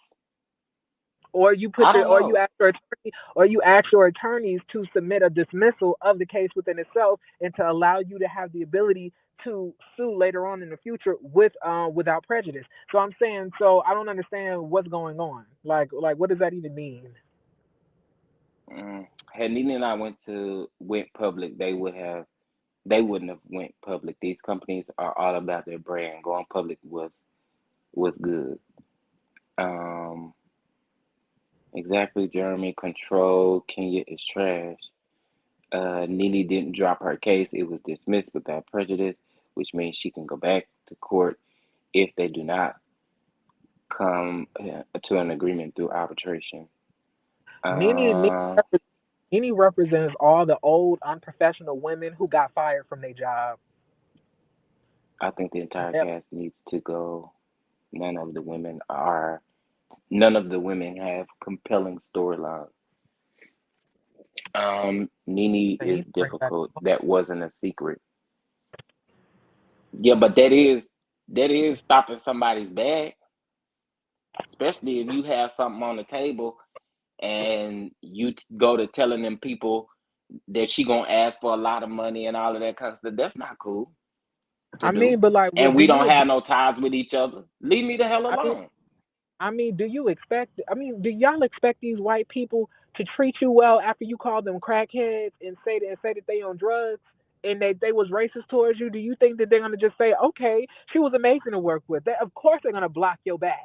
S2: or you put
S1: I
S2: your,
S1: don't
S2: or you
S1: know.
S2: ask your attorney, or you ask your attorneys to submit a dismissal of the case within itself, and to allow you to have the ability to sue later on in the future with without prejudice. So I'm saying, so I don't understand what's going on. Like what does that even mean?
S1: Had Nene and I went public, they wouldn't have went public. These companies are all about their brand. Going public was good. Um, exactly, Jeremy. Control Kenya is trash. Nene didn't drop her case. It was dismissed without prejudice, which means she can go back to court if they do not come to an agreement through arbitration.
S2: Nene,
S1: Uh,
S2: Nene represents all the old unprofessional women who got fired from their job.
S1: I think the entire
S2: Yep.
S1: cast needs to go. None of the women are. None of the women have compelling storylines. Nene
S2: They
S1: is
S2: need to bring back.
S1: difficult. That wasn't a secret. Yeah, but that is stopping somebody's bag, especially if you have something on the table and you go to telling them people that she gonna ask for a lot of money and all of that kind of stuff. That's not cool to
S2: I mean,
S1: do.
S2: but like,
S1: And
S2: do
S1: we
S2: you
S1: don't
S2: agree?
S1: have no ties with each other. Leave me the hell
S2: I mean,
S1: alone.
S2: do you expect? I mean, do y'all expect these white people to treat you well after you call them crackheads and say that they on drugs and they was racist towards you? Do you think that they're gonna just say, okay, she was amazing to work with? They, of course, they're gonna block your bag.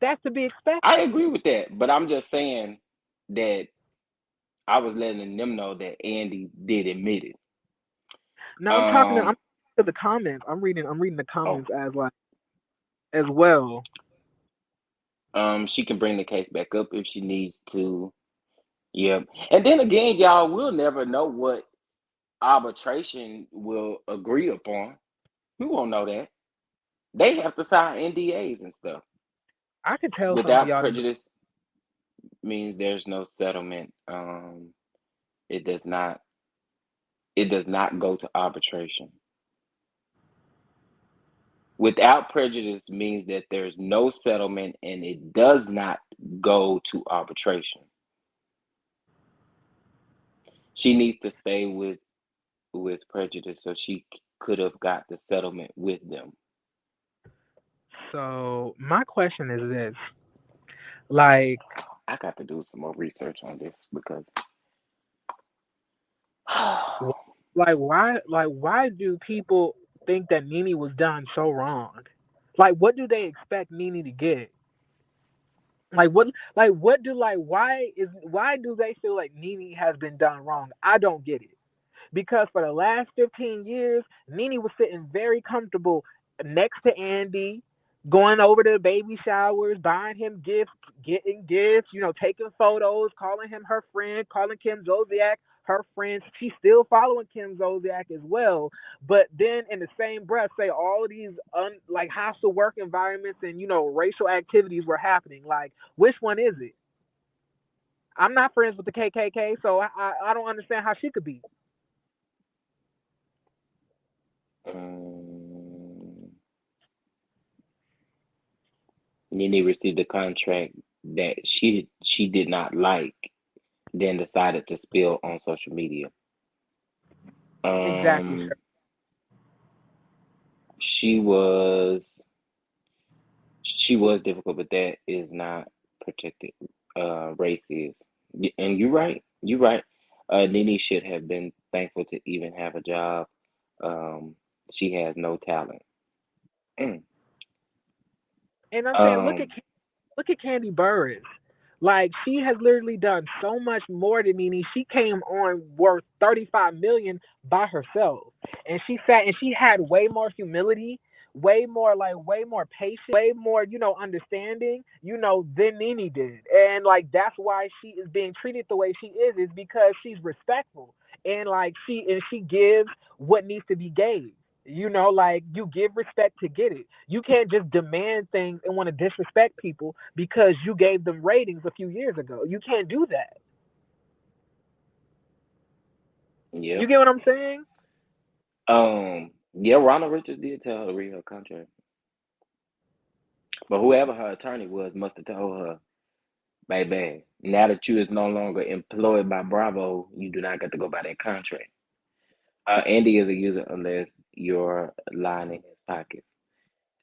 S2: That's to be
S1: I
S2: expected.
S1: agree with that, but I'm just saying that I was letting them know that Andy did admit it.
S2: No, I'm
S1: Um,
S2: to the comments. I'm reading the
S1: oh,
S2: comments as like as well.
S1: she can bring the case back up if she needs to. Yeah, and then again, y'all, we'll never know what arbitration will agree upon. We won't know that. They have to sign NDAs and stuff.
S2: I could tell some of
S1: Without
S2: y'all.
S1: prejudice means there's no settlement. It does not. It does not go to arbitration. Without prejudice means that there's no settlement and it does not go to arbitration. She needs to stay with prejudice so she could have got the settlement with them.
S2: So my question is this: like,
S1: I got to do some more research on this because
S2: wh- why do people think that Nene was done so wrong? Like, what do they expect Nene to get? What do like why do they feel like Nene has been done wrong? I don't get it. Because for the last 15 years, Nene was sitting very comfortable next to Andy, going over to baby showers, buying him gifts, getting gifts, taking photos, calling him her friend, calling Kim Zolciak her friend. She's still following Kim Zolciak as well. But then in the same breath, say all of these like hostile work environments and racial activities were happening. Like, which one is it? I'm not friends with the KKK, so I don't understand how she could be.
S1: um, Nene received a contract that she did not like, then decided to spill on social media.
S2: Exactly.
S1: Um, she was she was difficult, but that is not protected. Race is, and you're right. You're right. Nene should have been thankful to even have a job. Um, she has no talent. Mm.
S2: And I'm saying,
S1: Um,
S2: look at Candy Burris. Like, she has literally done so much more than Nene. She came on worth 35 million by herself, and she sat and she had way more humility, way more patience, way more understanding, than Nene did. And like that's why she is being treated the way she is because she's respectful, and like she gives what needs to be gave. Like you give respect to get it. You can't just demand things and want to disrespect people because you gave them ratings a few years ago. You can't do that. You
S1: yep.
S2: get what I'm saying?
S1: Yeah, Ronald Richards did tell her to read her contract, but whoever her attorney was must have told her, baby, now that you is no longer employed by Bravo, you do not get to go by that contract. Andy is a user unless you're lying in his pocket.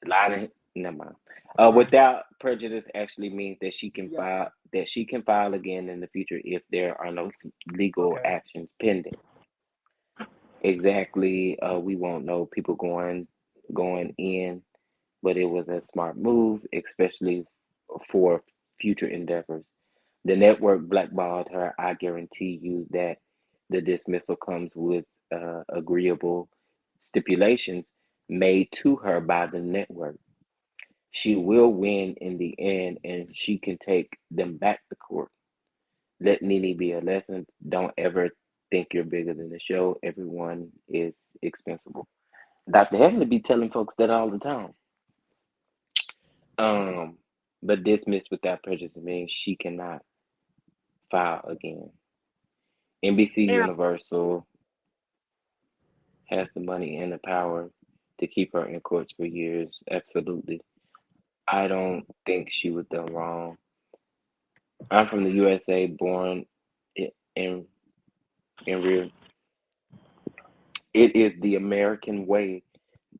S1: Lying, never mind.
S2: Right.
S1: Without prejudice actually means that
S2: Yep.
S1: she can file again in the future if there are no legal
S2: Okay.
S1: actions pending. Exactly, we won't know people going in, but it was a smart move, especially for future endeavors. The network blackballed her. I guarantee you that the dismissal comes with agreeable stipulations made to her by the network. She will win in the end, and she can take them back to court. Let Nene be a lesson. Don't ever think you're bigger than the show. Everyone is expensible. Dr. Heavenly be telling folks that all the time. Um, but dismissed without prejudice means she cannot file again. NBC
S2: And
S1: Universal has the money and the power to keep her in courts for years. Absolutely. I don't think she was done wrong. I'm from the USA, born in real. It is the American way.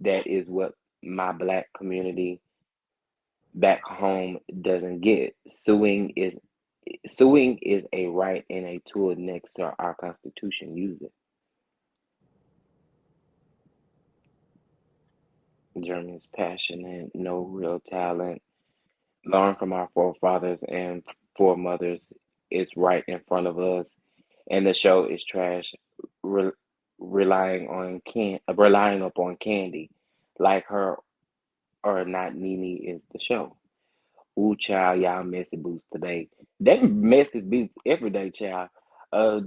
S1: That is what my black community back home doesn't get. Suing is a right and a tool next to our Constitution. Use it. Germans passionate, no real talent. Learn from our forefathers and foremothers. It's right in front of us, and the show is trash. Re- relying upon Candy, like her or not. Nene is the show. Ooh, child, y'all messy boots today. They messy boots every day, child.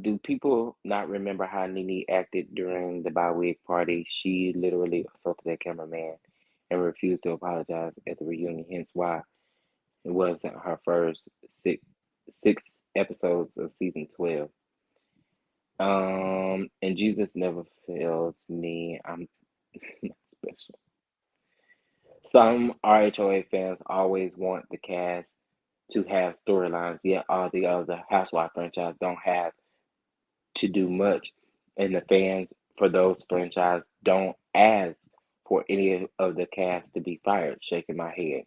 S1: Do people not remember how Nene acted during the bi-week party? She literally assaulted that cameraman and refused to apologize at the reunion. Hence why it wasn't her first six episodes of season 12. And Jesus never fails me. I'm not special. Some RHOA fans always want the cast to have storylines, yet all the other Housewife franchise don't have to do much, and the fans for those franchise don't ask for any of the cast to be fired. Shaking my head.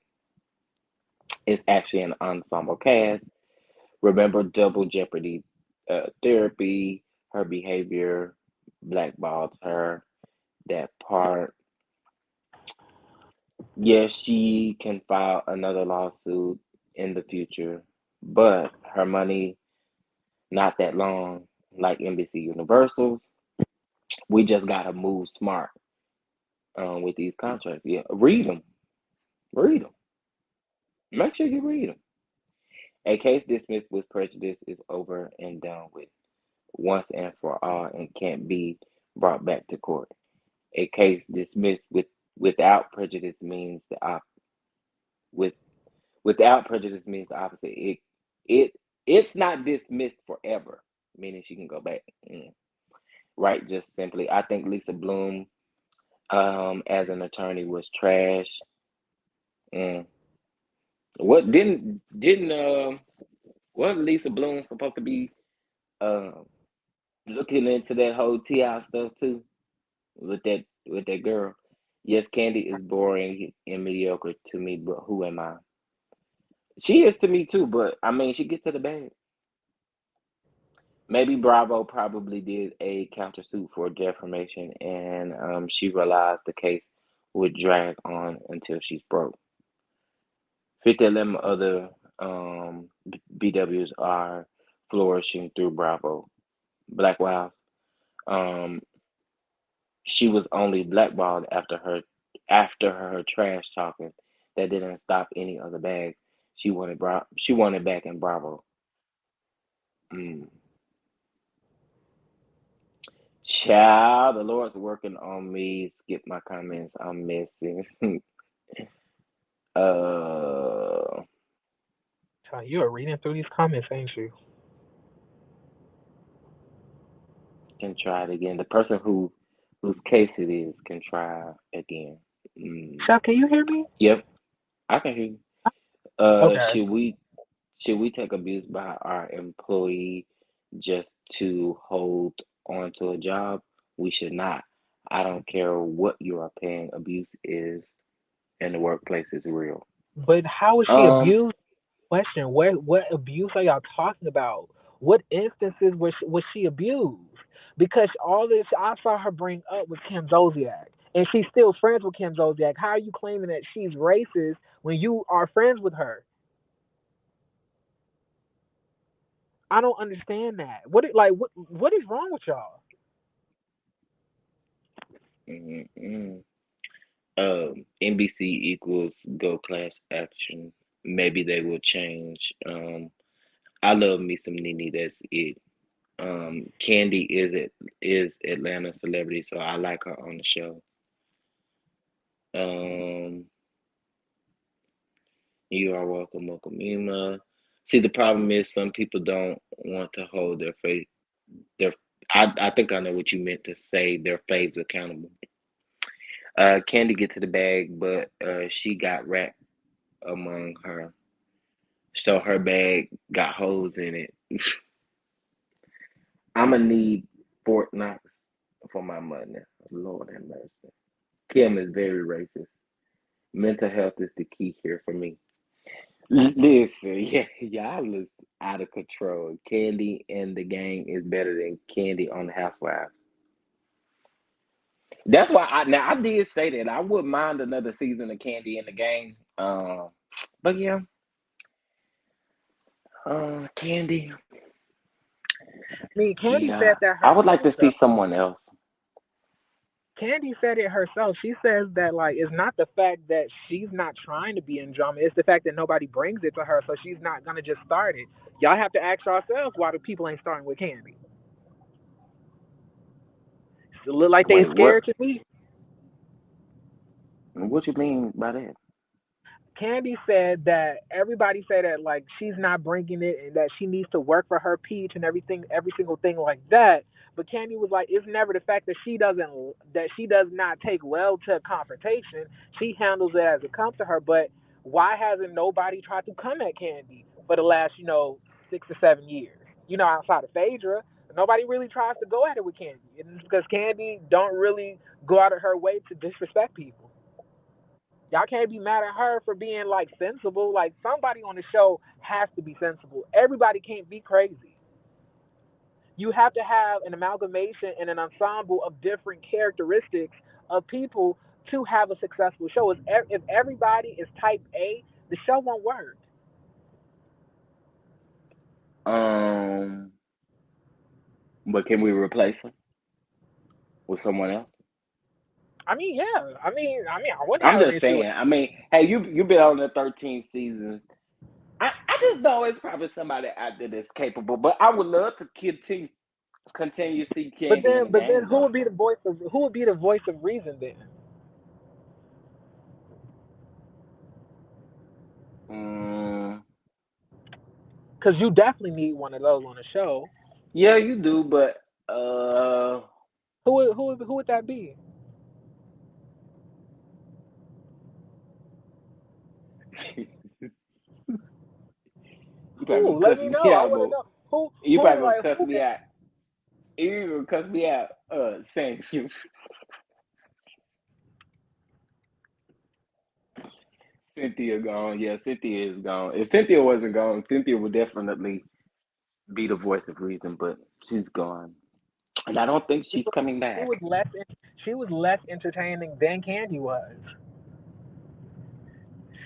S1: It's actually an ensemble cast. Remember Double Jeopardy therapy, her behavior blackballs her. That part. Yes, she can file another lawsuit in the future, but her money not that long, like NBC Universals. We just gotta move smart with these contracts. Yeah, read them. Make sure you read them. A case dismissed with prejudice is over and done with once and for all and can't be brought back to court. A case dismissed without prejudice means with without prejudice means the opposite. It it's not dismissed forever, meaning she can go back. Right, just simply. I think Lisa Bloom as an attorney was trash. Mm. What wasn't Lisa Bloom supposed to be um looking into that whole Ti stuff too with that girl? Yes, Candy is boring and mediocre to me, but who am I? She is to me too, but I mean, she gets to the bag. Maybe Bravo probably did a countersuit for defamation, and she realized the case would drag on until she's broke. 5011 other BWs are flourishing through Bravo. Black Wives. Um, she was only blackballed after her trash talking. That didn't stop any other bags. She wanted back in Bravo. Mm. Child, the Lord's working on me. Skip my comments. I'm missing. uh,
S2: Child, you are reading through these comments, ain't you?
S1: can try it again. The person who Whose case it is can try again. Mm,
S2: Chef, can you hear me?
S1: yep, I can hear you.
S2: Okay.
S1: Should we take abuse by our employee just to hold on to a job? We should not. I don't care what you are paying. Abuse is in the workplace is real.
S2: But how is she
S1: Um,
S2: abused? Question: what abuse are y'all talking about? What instances was she abused? Because all this I saw her bring up was Kim Zolciak, and she's still friends with Kim Zolciak. How are you claiming that she's racist when you are friends with her? I don't understand that. What is wrong with y'all?
S1: mm, mm. NBC equals go class action. Maybe they will change. I love me some Nene. That's it. Candy is Atlanta celebrity, so I like her on the show. Um, you are welcome, welcome, Ema. See, the problem is some people don't want to hold their faith. Their, I think I know what you meant to say. Their faves accountable. Candy get to the bag, but she got wrapped among her, so her bag got holes in it. I'ma need Fort Knox for my money. Lord have mercy. Kim is very racist. Mental health is the key here for me. Listen, yeah, y'all is out of control. Candy and the gang is better than Candy on the Housewives. That's why I did say that I wouldn't mind another season of Candy in the gang. But yeah, Candy.
S2: I mean, Candy said
S1: Yeah,
S2: that
S1: I would like
S2: herself,
S1: to
S2: though.
S1: see someone else.
S2: Candy said it herself. She says that like it's not the fact that she's not trying to be in drama, it's the fact that nobody brings it to her, so she's not gonna just start it. Y'all have to ask yourselves why the people ain't starting with Candy. It look like they
S1: Wait, what?
S2: scared to me.
S1: What you mean by that?
S2: Candy said that everybody said that like she's not bringing it and that she needs to work for her peach and everything, every single thing like that. But Candy was like, it's never the fact that she does not take well to confrontation. She handles it as it comes to her. But why hasn't nobody tried to come at Candy for the last 6 or 7 years? Outside of Phaedra, nobody really tries to go at it with Candy, and it's because Candy don't really go out of her way to disrespect people. Y'all can't be mad at her for being like sensible. Like somebody on the show has to be sensible. Everybody can't be crazy. You have to have an amalgamation and an ensemble of different characteristics of people to have a successful show. If everybody is type A, the show won't work.
S1: Um, but can we replace her with someone else?
S2: I mean, yeah. I wouldn't
S1: I'm
S2: have an
S1: just
S2: issue with
S1: saying. I mean, hey, you've been on the 13 seasons. I just know it's probably somebody out there that's capable. But I would love to continue to see
S2: but
S1: Candy in
S2: then
S1: the
S2: but then
S1: game though.
S2: who would be the voice of reason then?
S1: Mm,
S2: Because you definitely need one of those on the show.
S1: yeah, you do, but uh,
S2: Who would that be?
S1: you probably gonna
S2: Who? Let
S1: cuss
S2: me
S1: me
S2: know. I
S1: out,
S2: want to
S1: but
S2: know who.
S1: you
S2: Who
S1: probably gonna
S2: like
S1: cuss
S2: who
S1: me
S2: can?
S1: out. You gonna cuss me out, saying you Cynthia gone. Yeah, Cynthia is gone. If Cynthia wasn't gone, Cynthia would definitely be the voice of reason, but she's gone. And I don't think
S2: She
S1: she's
S2: was,
S1: coming
S2: she
S1: back.
S2: was less. She was less entertaining than Candy was.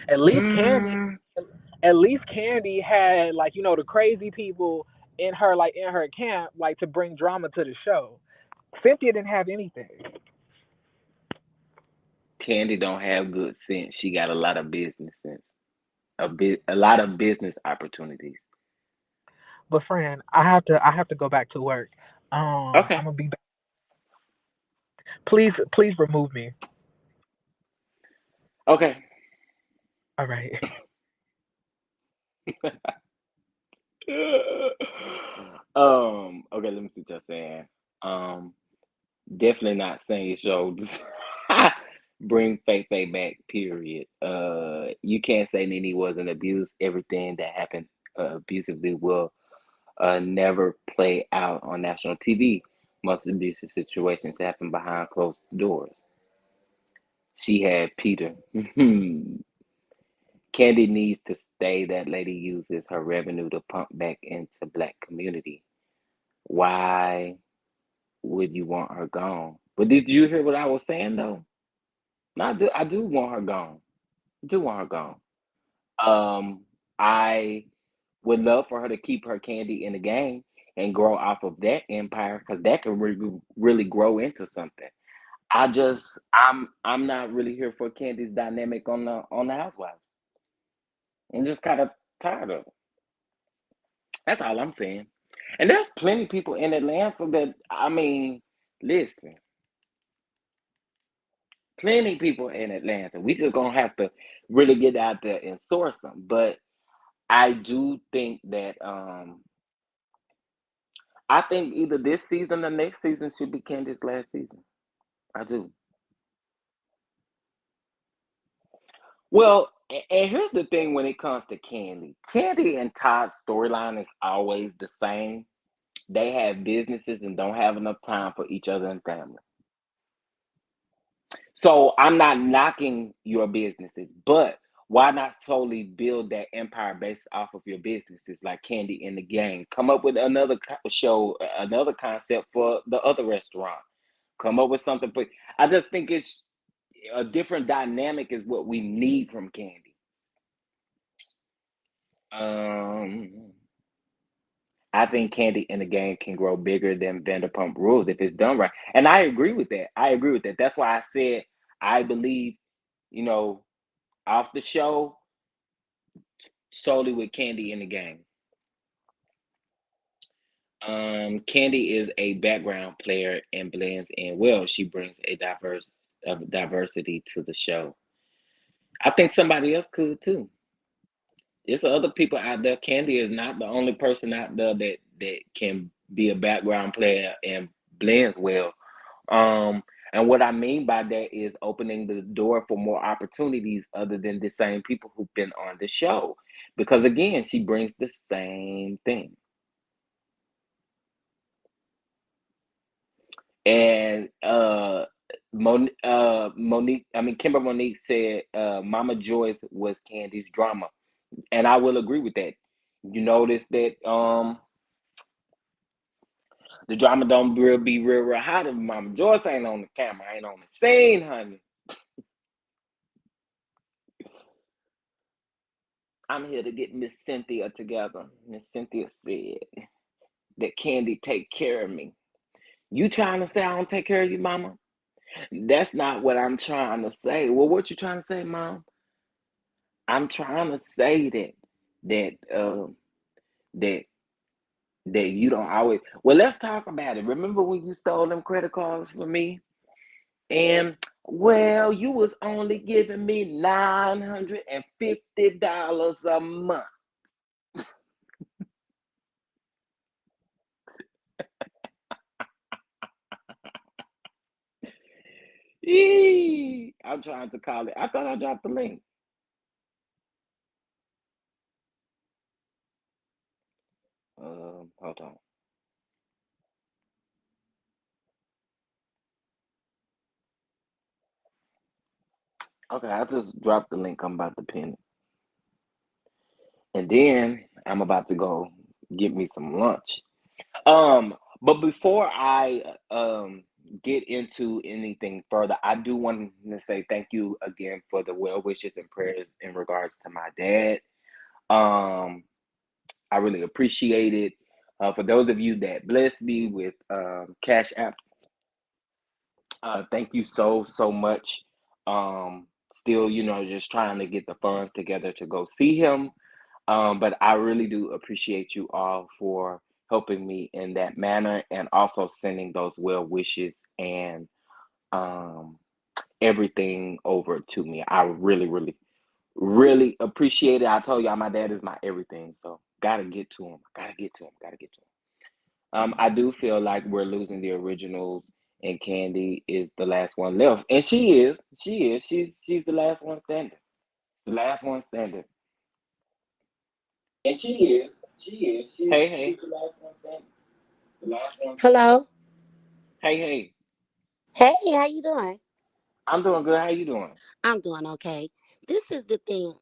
S2: At least Candy.
S1: Mm,
S2: At least Candy had like the crazy people in her camp like to bring drama to the show. Cynthia didn't have anything.
S1: Candy don't have good sense. She got a lot of business sense. A lot of business opportunities.
S2: But friend, I have to go back to work. I'm
S1: Okay.
S2: gonna be back. Please remove me.
S1: Okay.
S2: All right.
S1: Okay, let me see what you're saying. Um, Definitely not saying shoulders. Bring Faye Faye back, period. You can't say Nene wasn't abused. Everything that happened abusively will never play out on national TV. Most abusive situations happen behind closed doors. She had Peter. Candy needs to stay. That lady uses her revenue to pump back into black community. Why would you want her gone? But did you hear what I was saying though? No, I do want her gone. I do want her gone. I would love for her to keep her candy in the game and grow off of that empire because that could really grow into something. I'm not really here for Candy's dynamic on the Housewives. I'm just kind of tired of it. That's all I'm saying. And there's plenty of people in Atlanta that I mean, listen, plenty of people in Atlanta. We just gonna have to really get out there and source them. But I do think that I think either this season or next season should be Candy's last season. I do. Well, and here's the thing when it comes to Candy. Candy and Todd's storyline is always the same. They have businesses and don't have enough time for each other and family. So I'm not knocking your businesses, but why not solely build that empire based off of your businesses like Candy in the Game? Come up with another show, another concept for the other restaurant. Come up with something for. I just think it's a different dynamic is what we need from Candy. Um, I think Candy in the Game can grow bigger than Vanderpump Rules if it's done right, and I agree with that. I agree with that. That's why I said I believe, you know, off the show solely with Candy in the Game. Candy is a background player and blends in well. She brings a diversity to the show. I think somebody else could too. There's other people out there. Candy is not the only person out there that can be a background player and blends well. Um, and what I mean by that is opening the door for more opportunities other than the same people who've been on the show. Because again, she brings the same thing. And Monique, I mean Kimber Monique said Mama Joyce was Candy's drama, and I will agree with that. You notice that the drama don't be real hot if Mama Joyce ain't on the camera, ain't on the scene, honey. I'm here to get Miss Cynthia together. Miss Cynthia said that Candy take care of me. You trying to say I don't take care of you, Mama? That's not what I'm trying to say. Well, what you trying to say, Mom? I'm trying to say that that that you don't always. Well, let's talk about it. Remember when you stole them credit cards from me? And well, you was only giving me $950 a month. Eee, I'm trying to call it. I thought I dropped the link. Hold on. Okay, I just dropped the link. I'm about to pin it, and then I'm about to go get me some lunch. But before I get into anything further, I do want to say thank you again for the well wishes and prayers in regards to my dad. Um, I really appreciate it. For those of you that blessed me with Cash App, thank you so much. Still, just trying to get the funds together to go see him. But I really do appreciate you all for helping me in that manner and also sending those well wishes and um, everything over to me. I really appreciate it. I told y'all my dad is my everything, so gotta get to him. Gotta get to him. Gotta get to him. I do feel like we're losing the originals and Candy is the last one left. And she's the last one standing. The last one standing.
S3: And
S1: Hey, hey,
S3: she's the last one standing. The last one. Hello.
S1: hey, hey.
S3: Hey, how you doing?
S1: I'm doing good. How you doing?
S3: I'm doing okay. This is the thing.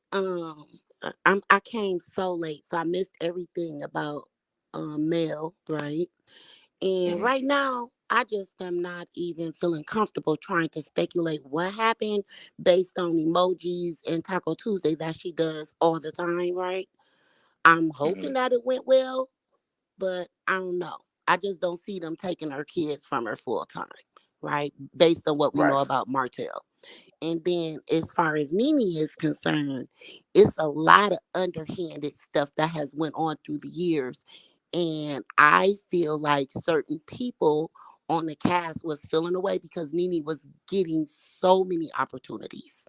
S3: I came so late, so I missed everything about Mel, right? And
S1: Hmm.
S3: right now, I just am not even feeling comfortable trying to speculate what happened based on emojis and Taco Tuesday that she does all the time, right? I'm
S1: Hmm.
S3: hoping that it went well, but I don't know. I just don't see them taking her kids from her full time, right? Based on what we know
S1: Right.
S3: about Martell. And then as far as Nene is concerned, it's a lot of underhanded stuff that has went on through the years. And I feel like certain people on the cast was feeling away because Nene was getting so many opportunities.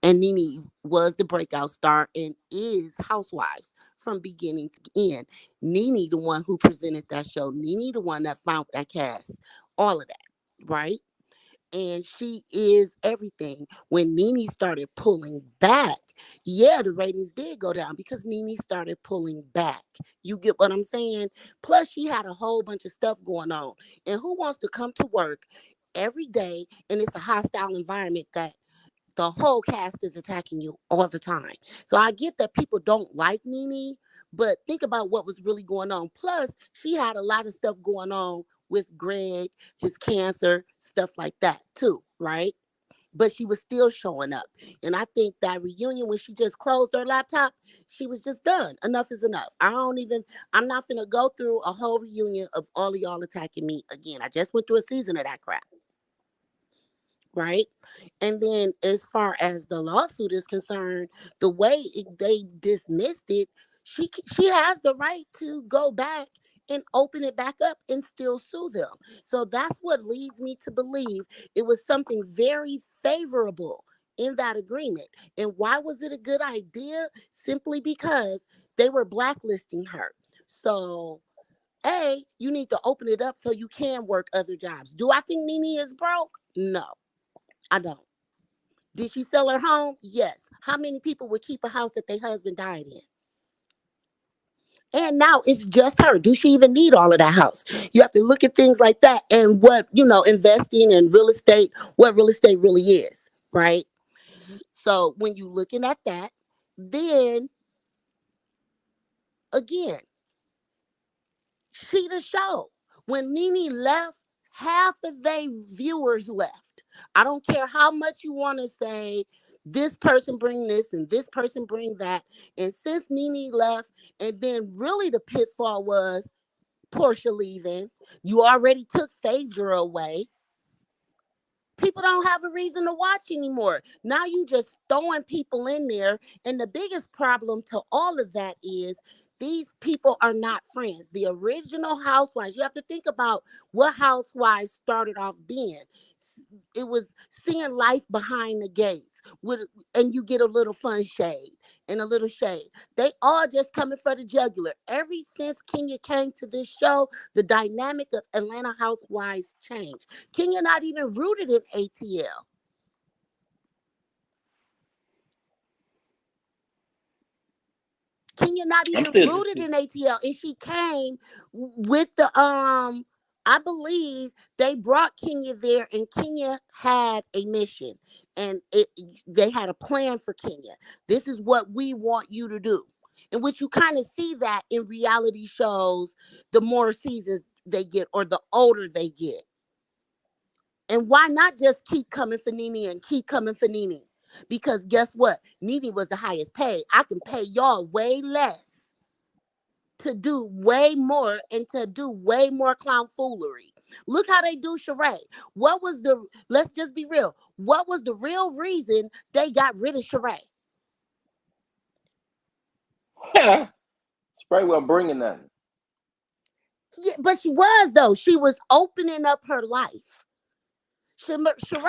S3: And Nene was the breakout star and is Housewives from beginning to end. Nene, the one who presented that show, Nene, the one that found that cast, all of that, right? And she is everything. When Nene started pulling back, yeah, the ratings did go down because Nene started pulling back. You get what I'm saying? Plus, she had a whole bunch of stuff going on. And who wants to come to work every day and it's a hostile environment that the whole cast is attacking you all the time? So I get that people don't like Nene, but think about what was really going on. Plus, she had a lot of stuff going on with Greg, his cancer, stuff like that too, right? But she was still showing up. And I think that reunion, when she just closed her laptop, she was just done. Enough is enough. I'm not going to go through a whole reunion of all of y'all attacking me again. I just went through a season of that crap, right? And then as far as the lawsuit is concerned, the way they dismissed it, she has the right to go back and open it back up and still sue them. So that's what leads me to believe it was something very favorable in that agreement. And why was it a good idea? Simply because they were blacklisting her. So you need to open it up so you can work other jobs. Do I think Nene is broke? No, I don't. Did she sell her home? Yes. How many people would keep a house that their husband died in? And now it's just her. Do she even need all of that house? You have to look at things like that and what, investing in real estate, what real estate really is, right? So when you looking at that, then again, she the show. When Nene left, half of they viewers left. I don't care how much you want to say this person bring this and this person bring that. And since Nene left, and then really the pitfall was Portia leaving, you already took Phaedra away. People don't have a reason to watch anymore. Now you just throwing people in there. And the biggest problem to all of that is these people are not friends. The original housewives, you have to think about what housewives started off being. It was seeing life behind the gates with, and you get a little fun shade and a little shade. They all just coming for the jugular. Ever since Kenya came to this show, the dynamic of Atlanta housewives changed. Kenya not even rooted in ATL. Kenya not
S1: I'm
S3: even
S1: still just
S3: rooted in ATL, and she came with the I believe they brought Kenya there, and Kenya had a mission, and they had a plan for Kenya. This is what we want you to do, in which you kind of see that in reality shows. The more seasons they get, or the older they get, and why not just keep coming for Nene and keep coming for Nene? Because guess what? Nene was the highest paid. I can pay y'all way less to do way more and to do way more clown foolery. Look how they do Sheree. Let's just be real. What was the real reason they got rid of Sheree?
S1: Spray well bringing nothing.
S3: Yeah, but she was, though. She was opening up her life. Sheree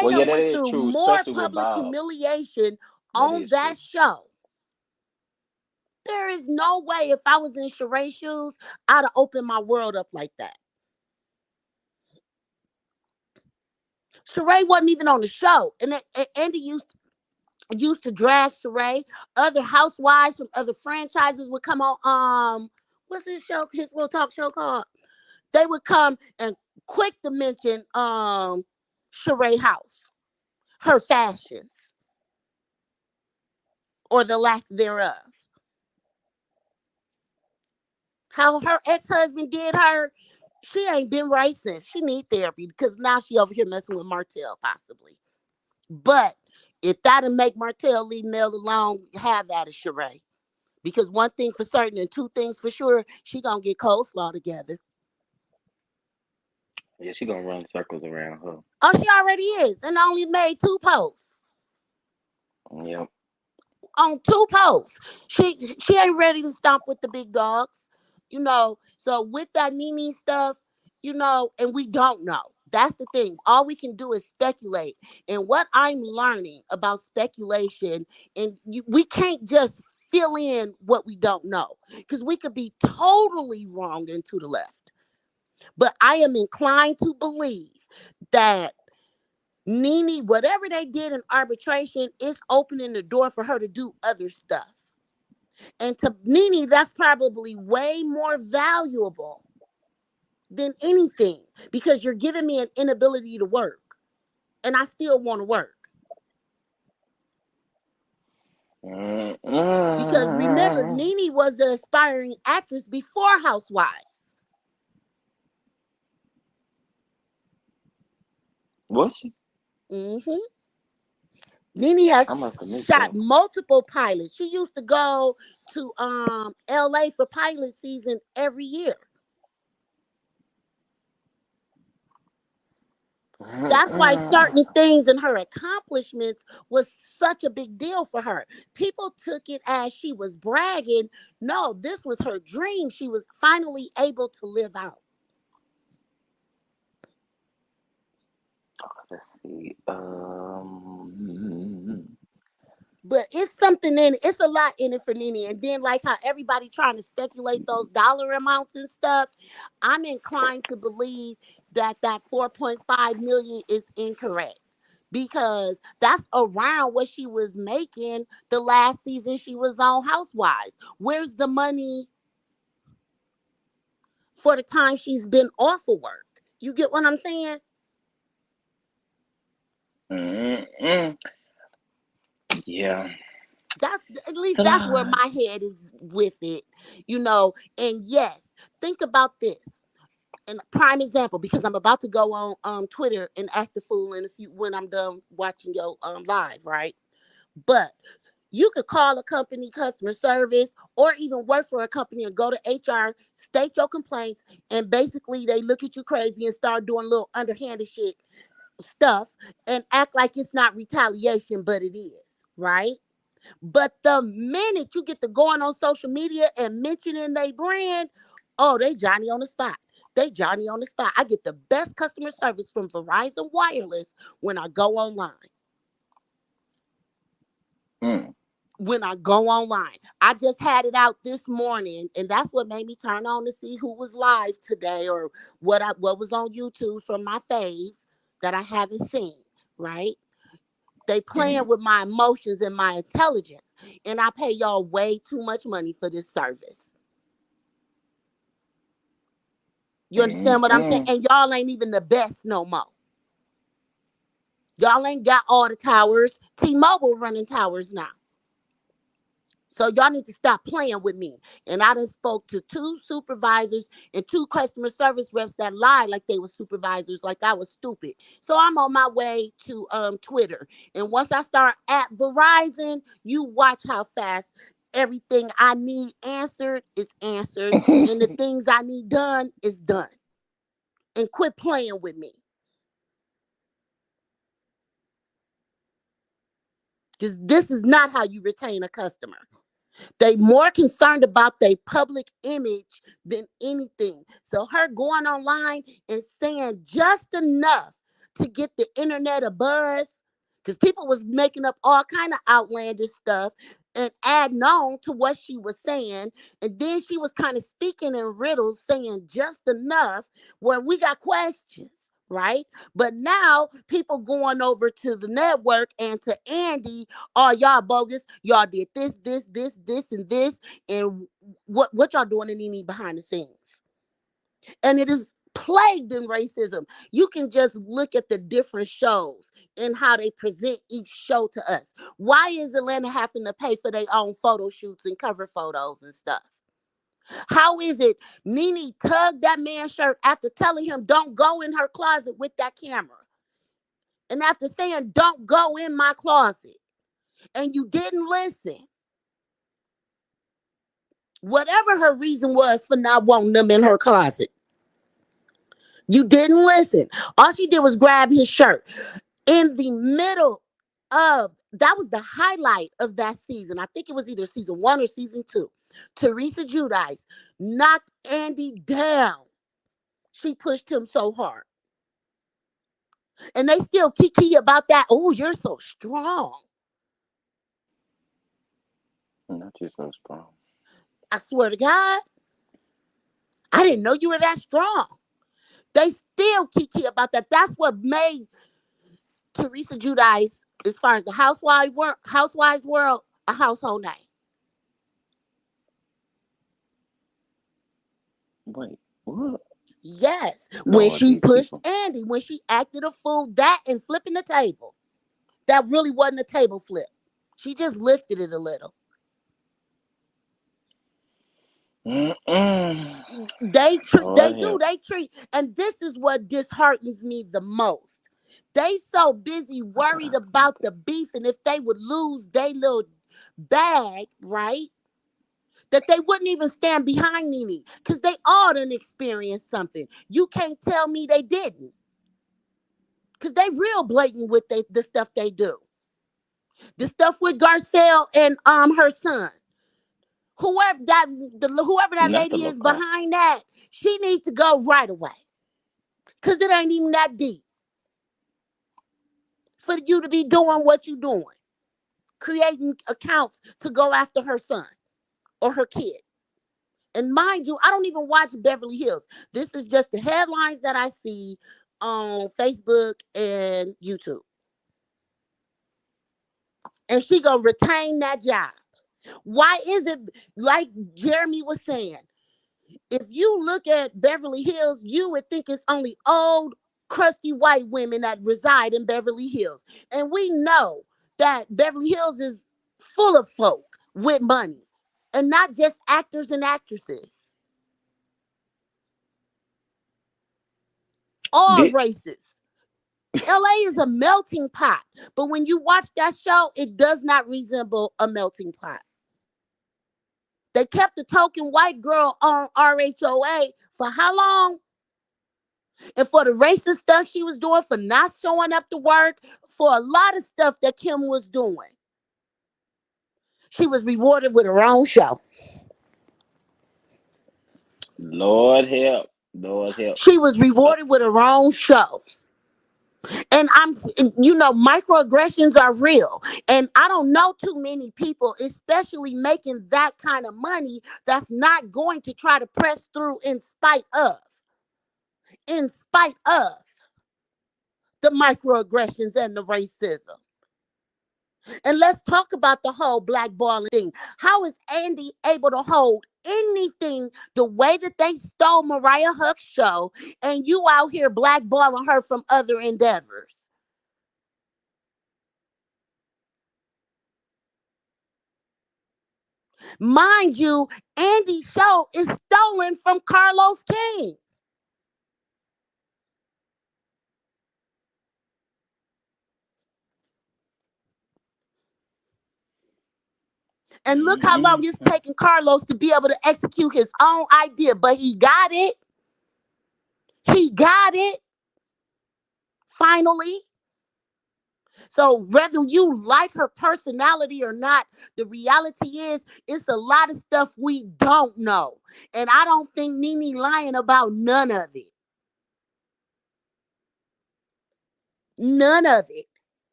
S1: Well, yeah,
S3: done
S1: that
S3: went
S1: is
S3: through
S1: true,
S3: more
S1: especially with
S3: public
S1: Bob.
S3: humiliation
S1: That
S3: on
S1: is
S3: that
S1: true.
S3: show. There is no way if I was in Sheree's shoes, I'd have opened my world up like that. Sheree wasn't even on the show, and Andy used to drag Sheree. Other housewives from other franchises would come on. What's his show? His little talk show called. They would come and quick to mention Sheree House, her fashions or the lack thereof. How her ex-husband did her, she ain't been right since. She need therapy because now she over here messing with Martell possibly. But if that'll make Martell leave Mel alone, have that as Sheree. Because one thing for certain and two things for sure, she gonna get coleslaw together.
S1: Yeah, she gonna run circles around her.
S3: Oh, she already is, and only made 2 posts.
S1: Yep.
S3: On 2 posts. She ain't ready to stomp with the big dogs. So with that Nene stuff, and we don't know. That's the thing. All we can do is speculate. And what I'm learning about speculation, and we can't just fill in what we don't know because we could be totally wrong and to the left. But I am inclined to believe that Nene, whatever they did in arbitration, is opening the door for her to do other stuff. And to Nene, that's probably way more valuable than anything because you're giving me an inability to work. And I still want to work. Because remember, Nene was the aspiring actress before Housewives.
S1: Was she?
S3: Mm-hmm. Nene has shot
S1: that.
S3: multiple pilots. She used to go to LA for pilot season every year. That's why certain things and her accomplishments was such a big deal for her. People took it as she was bragging. No, this was her dream. She was finally able to live out.
S1: Let's see.
S3: But it's something in it. It's a lot in it for Nene. And then like how everybody trying to speculate those dollar amounts and stuff, I'm inclined to believe that 4.5 million is incorrect because that's around what she was making the last season she was on Housewives. Where's the money for the time she's been off of work? You get what I'm saying?
S1: Yeah.
S3: That's at least that's where my head is with it, And yes, think about this. And prime example, because I'm about to go on Twitter and act a fool when I'm done watching your live, right? But you could call a company customer service or even work for a company and go to HR, state your complaints, and basically they look at you crazy and start doing little underhanded stuff and act like it's not retaliation, but it is, right? But the minute you get to going on social media and mentioning their brand, oh, they Johnny on the spot. They Johnny on the spot. I get the best customer service from Verizon Wireless when I go online. When I go online. I just had it out this morning, and that's what made me turn on to see who was live today or what was on YouTube from my faves that I haven't seen, right? They playing with my emotions and my intelligence, and I pay y'all way too much money for this service. You understand what I'm saying? And y'all ain't even the best no more. Y'all ain't got all the towers. T-Mobile running towers now. So y'all need to stop playing with me. And I done spoke to 2 supervisors and 2 customer service reps that lied like they were supervisors, like I was stupid. So I'm on my way to Twitter. And once I start at Verizon, you watch how fast everything I need answered is answered. And the things I need done is done. And quit playing with me. Because this is not how you retain a customer. They more concerned about their public image than anything. So her going online and saying just enough to get the internet a buzz, because people was making up all kind of outlandish stuff and adding on to what she was saying. And then she was kind of speaking in riddles, saying just enough where we got questions. right? But now people going over to the network and to Andy, oh y'all bogus, y'all did this, and this, and what y'all doing in Nene behind the scenes, and it is plagued in racism. You can just look at the different shows and how they present each show to us. Why is Atlanta having to pay for their own photo shoots and cover photos and stuff? How is it Nene tugged that man's shirt after telling him don't go in her closet with that camera? And after saying don't go in my closet, and you didn't listen. Whatever her reason was for not wanting them in her closet, you didn't listen. All she did was grab his shirt. In the middle of that was the highlight of that season. I think it was either season 1 or season 2. Teresa Giudice knocked Andy down. She pushed him so hard. And they still kiki about that. Oh, you're so strong.
S1: Not just so strong.
S3: I swear to God, I didn't know you were that strong. They still kiki about that. That's what made Teresa Giudice, as far as the housewives world, a household name.
S1: Wait, what?
S3: Yes, when
S1: Lord,
S3: she
S1: these
S3: pushed
S1: people.
S3: Andy, when she acted a fool, that and flipping the table. That really wasn't a table flip. She just lifted it a little.
S1: Mm-mm.
S3: They
S1: Lord
S3: do,
S1: help.
S3: they treat, and this is what disheartens me the most. They so busy worried about the beef, and if they would lose their little bag, right? That they wouldn't even stand behind Nene because they all done experienced something. You can't tell me they didn't because they real blatant with the stuff they do. The stuff with Garcelle and her son. Whoever that
S1: Not the
S3: lady
S1: little
S3: is
S1: crap.
S3: behind that, she needs to go right away. Cause it ain't even that deep for you to be doing what you doing. Creating accounts to go after her son or her kid. And mind you, I don't even watch Beverly Hills. This is just the headlines that I see on Facebook and YouTube. And she gonna retain that job. Why is it like Jeremy was saying? If you look at Beverly Hills, you would think it's only old, crusty white women that reside in Beverly Hills. And we know that Beverly Hills is full of folk with money and not just actors and actresses, all
S1: Did
S3: races. LA is a melting pot, but when you watch that show, it does not resemble a melting pot. They kept the token white girl on RHOA for how long? And for the racist stuff she was doing, for not showing up to work, for a lot of stuff that Kim was doing. She was rewarded with her own show.
S1: Lord help. Lord help.
S3: She was
S1: Uh,
S3: rewarded with her own show. And microaggressions are real. And I don't know too many people, especially making that kind of money, that's not going to try to press through in spite of the microaggressions and the racism. And let's talk about the whole blackballing thing. How is Andy able to hold anything the way that they stole Mariah Huck's show and you out here blackballing her from other endeavors? Mind you, Andy's show is stolen from Carlos King. And look how long it's
S1: mm-mm.
S3: taken Carlos to be able to execute his own idea, but he got it. He got it finally. So whether you like her personality or not, the reality is it's a lot of stuff we don't know. And I don't think Nene lying about none of it. None of it.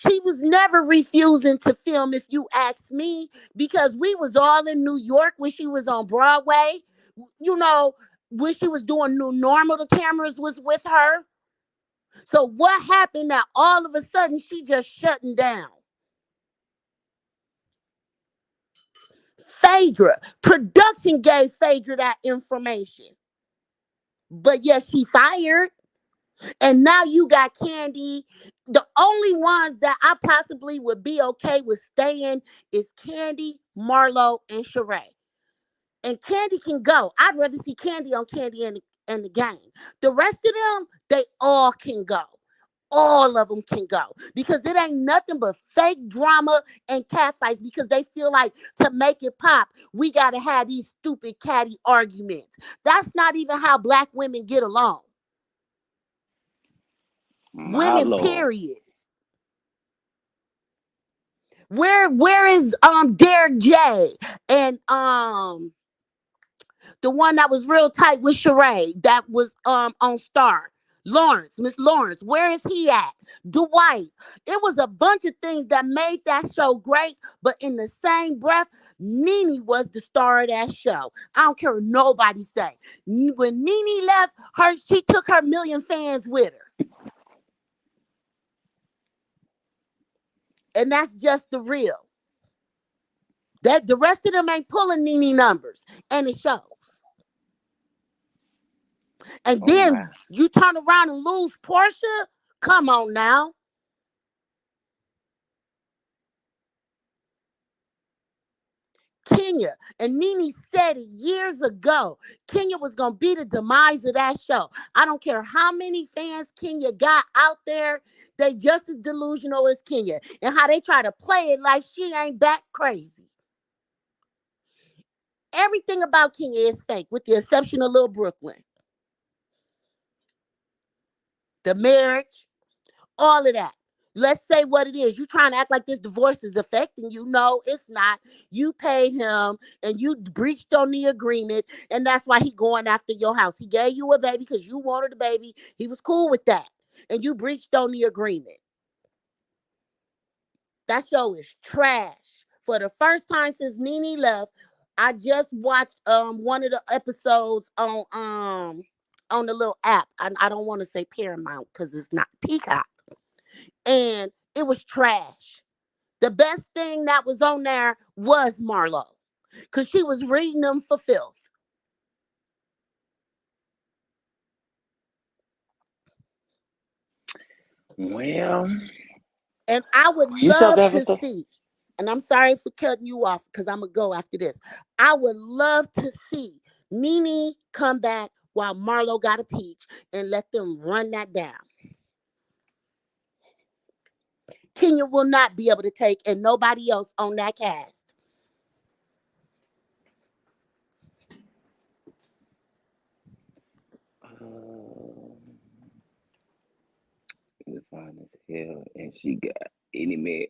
S3: She was never refusing to film, if you ask me, because we was all in New York when she was on Broadway. You know, when she was doing new normal, the cameras was with her. So what happened that all of a sudden she just shutting down? Phaedra. Production gave Phaedra that information. But yes, she fired. And now you got Candy. The only ones that I possibly would be okay with staying is Candy, Marlo, and Shari. And Candy can go. I'd rather see Candy on Candy and the game. The rest of them, they all can go. All of them can go because it ain't nothing but fake drama and catfights because they feel like to make it pop, we got to have these stupid catty arguments. That's not even how black women get along.
S1: My
S3: Women,
S1: Lord.
S3: period. Where is Derek J and the one that was real tight with Sheree that was on Star? Lawrence, Miss Lawrence, where is he at? Dwight. It was a bunch of things that made that show great, but in the same breath, Nene was the star of that show. I don't care what nobody say. When Nene left, she took her million fans with her. And that's just the real. That the rest of them ain't pulling Nene numbers, and it shows. And then you turn around and lose Portia. Come on now. Kenya and Nene said it years ago. Kenya was gonna be the demise of that show. I don't care how many fans Kenya got out there, they just as delusional as Kenya. And how they try to play it like she ain't that crazy. Everything about Kenya is fake, with the exception of Little Brooklyn. The marriage, all of that. Let's say what it is. You trying to act like this divorce is affecting you. No, it's not. You paid him and you breached on the agreement, and that's why he going after your house. He gave you a baby because you wanted a baby. He was cool with that. And you breached on the agreement. That show is trash. For the first time since Nene left, I just watched one of the episodes on the little app. I don't want to say Paramount because it's not Peacock. And it was trash. The best thing that was on there was Marlo, because she was reading them for filth.
S1: Well,
S3: and I would
S1: you said
S3: love
S1: that
S3: to
S1: was the
S3: see, and I'm sorry for cutting you off because I'm going to go after this. I would love to see Nene come back while Marlo got a peach and let them run that down. Kenya will not be able to take, and nobody else on that cast.
S1: the fine as hell, and she got any man.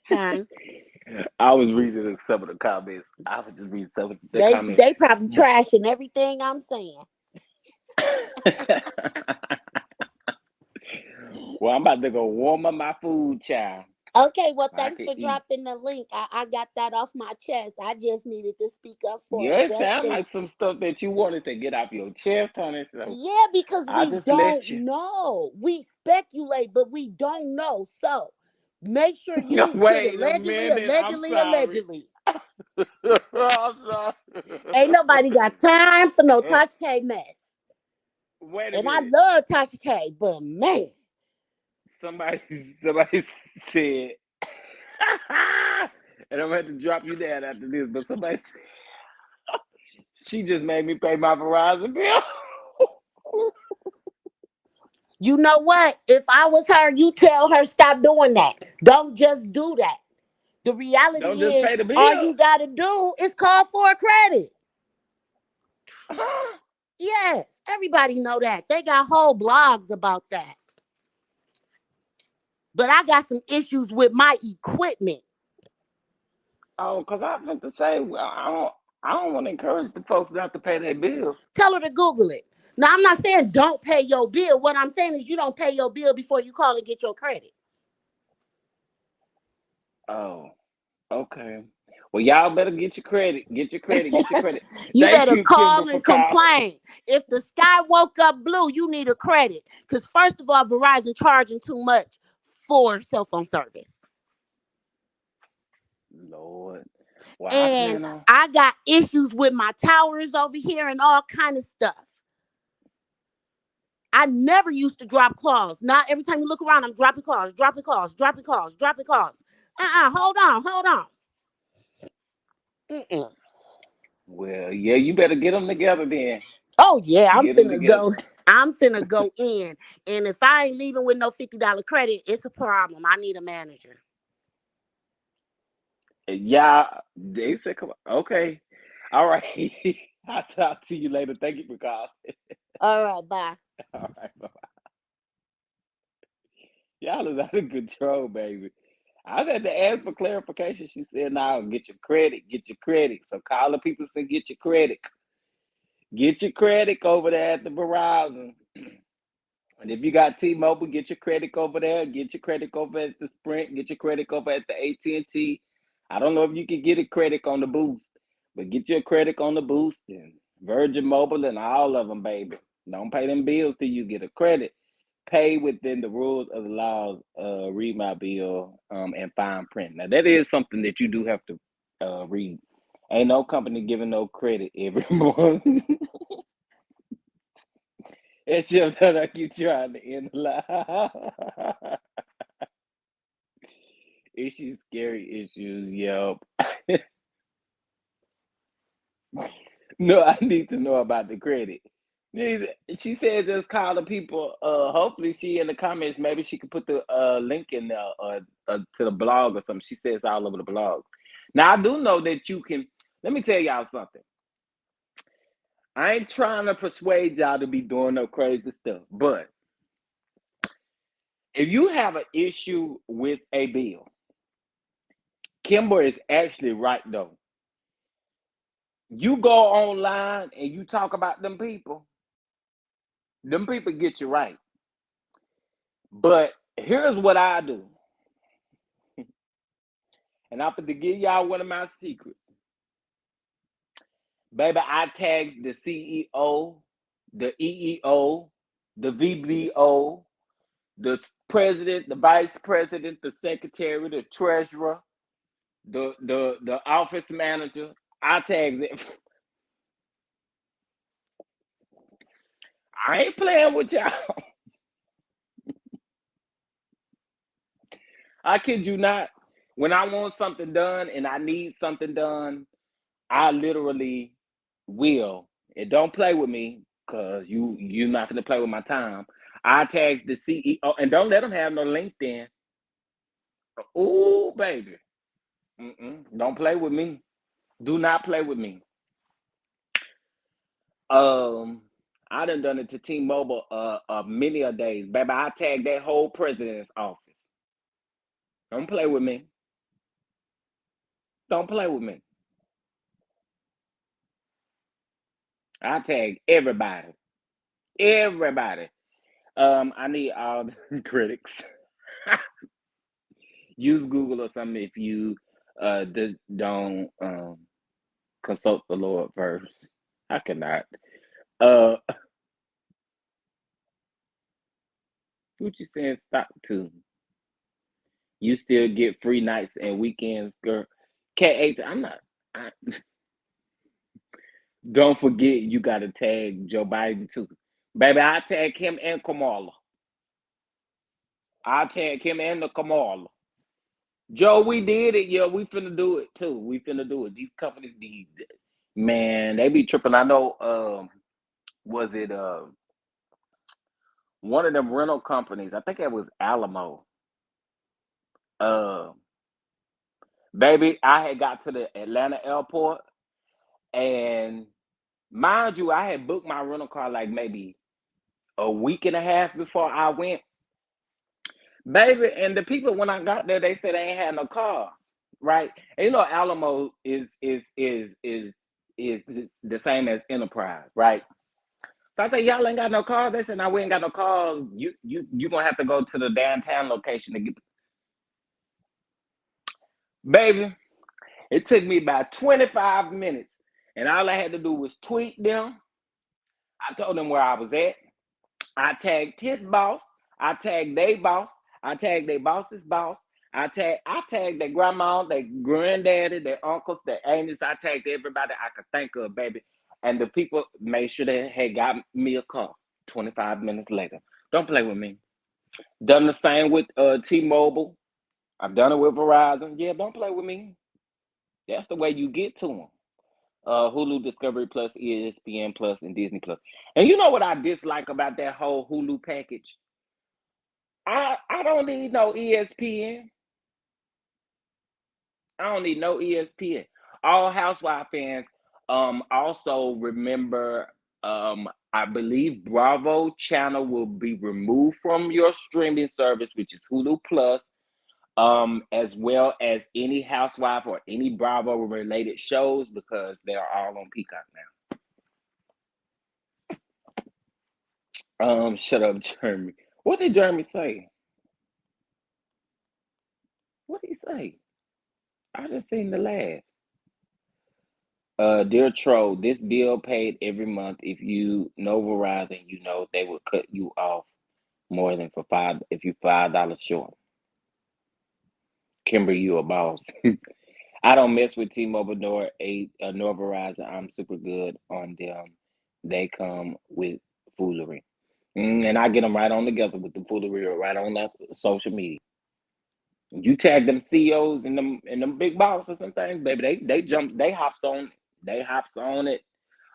S3: Huh?
S1: I was reading some of the comments. I was just reading some of the comments.
S3: They probably trashing everything I'm saying.
S1: Well, I'm about to go warm up my food, child.
S3: Okay, well,
S1: I
S3: thanks
S1: can
S3: for
S1: eat.
S3: dropping the link. I got that off my chest. I just needed to speak up for
S1: Yeah,
S3: it.
S1: it sounds like some stuff that you wanted to get off your chest, honey. So
S3: Yeah, because
S1: I
S3: we
S1: just
S3: don't
S1: let you.
S3: know. We speculate, but we don't know. So make sure you put
S1: Wait a
S3: allegedly,
S1: minute. I'm
S3: allegedly,
S1: sorry.
S3: allegedly.
S1: I'm sorry.
S3: Ain't nobody got time for no Tasha K mess.
S1: Wait a
S3: And I
S1: minute.
S3: love Tasha K, but man.
S1: Somebody said, and I'm going to have to drop you down after this, but somebody said, she just made me pay my Verizon bill.
S3: You know what? If I was her, you tell her stop doing that. Don't just do that. The reality
S1: Don't just
S3: is,
S1: pay the
S3: all
S1: bill.
S3: you got to do is call for a credit. Yes, everybody know that. They got whole blogs about that. But I got some issues with my equipment.
S1: Oh, because I meant to say, I don't want to encourage the folks not to pay their bills.
S3: Tell her to Google it. Now, I'm not saying don't pay your bill. What I'm saying is you don't pay your bill before you call and get your credit.
S1: Oh, okay. Well, y'all better get your credit. Get your credit. Get your credit.
S3: You
S1: Thank
S3: better
S1: you, Kimber,
S3: call
S1: for
S3: and
S1: calling.
S3: complain. If the sky woke up blue, you need a credit. Because first of all, Verizon charging too much for cell phone service.
S1: Lord. Well, I
S3: And
S1: plan on.
S3: I got issues with my towers over here and all kind of stuff. I never used to drop calls. Now every time you look around, I'm dropping calls, dropping calls, dropping calls, dropping calls. Hold on, hold on. Mm-mm.
S1: Well, yeah, you better get them together then.
S3: Oh yeah, I'm
S1: Get them
S3: finna
S1: together.
S3: go. I'm finna go in, and if I ain't leaving with no $50 credit, it's a problem. I need a manager.
S1: Yeah, they said, come on. Okay. All right. I'll talk to you later. Thank you for calling.
S3: All right, bye.
S1: All right. Bye-bye. Y'all is out of control, baby. I had to ask for clarification. She said, "Now get your credit, get your credit." So call the people and get your credit, get your credit over there at the Verizon. And if you got T-Mobile, get your credit over there. Get your credit over at the Sprint. Get your credit over at the AT&T. I don't know if you can get a credit on the Boost, but get your credit on the Boost and Virgin Mobile and all of them, baby. Don't pay them bills till you get a credit. Pay within the rules of the laws. Read my bill and fine print. Now that is something that you do have to read. Ain't no company giving no credit every month. It's just like you trying to end the lie. Issues, scary issues. Yep. No, I need to know about the credit. She said just call the people. Hopefully she in the comments. Maybe she could put the link in there to the blog or something. She says all over the blog. Now I do know that you can. Let me tell y'all something. I ain't trying to persuade y'all to be doing no crazy stuff, but if you have an issue with a bill, Kimber is actually right though. You go online and you talk about them people get you right. But here's what I do. And I'm going to give y'all one of my secrets. Baby, I tags the CEO, the EEO, the VBO, the president, the vice president, the secretary, the treasurer, the office manager. I tags it. I ain't playing with y'all. I kid you not. When I want something done and I need something done, I literally will. And don't play with me, cause you're not gonna play with my time. I tag the CEO and don't let them have no LinkedIn. Ooh, baby. Don't play with me. Do not play with me. I done it to T-Mobile many a days. Baby, I tag that whole president's office. Don't play with me. Don't play with me. I tag everybody. Everybody. I need all the critics. Use Google or something if you don't consult the Lord first. I cannot. Uh, what you saying? Stop to? You still get free nights and weekends, girl. KH, I'm not. I, don't forget, you got to tag Joe Biden too, baby. I tag him and Kamala. I tag him and the Kamala. Joe, we did it. Yeah, we finna do it too. We finna do it. These companies be, man, they be tripping. I know. Was it one of them rental companies? I think it was Alamo. Uh, baby, I had got to the Atlanta airport, and mind you, I had booked my rental car like maybe a week and a half before I went, baby. And the people when I got there, they said they ain't had no car, right? And you know, Alamo is the same as Enterprise, right? So I said, y'all ain't got no cars. They said, no, we ain't got no cars. You gonna have to go to the downtown location to get, baby. It took me about 25 minutes, and all I had to do was tweet them. I told them where I was at. I tagged his boss. I tagged their boss. I tagged their boss's boss. I tagged their grandma, their granddaddy, their uncles, their aunties. I tagged everybody I could think of, baby. And the people made sure they had got me a call 25 minutes later. Don't play with me. Done the same with T-Mobile. I've done it with Verizon. Yeah, don't play with me. That's the way you get to them. Hulu, Discovery Plus, ESPN Plus, and Disney Plus. And you know what I dislike about that whole Hulu package? I don't need no ESPN. I don't need no ESPN. All Housewife fans also remember I believe Bravo channel will be removed from your streaming service, which is Hulu Plus, as well as any Housewife or any Bravo related shows, because they are all on Peacock now. Shut up, Jeremy. What did Jeremy say? What did he say? I just seen the last. Dear Troll, this bill paid every month. If you know Verizon, you know they will cut you off more than for five if you $5 short. Kimber, you a boss. I don't mess with T-Mobile nor Verizon. I'm super good on them. They come with foolery. And I get them right on together with the foolery or right on that social media. You tag them CEOs and them big bosses and things, baby. They hops on it.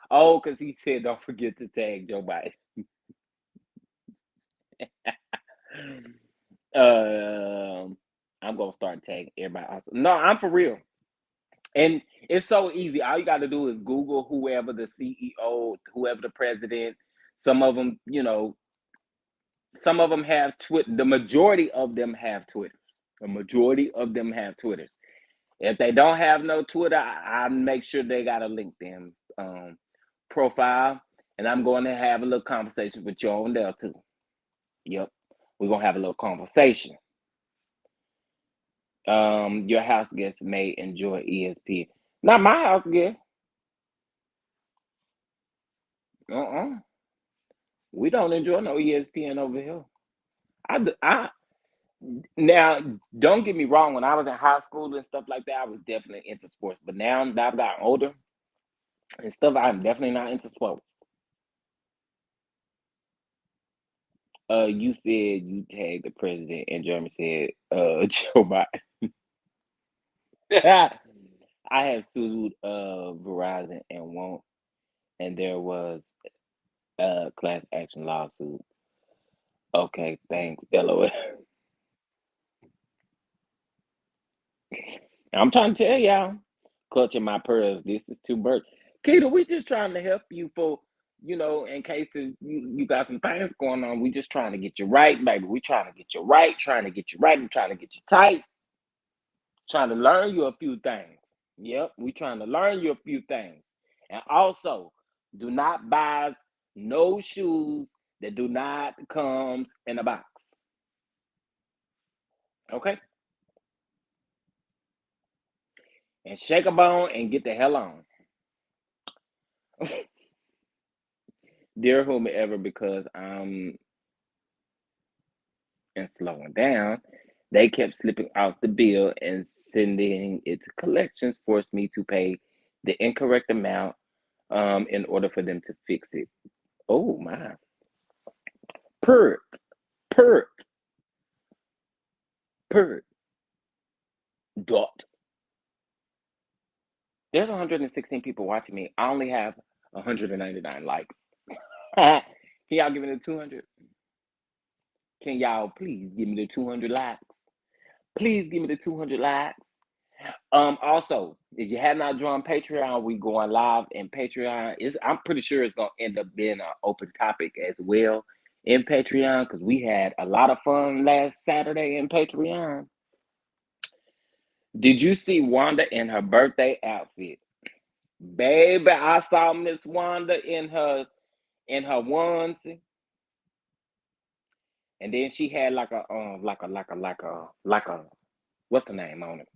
S1: Oh, because he said don't forget to tag Joe Biden. I'm gonna start tagging everybody else. No, I'm for real. And it's so easy. All you got to do is Google whoever the CEO, whoever the president. Some of them, some of them have Twitter. The majority of them have Twitter. The majority of them have Twitters. If they don't have no Twitter, I make sure they got a LinkedIn profile, and I'm going to have a little conversation with you on there too. Yep, we're gonna have a little conversation. Your house guests may enjoy ESPN. Not my house guest. We don't enjoy no ESPN over here. Now, don't get me wrong. When I was in high school and stuff like that, I was definitely into sports. But now that I've gotten older and stuff, I'm definitely not into sports. You said you tagged the president, and Jeremy said, Joe Biden. I have sued Verizon and won't, and there was a class action lawsuit. Okay, thanks, LOL. I'm trying to tell y'all, clutching my pearls. This is too much. Keita, we just trying to help you for, in case you got some things going on. We just trying to get you right, baby. We trying to get you right, trying to get you right, and trying to get you tight, trying to learn you a few things. Yep, we trying to learn you a few things. And also, do not buy no shoes that do not come in a box. Okay? And shake a bone and get the hell on. Dear whomever, because I'm and slowing down, they kept slipping out the bill and sending it to collections, forced me to pay the incorrect amount in order for them to fix it. Oh my. Pert, pert, pert, dot. There's 116 people watching me. I only have 199 likes. Can y'all give me the 200? Can y'all please give me the 200 likes? Please give me the 200 likes. Also, if you have not joined Patreon, we going live in Patreon. I'm pretty sure it's gonna end up being an open topic as well in Patreon, because we had a lot of fun last Saturday in Patreon. Did you see Wanda in her birthday outfit? Baby, I saw Miss Wanda in her onesie. And then she had like a what's the name on it?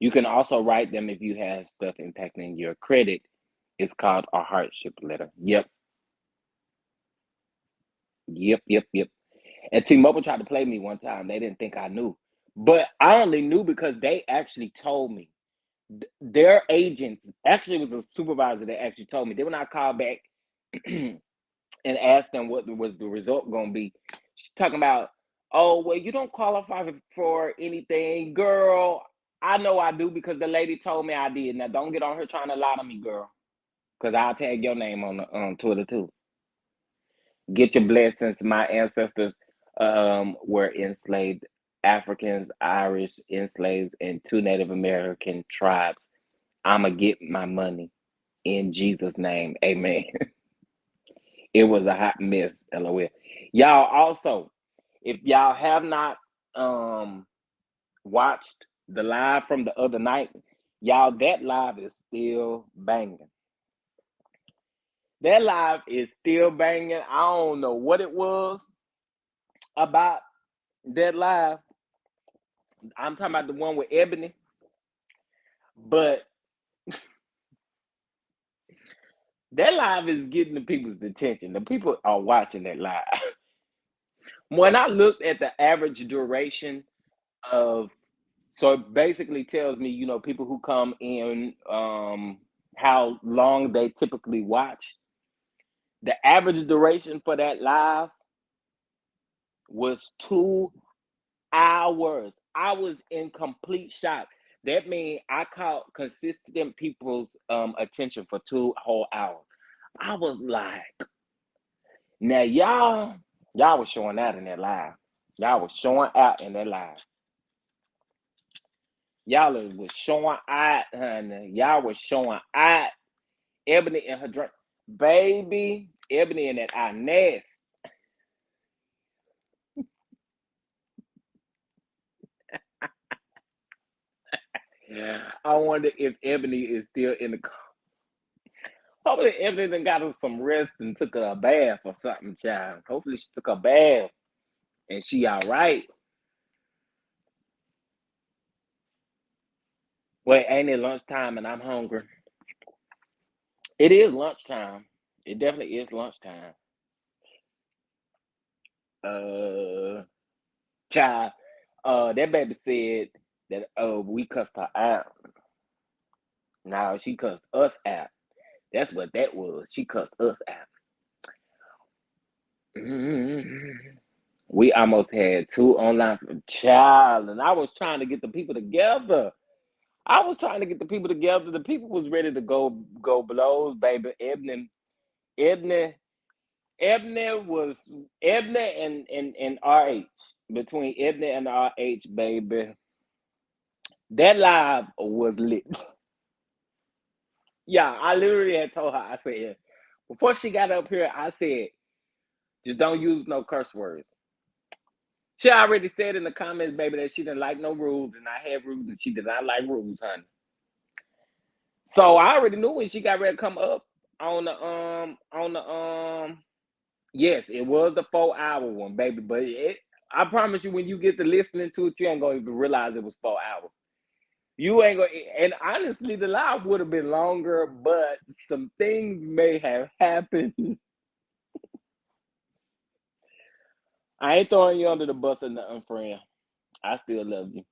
S1: You can also write them if you have stuff impacting your credit. It's called a hardship letter. Yep, yep. And T-Mobile tried to play me one time. They didn't think I knew. But I only knew because they actually told me. Their agents, actually it was a supervisor that actually told me. Then when I called back and asked them what was the result going to be, she's talking about, oh, well, you don't qualify for anything. Girl, I know I do because the lady told me I did. Now, don't get on her trying to lie to me, girl, because I'll tag your name on Twitter, too. Get your blessings. My ancestors were enslaved Africans, Irish, enslaved, and 2 Native American tribes. I'ma get my money in Jesus' name. Amen. It was a hot mess, LOL. Y'all also, if y'all have not watched the live from the other night, y'all, that live is still banging. That live is still banging. I don't know what it was about that live. I'm talking about the one with Ebony, but that live is getting the people's attention. The people are watching that live. When I looked at the average duration of, so it basically tells me, you know, people who come in, how long they typically watch. The average duration for that live was 2 hours. I was in complete shock. That means I caught consistent people's attention for 2 whole hours. I was like, now y'all was showing out in that live. Y'all was showing out in that live. Y'all was showing out, honey. Y'all was showing out. Ebony and her drink. Baby, Ebony and that Inez. I wonder if Ebony is still in the car. Hopefully Ebony done got her some rest and took her a bath or something, child. Hopefully she took a bath and she all right. Wait, ain't it lunchtime and I'm hungry? It is lunchtime. It definitely is lunchtime. Child, that baby said that we cussed her out. Now she cussed us out. That's what that was. She cussed us out. We almost had 2 online child, and I was trying to get the people together. The people was ready to go blows, baby. Ebony was Ebony and RH. Between Ebony and RH, baby. That live was lit. Yeah, I literally had told her, I said, before she got up here, I said, just don't use no curse words. She already said in the comments, baby, that she didn't like no rules, and I had rules, and she did not like rules, honey. So I already knew when she got ready to come up on the yes, it was the 4-hour one, baby. But I promise you, when you get to listening to it, you ain't gonna even realize it was 4 hours. You ain't gonna, and honestly, the live would have been longer, but some things may have happened. I ain't throwing you under the bus or nothing, friend. I still love you.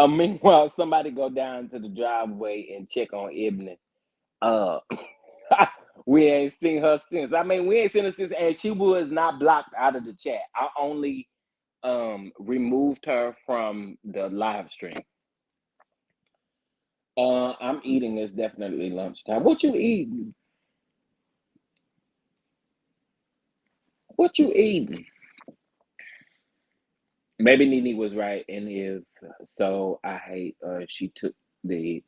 S1: Meanwhile, somebody go down to the driveway and check on Ebony. Uh, we ain't seen her since. I mean, we ain't seen her since, and she was not blocked out of the chat. I only removed her from the live stream. I'm eating. It's definitely lunchtime. What you eating? What you eating? Maybe Nene was right, and if so, I hate she took the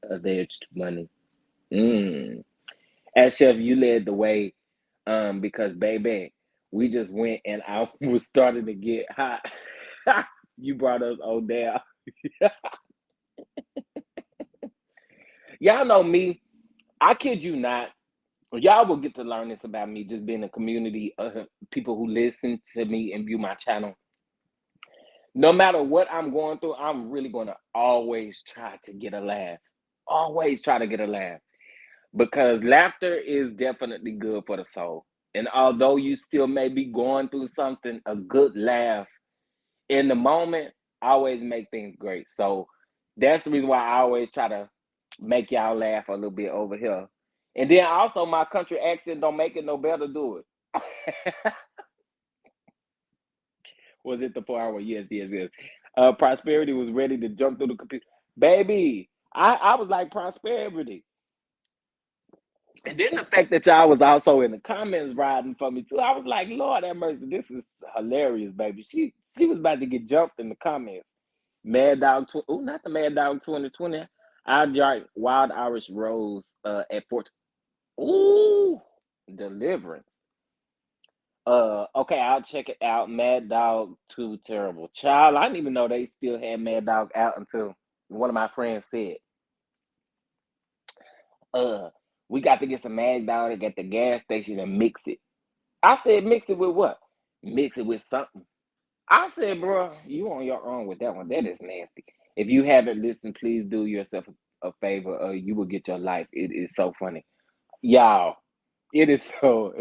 S1: alleged money. As Chef, you led the way, because baby, we just went and I was starting to get hot. You brought us Odell. Y'all know me. I kid you not. Y'all will get to learn this about me, just being a community of people who listen to me and view my channel. No matter what I'm going through, I'm really gonna always try to get a laugh. Always try to get a laugh. Because laughter is definitely good for the soul. And although you still may be going through something, a good laugh in the moment always make things great. So that's the reason why I always try to make y'all laugh a little bit over here. And then also my country accent don't make it no better, do it. Was it the 4 hour? Yes, yes, yes. Prosperity was ready to jump through the computer. Baby, I was like Prosperity. And then the fact that y'all was also in the comments riding for me too, I was like, Lord have mercy, this is hilarious, baby. She was about to get jumped in the comments. Mad Dog, not the Mad Dog 2020. I drank Wild Irish Rose at 14. Ooh, Deliverance. Okay, I'll check it out. Mad Dog 2 Terrible. Child, I didn't even know they still had Mad Dog out until one of my friends said, uh, we got to get some Mad Dog at the gas station and mix it. I said, mix it with what? Mix it with something. I said, bro, you on your own with that one. That is nasty. If you haven't listened, please do yourself a favor. You will get your life. It is so funny, y'all. It is so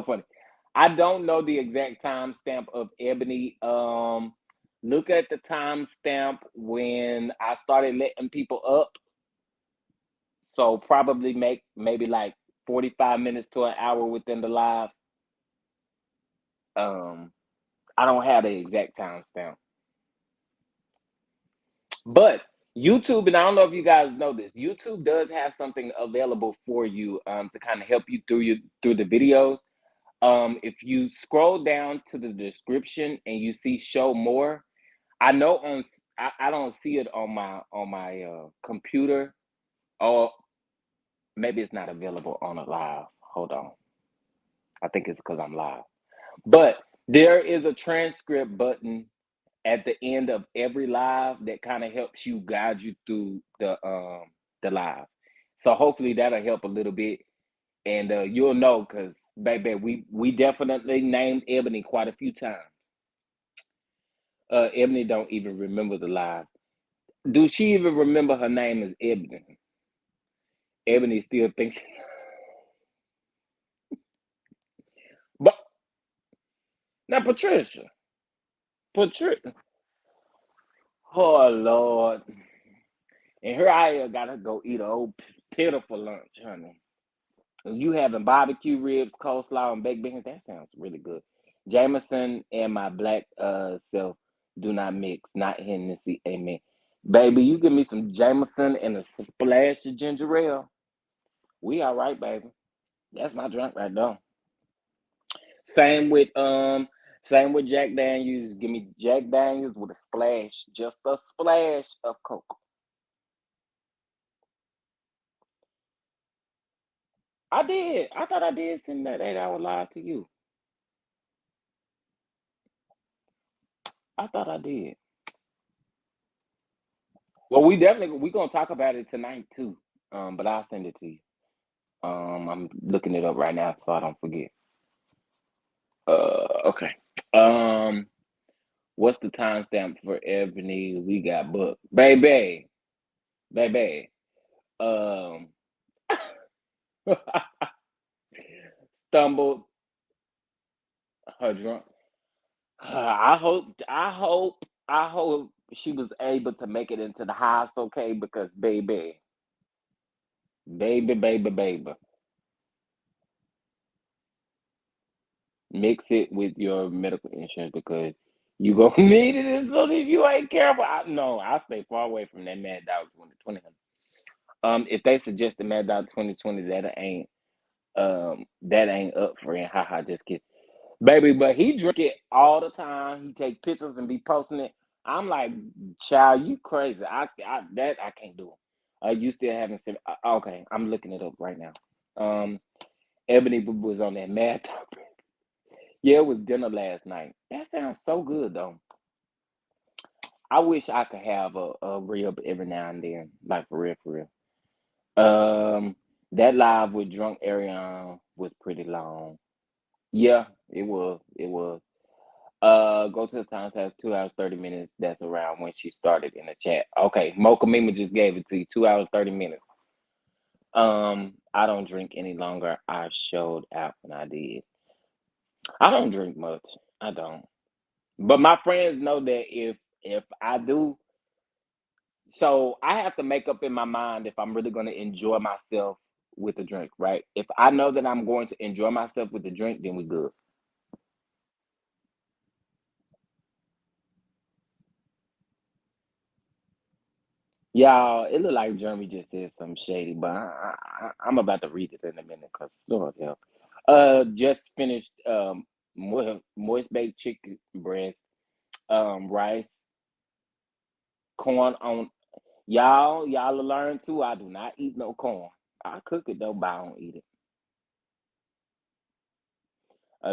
S1: funny. I don't know the exact timestamp of Ebony. Look at the timestamp when I started letting people up. So probably make maybe like 45 minutes to an hour within the live. Um, I don't have the exact timestamp. But YouTube, and I don't know if you guys know this, YouTube does have something available for you to kind of help you through the videos. If you scroll down to the description and you see show more, I know I don't see it on my computer, or maybe it's not available on a live. Hold on, I think it's because I'm live. But there is a transcript button at the end of every live that kind of helps you guide you through the live. So hopefully that'll help a little bit, and you'll know because baby, we definitely named Ebony quite a few times. Ebony don't even remember the live. Do she even remember her name is Ebony? Ebony still thinks she, but now Patricia, oh Lord, and here I gotta go eat a old pitiful lunch, honey. You having barbecue ribs, coleslaw, and baked beans? That sounds really good. Jameson and my black self do not mix. Not Hennessy, amen. Baby, you give me some Jameson and a splash of ginger ale. We all right, baby. That's my drink right there. Same with same with Jack Daniels. Give me Jack Daniels with a splash, just a splash of Coke. I did. I thought I did send that 8 hour live to you. I thought I did. Well, we gonna talk about it tonight too. But I'll send it to you. I'm looking it up right now so I don't forget. Okay. Um, what's the timestamp for Ebony? We got booked, baby, baby. Um, stumbled her drunk. I hope she was able to make it into the house okay because baby, mix it with your medical insurance because you gonna need it as soon if you ain't careful. No, I stay far away from that Mad Dog 2020. If they suggest the Mad Dog 2020, that ain't up for it. Haha, just kidding. Baby, but he drink it all the time. He take pictures and be posting it. I'm like, child, you crazy. I can't do it. You still haven't seen. Okay, I'm looking it up right now. Ebony was on that Mad Talk. Yeah, it was dinner last night. That sounds so good though. I wish I could have a rib every now and then, like for real, for real. That live with drunk Ariane was pretty long. Yeah, it was. It was. Go to the time tab, 2 hours, 30 minutes. That's around when she started in the chat. Okay, Mocha Mima just gave it to you. 2 hours, 30 minutes. I don't drink any longer. I showed out when I did. I don't drink much. I don't. But my friends know that if I do, so I have to make up in my mind if I'm really going to enjoy myself with the drink, right? If I know that I'm going to enjoy myself with the drink, then we good. Y'all, it look like Jeremy just said something shady, but I'm about to read it in a minute because Lord help. Just finished moist baked chicken breast, rice, corn on. Y'all will learn too. I do not eat no corn. I cook it though, but I don't eat it.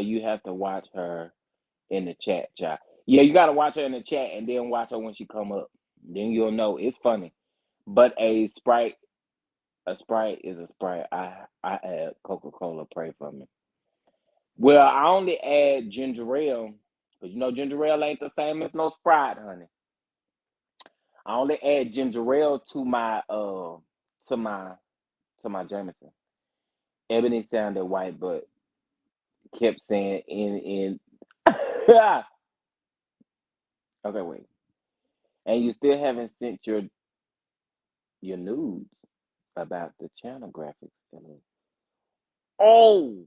S1: You have to watch her in the chat, child. Yeah, you gotta watch her in the chat and then watch her when she come up. Then you'll know it's funny. But a Sprite is a Sprite. I add Coca Cola. Pray for me. Well, I only add ginger ale because you know ginger ale ain't the same as no Sprite, honey. I only add ginger ale to my to my Jameson. Ebony sounded white, but kept saying in. Okay, wait. And you still haven't sent your nudes about the channel graphics. Oh,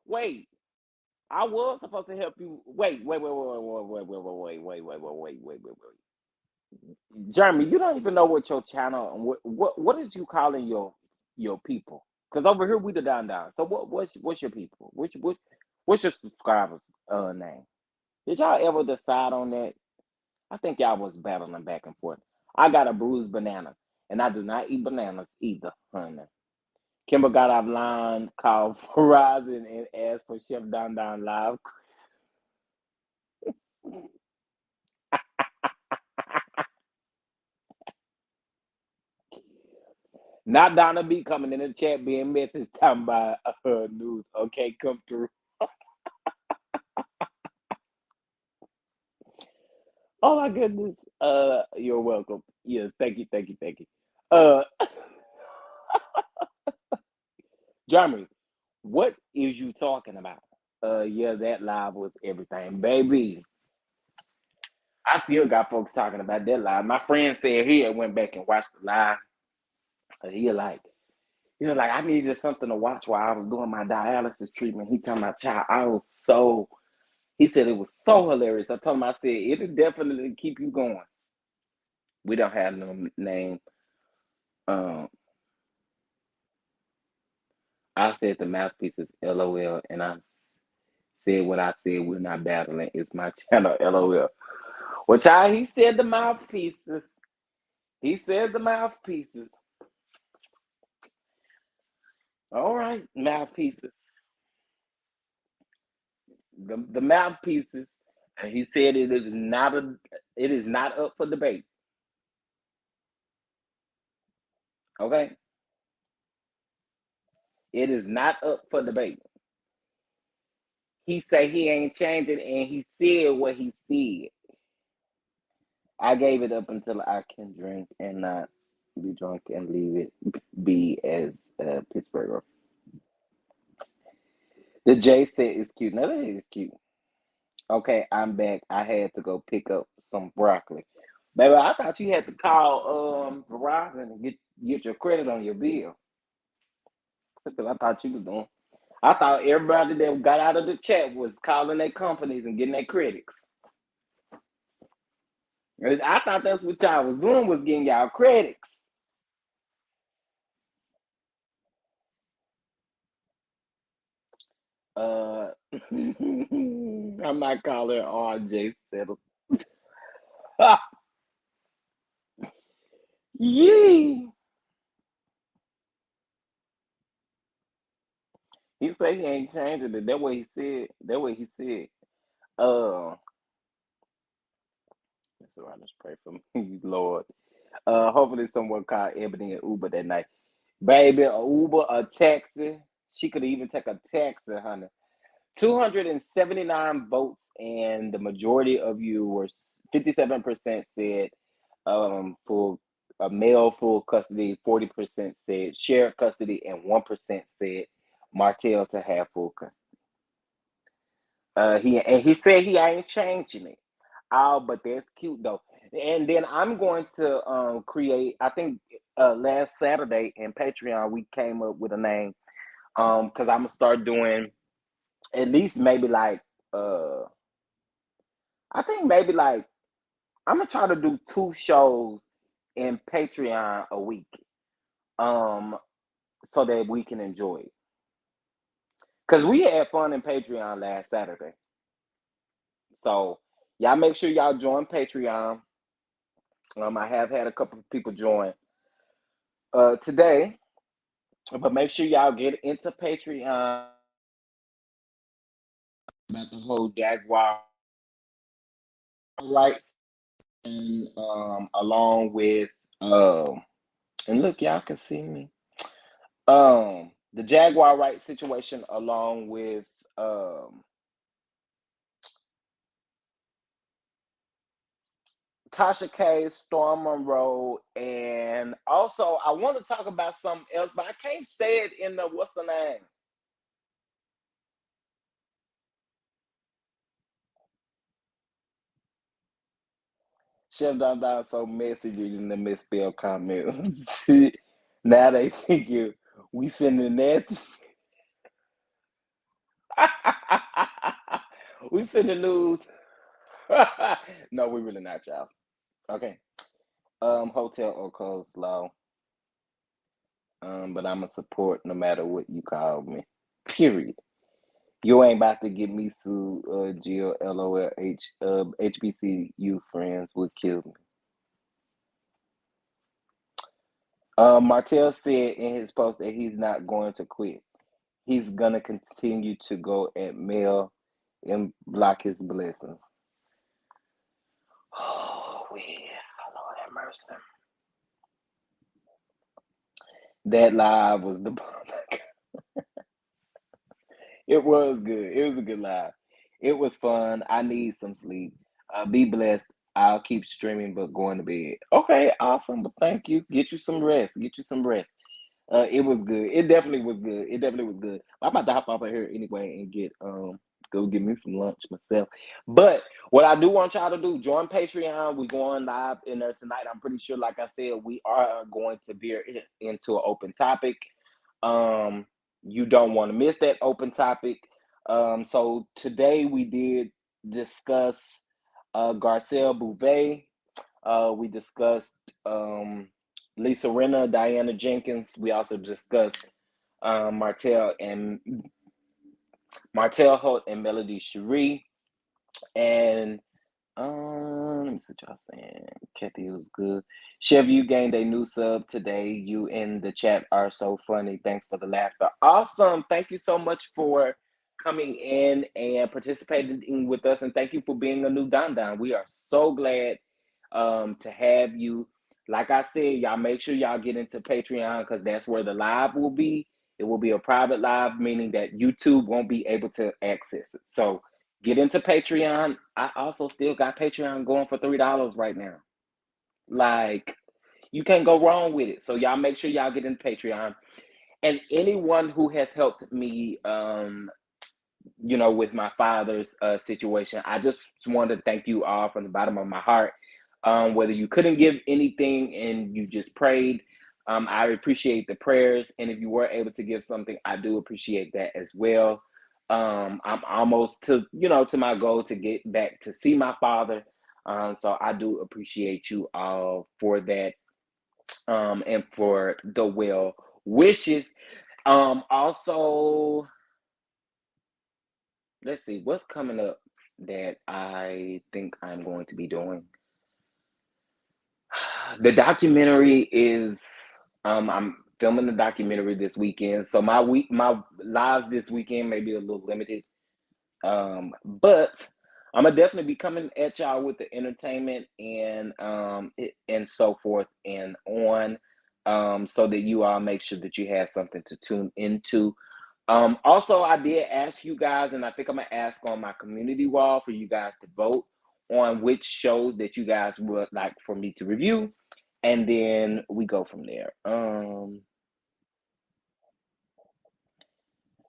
S1: wait. I was supposed to help you. Wait. Jeremy, you don't even know what your channel and what is you calling your people? Because over here we the down. So what's your people? What's your subscribers name? Did y'all ever decide on that? I think y'all was battling back and forth. I got a bruised banana, and I do not eat bananas either, honey. Kimber got offline, called Verizon, and asked for Chef Don Live. Not Donna B coming in the chat being messy talking about news. Okay, come through. Oh my goodness. You're welcome. Yes, thank you. Uh, Jeremy, what is you talking about? Yeah, that live was everything, baby. I still got folks talking about that live. My friend said he had went back and watched the live. He was like, I needed something to watch while I was doing my dialysis treatment. He told my child, he said it was so hilarious. I told him, I said, it'll definitely keep you going. We don't have no name. Um, I said the mouthpieces, LOL, and I said what I said. We're not battling. It's my channel, LOL. Well, child, he said the mouthpieces. He said the mouthpieces. All right, mouthpieces. The mouthpieces. And he said it is not up for debate. Okay? It is not up for debate. He say he ain't changing and he said what he said. I gave it up until I can drink and not be drunk and leave it be as Pittsburgher. The J set is cute. No, that is cute. Okay, I'm back. I had to go pick up some broccoli. Baby, I thought you had to call Verizon and get your credit on your bill. Because I thought you was doing. I thought everybody that got out of the chat was calling their companies and getting their credits. I thought that's what y'all was doing, was getting y'all credits. I might call her RJ Settle. Yee. He said he ain't changing it. That way he said. That way he said. Uh, so I just pray for me, Lord. Hopefully someone called Ebony and Uber that night. Baby, a Uber, a taxi. She could even take a taxi, honey. 279 votes, and the majority of you were 57% said full male full custody, 40% said shared custody, and 1% said Martell to have full custody. He said he ain't changing it. Oh, but that's cute though. And then I'm going to create. I think last Saturday in Patreon we came up with a name. Because I'm gonna start doing at least maybe like I think maybe like I'm gonna try to do 2 shows in Patreon a week. Um, so that we can enjoy it. Cause we had fun in Patreon last Saturday. So y'all make sure y'all join Patreon. I have had a couple of people join today, but make sure y'all get into Patreon about the whole Jaguar rights and along with and look, y'all can see me. The Jaguar rights situation along with Tasha K, Storm Monroe, and also I want to talk about something else, but I can't say it in the what's the name? Chef Don Don so messy reading the misspelled comments. Now they think you we sending nasty. We sending news. No, we really not, y'all. Okay. Hotel or coleslaw. But I'm a support no matter what you call me. Period. You ain't about to get me sued, Jill, LOLH, HBCU friends would kill me. Martell said in his post that he's not going to quit. He's gonna continue to go at Mel and block his blessings. Oh, Lord have mercy. That live was the It was good. It was a good live. It was fun. I need some sleep. Be blessed. I'll keep streaming, but going to bed. Okay, awesome. But thank you. Get you some rest. Get you some rest. It was good. It definitely was good. It definitely was good. I'm about to hop off of here anyway and get go get me some lunch myself. But what I do want y'all to do, join Patreon. We're going live in there tonight. I'm pretty sure, like I said, we are going to veer into an open topic. You don't want to miss that open topic. So today we did discuss Garcelle Bouvet. We discussed Lisa Rinna, Diana Jenkins. We also discussed Martell Holt and Melody Shari. And let me see what y'all saying. Kathy was good. Chev, you gained a new sub today. You in the chat are so funny. Thanks for the laughter. Awesome. Thank you so much for coming in and participating with us. And thank you for being a new Don Don. We are so glad to have you. Like I said, y'all make sure y'all get into Patreon because that's where the live will be. It will be a private live, meaning that YouTube won't be able to access it. So get into Patreon. I also still got Patreon going for $3 right now. Like, you can't go wrong with it. So y'all make sure y'all get into Patreon. And anyone who has helped me, with my father's situation, I just wanted to thank you all from the bottom of my heart. Whether you couldn't give anything and you just prayed, I appreciate the prayers. And if you were able to give something, I do appreciate that as well. I'm almost to my goal to get back to see my father. So I do appreciate you all for that, and for the well wishes. Also, let's see what's coming up that I think I'm going to be doing. The documentary is I'm filming the documentary this weekend, so my lives this weekend may be a little limited. But I'm gonna definitely be coming at y'all with the entertainment and and so forth and on, so that you all make sure that you have something to tune into. Also, I did ask you guys, and I think I'm gonna ask on my community wall for you guys to vote on which shows that you guys would like for me to review, and then we go from there.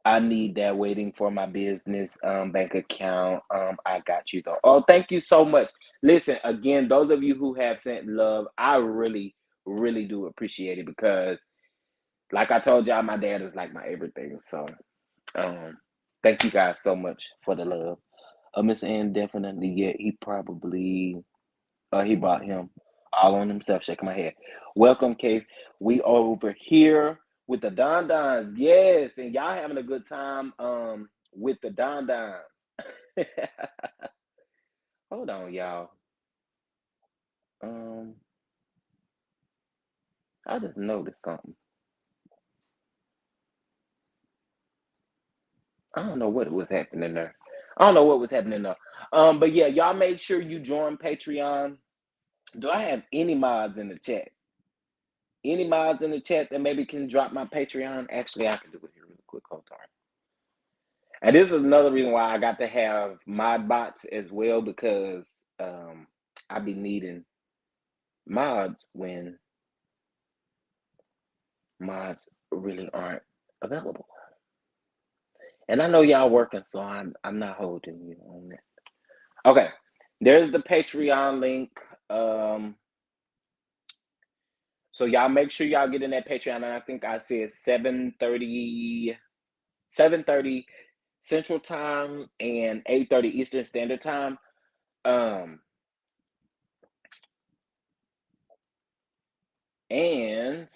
S1: I need that waiting for my business bank account. I got you though. Oh, thank you so much. Listen, again, those of you who have sent love, I really, really do appreciate it because, like I told y'all, my dad is like my everything. So, um, thank you guys so much for the love. Miss Ann definitely, yeah, he probably, he bought him all on himself, shaking my head. Welcome, Case. We over here with the Don Dons. Yes, and y'all having a good time with the Don Dons. Hold on, y'all. Um, I just noticed something. I don't know what was happening there. I don't know what was happening there. But yeah, y'all make sure you join Patreon. Do I have any mods in the chat? Any mods in the chat that maybe can drop my Patreon? Actually, I can do it here real quick. Hold on. And this is another reason why I got to have mod bots as well because I be needing mods when mods really aren't available. And I know y'all working, so I'm not holding you on that. Okay, there's the Patreon link. So y'all make sure y'all get in that Patreon. And I think I said 7:30 Central Time and 8:30 Eastern Standard Time. And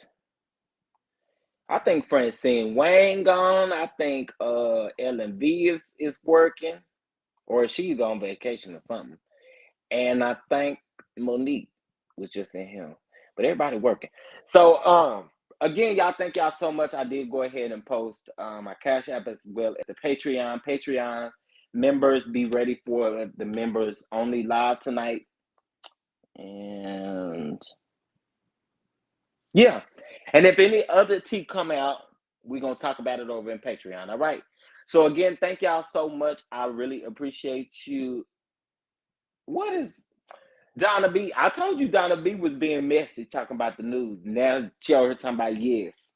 S1: I think Francine Wayne gone. I think Ellen V is working, or she's on vacation or something. And I think Monique was just in here. But everybody working. So again, y'all, thank y'all so much. I did go ahead and post my Cash App as well as the Patreon. Patreon members, be ready for the members only live tonight. And yeah. And if any other tea come out, we're gonna talk about it over in Patreon. All right. So again, thank y'all so much. I really appreciate you. What is Donna B? I told you Donna B was being messy talking about the news. Now show her talking about yes.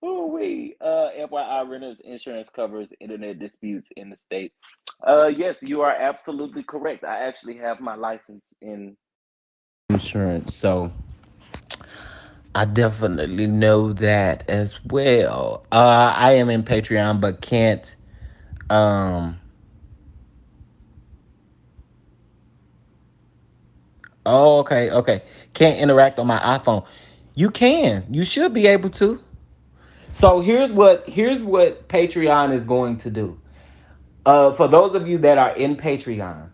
S1: Oh, we FYI, renters insurance covers internet disputes in the States. Yes, you are absolutely correct. I actually have my license in insurance, so I definitely know that as well. I am in Patreon, but can't. Um. Oh, okay, okay. Can't interact on my iPhone. You can. You should be able to. So here's what Patreon is going to do. For those of you that are in Patreon,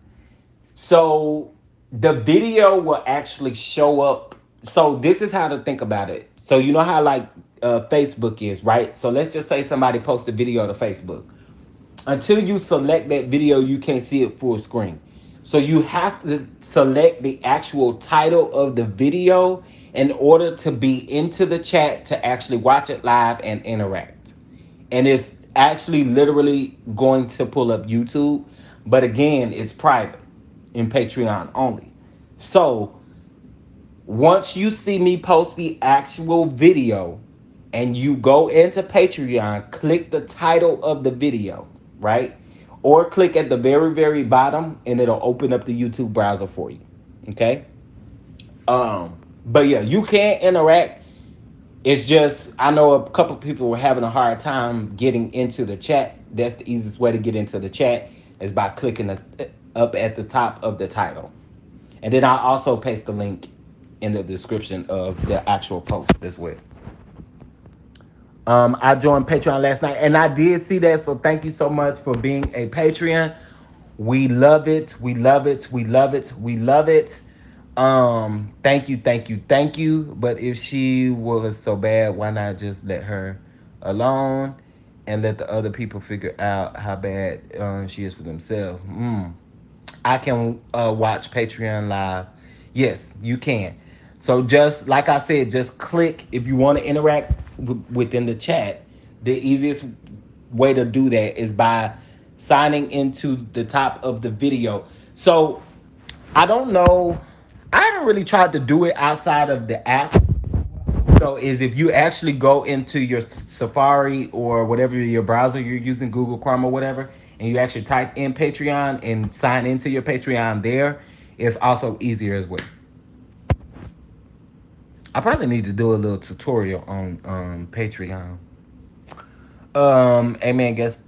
S1: so the video will actually show up. So this is how to think about it. So you know how like Facebook is, right? So let's just say somebody posts a video to Facebook. Until you select that video, you can't see it full screen. So you have to select the actual title of the video in order to be into the chat to actually watch it live and interact. And it's actually literally going to pull up YouTube, but again, it's private in Patreon only. So once you see me post the actual video and you go into Patreon, click the title of the video, right? Or click at the very, very bottom and it'll open up the YouTube browser for you. Okay? Um, but yeah, you can interact. It's just I know a couple people were having a hard time getting into the chat. That's the easiest way to get into the chat is by clicking up at the top of the title. And then I'll also paste the link in the description of the actual post as well. I joined Patreon last night and I did see that. So thank you so much for being a Patreon. We love it. We love it. We love it. We love it. Thank you, thank you, thank you. But if she was so bad, why not just let her alone and let the other people figure out how bad she is for themselves? I can watch Patreon live.
S4: Yes, you can. So just like I said, just click if you want to interact within the chat. The easiest way to do that is by signing into the top of the video. So I don't know. I haven't really tried to do it outside of the app. So is if you actually go into your Safari or whatever your browser you're using, Google Chrome or whatever, and you actually type in Patreon and sign into your Patreon there, it's also easier as well. I probably need to do a little tutorial on Patreon. Amen. Guess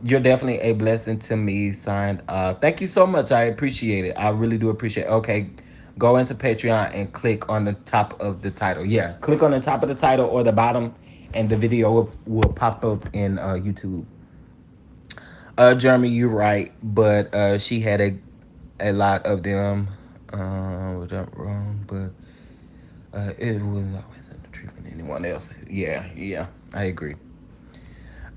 S4: you're definitely a blessing to me. Signed. Thank you so much. I appreciate it. I really do appreciate it. Okay, go into Patreon and click on the top of the title. Yeah, click on the top of the title or the bottom, and the video will pop up in YouTube. Jeremy, you're right, but she had a lot of them. Was that wrong? But it was always the treatment anyone else. Yeah, yeah, I agree.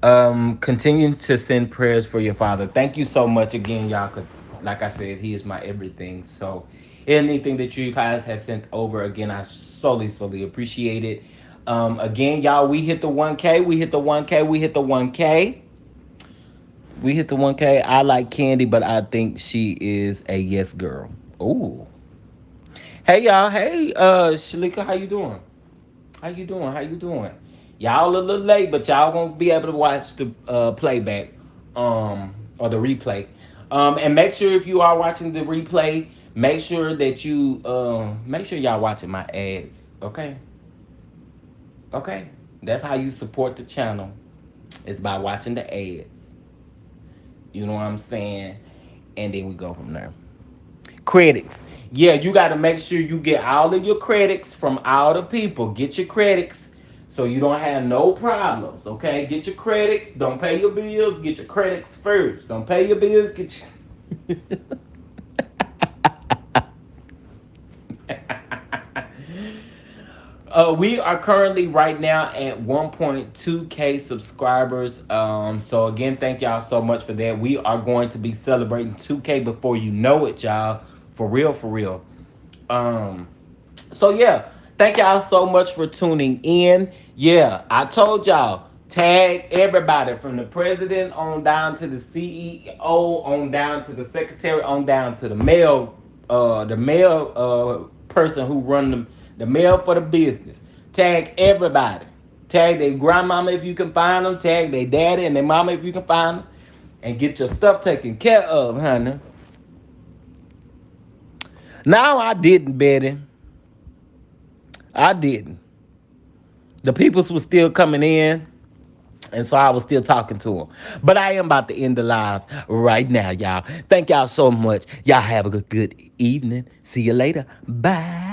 S4: Continue to send prayers for your father. Thank you so much again, y'all, because like I said, he is my everything. So anything that you guys have sent over, again, I solely appreciate it. Again, y'all, we hit the 1K, we hit the 1K, we hit the 1K. We hit the 1K. I like Candy, but I think she is a yes girl. Ooh. Hey y'all. Hey, Shalika, how you doing? How you doing? How you doing? Y'all a little late, but y'all gonna be able to watch the playback, or the replay. And make sure if you are watching the replay, make sure that you make sure y'all watching my ads. Okay. Okay. That's how you support the channel. It's by watching the ads. You know what I'm saying? And then we go from there. Credits. Yeah, you got to make sure you get all of your credits from all the people. Get your credits so you don't have no problems. Okay, get your credits. Don't pay your bills. Get your credits first. Don't pay your bills. Get your. We are currently right now at 1.2K subscribers. So again, thank y'all so much for that. We are going to be celebrating 2K before you know it, y'all. For real, for real. Um, so yeah, thank y'all so much for tuning in. Yeah, I told y'all, tag everybody from the president on down to the CEO, on down to the secretary, on down to the mail person who run the mail for the business. Tag everybody. Tag their grandmama if you can find them. Tag their daddy and their mama if you can find them. And get your stuff taken care of, honey. Now I didn't, Betty. I didn't. The peoples was still coming in, and so I was still talking to them. But I am about to end the live right now, y'all. Thank y'all so much. Y'all have a good evening. See you later. Bye.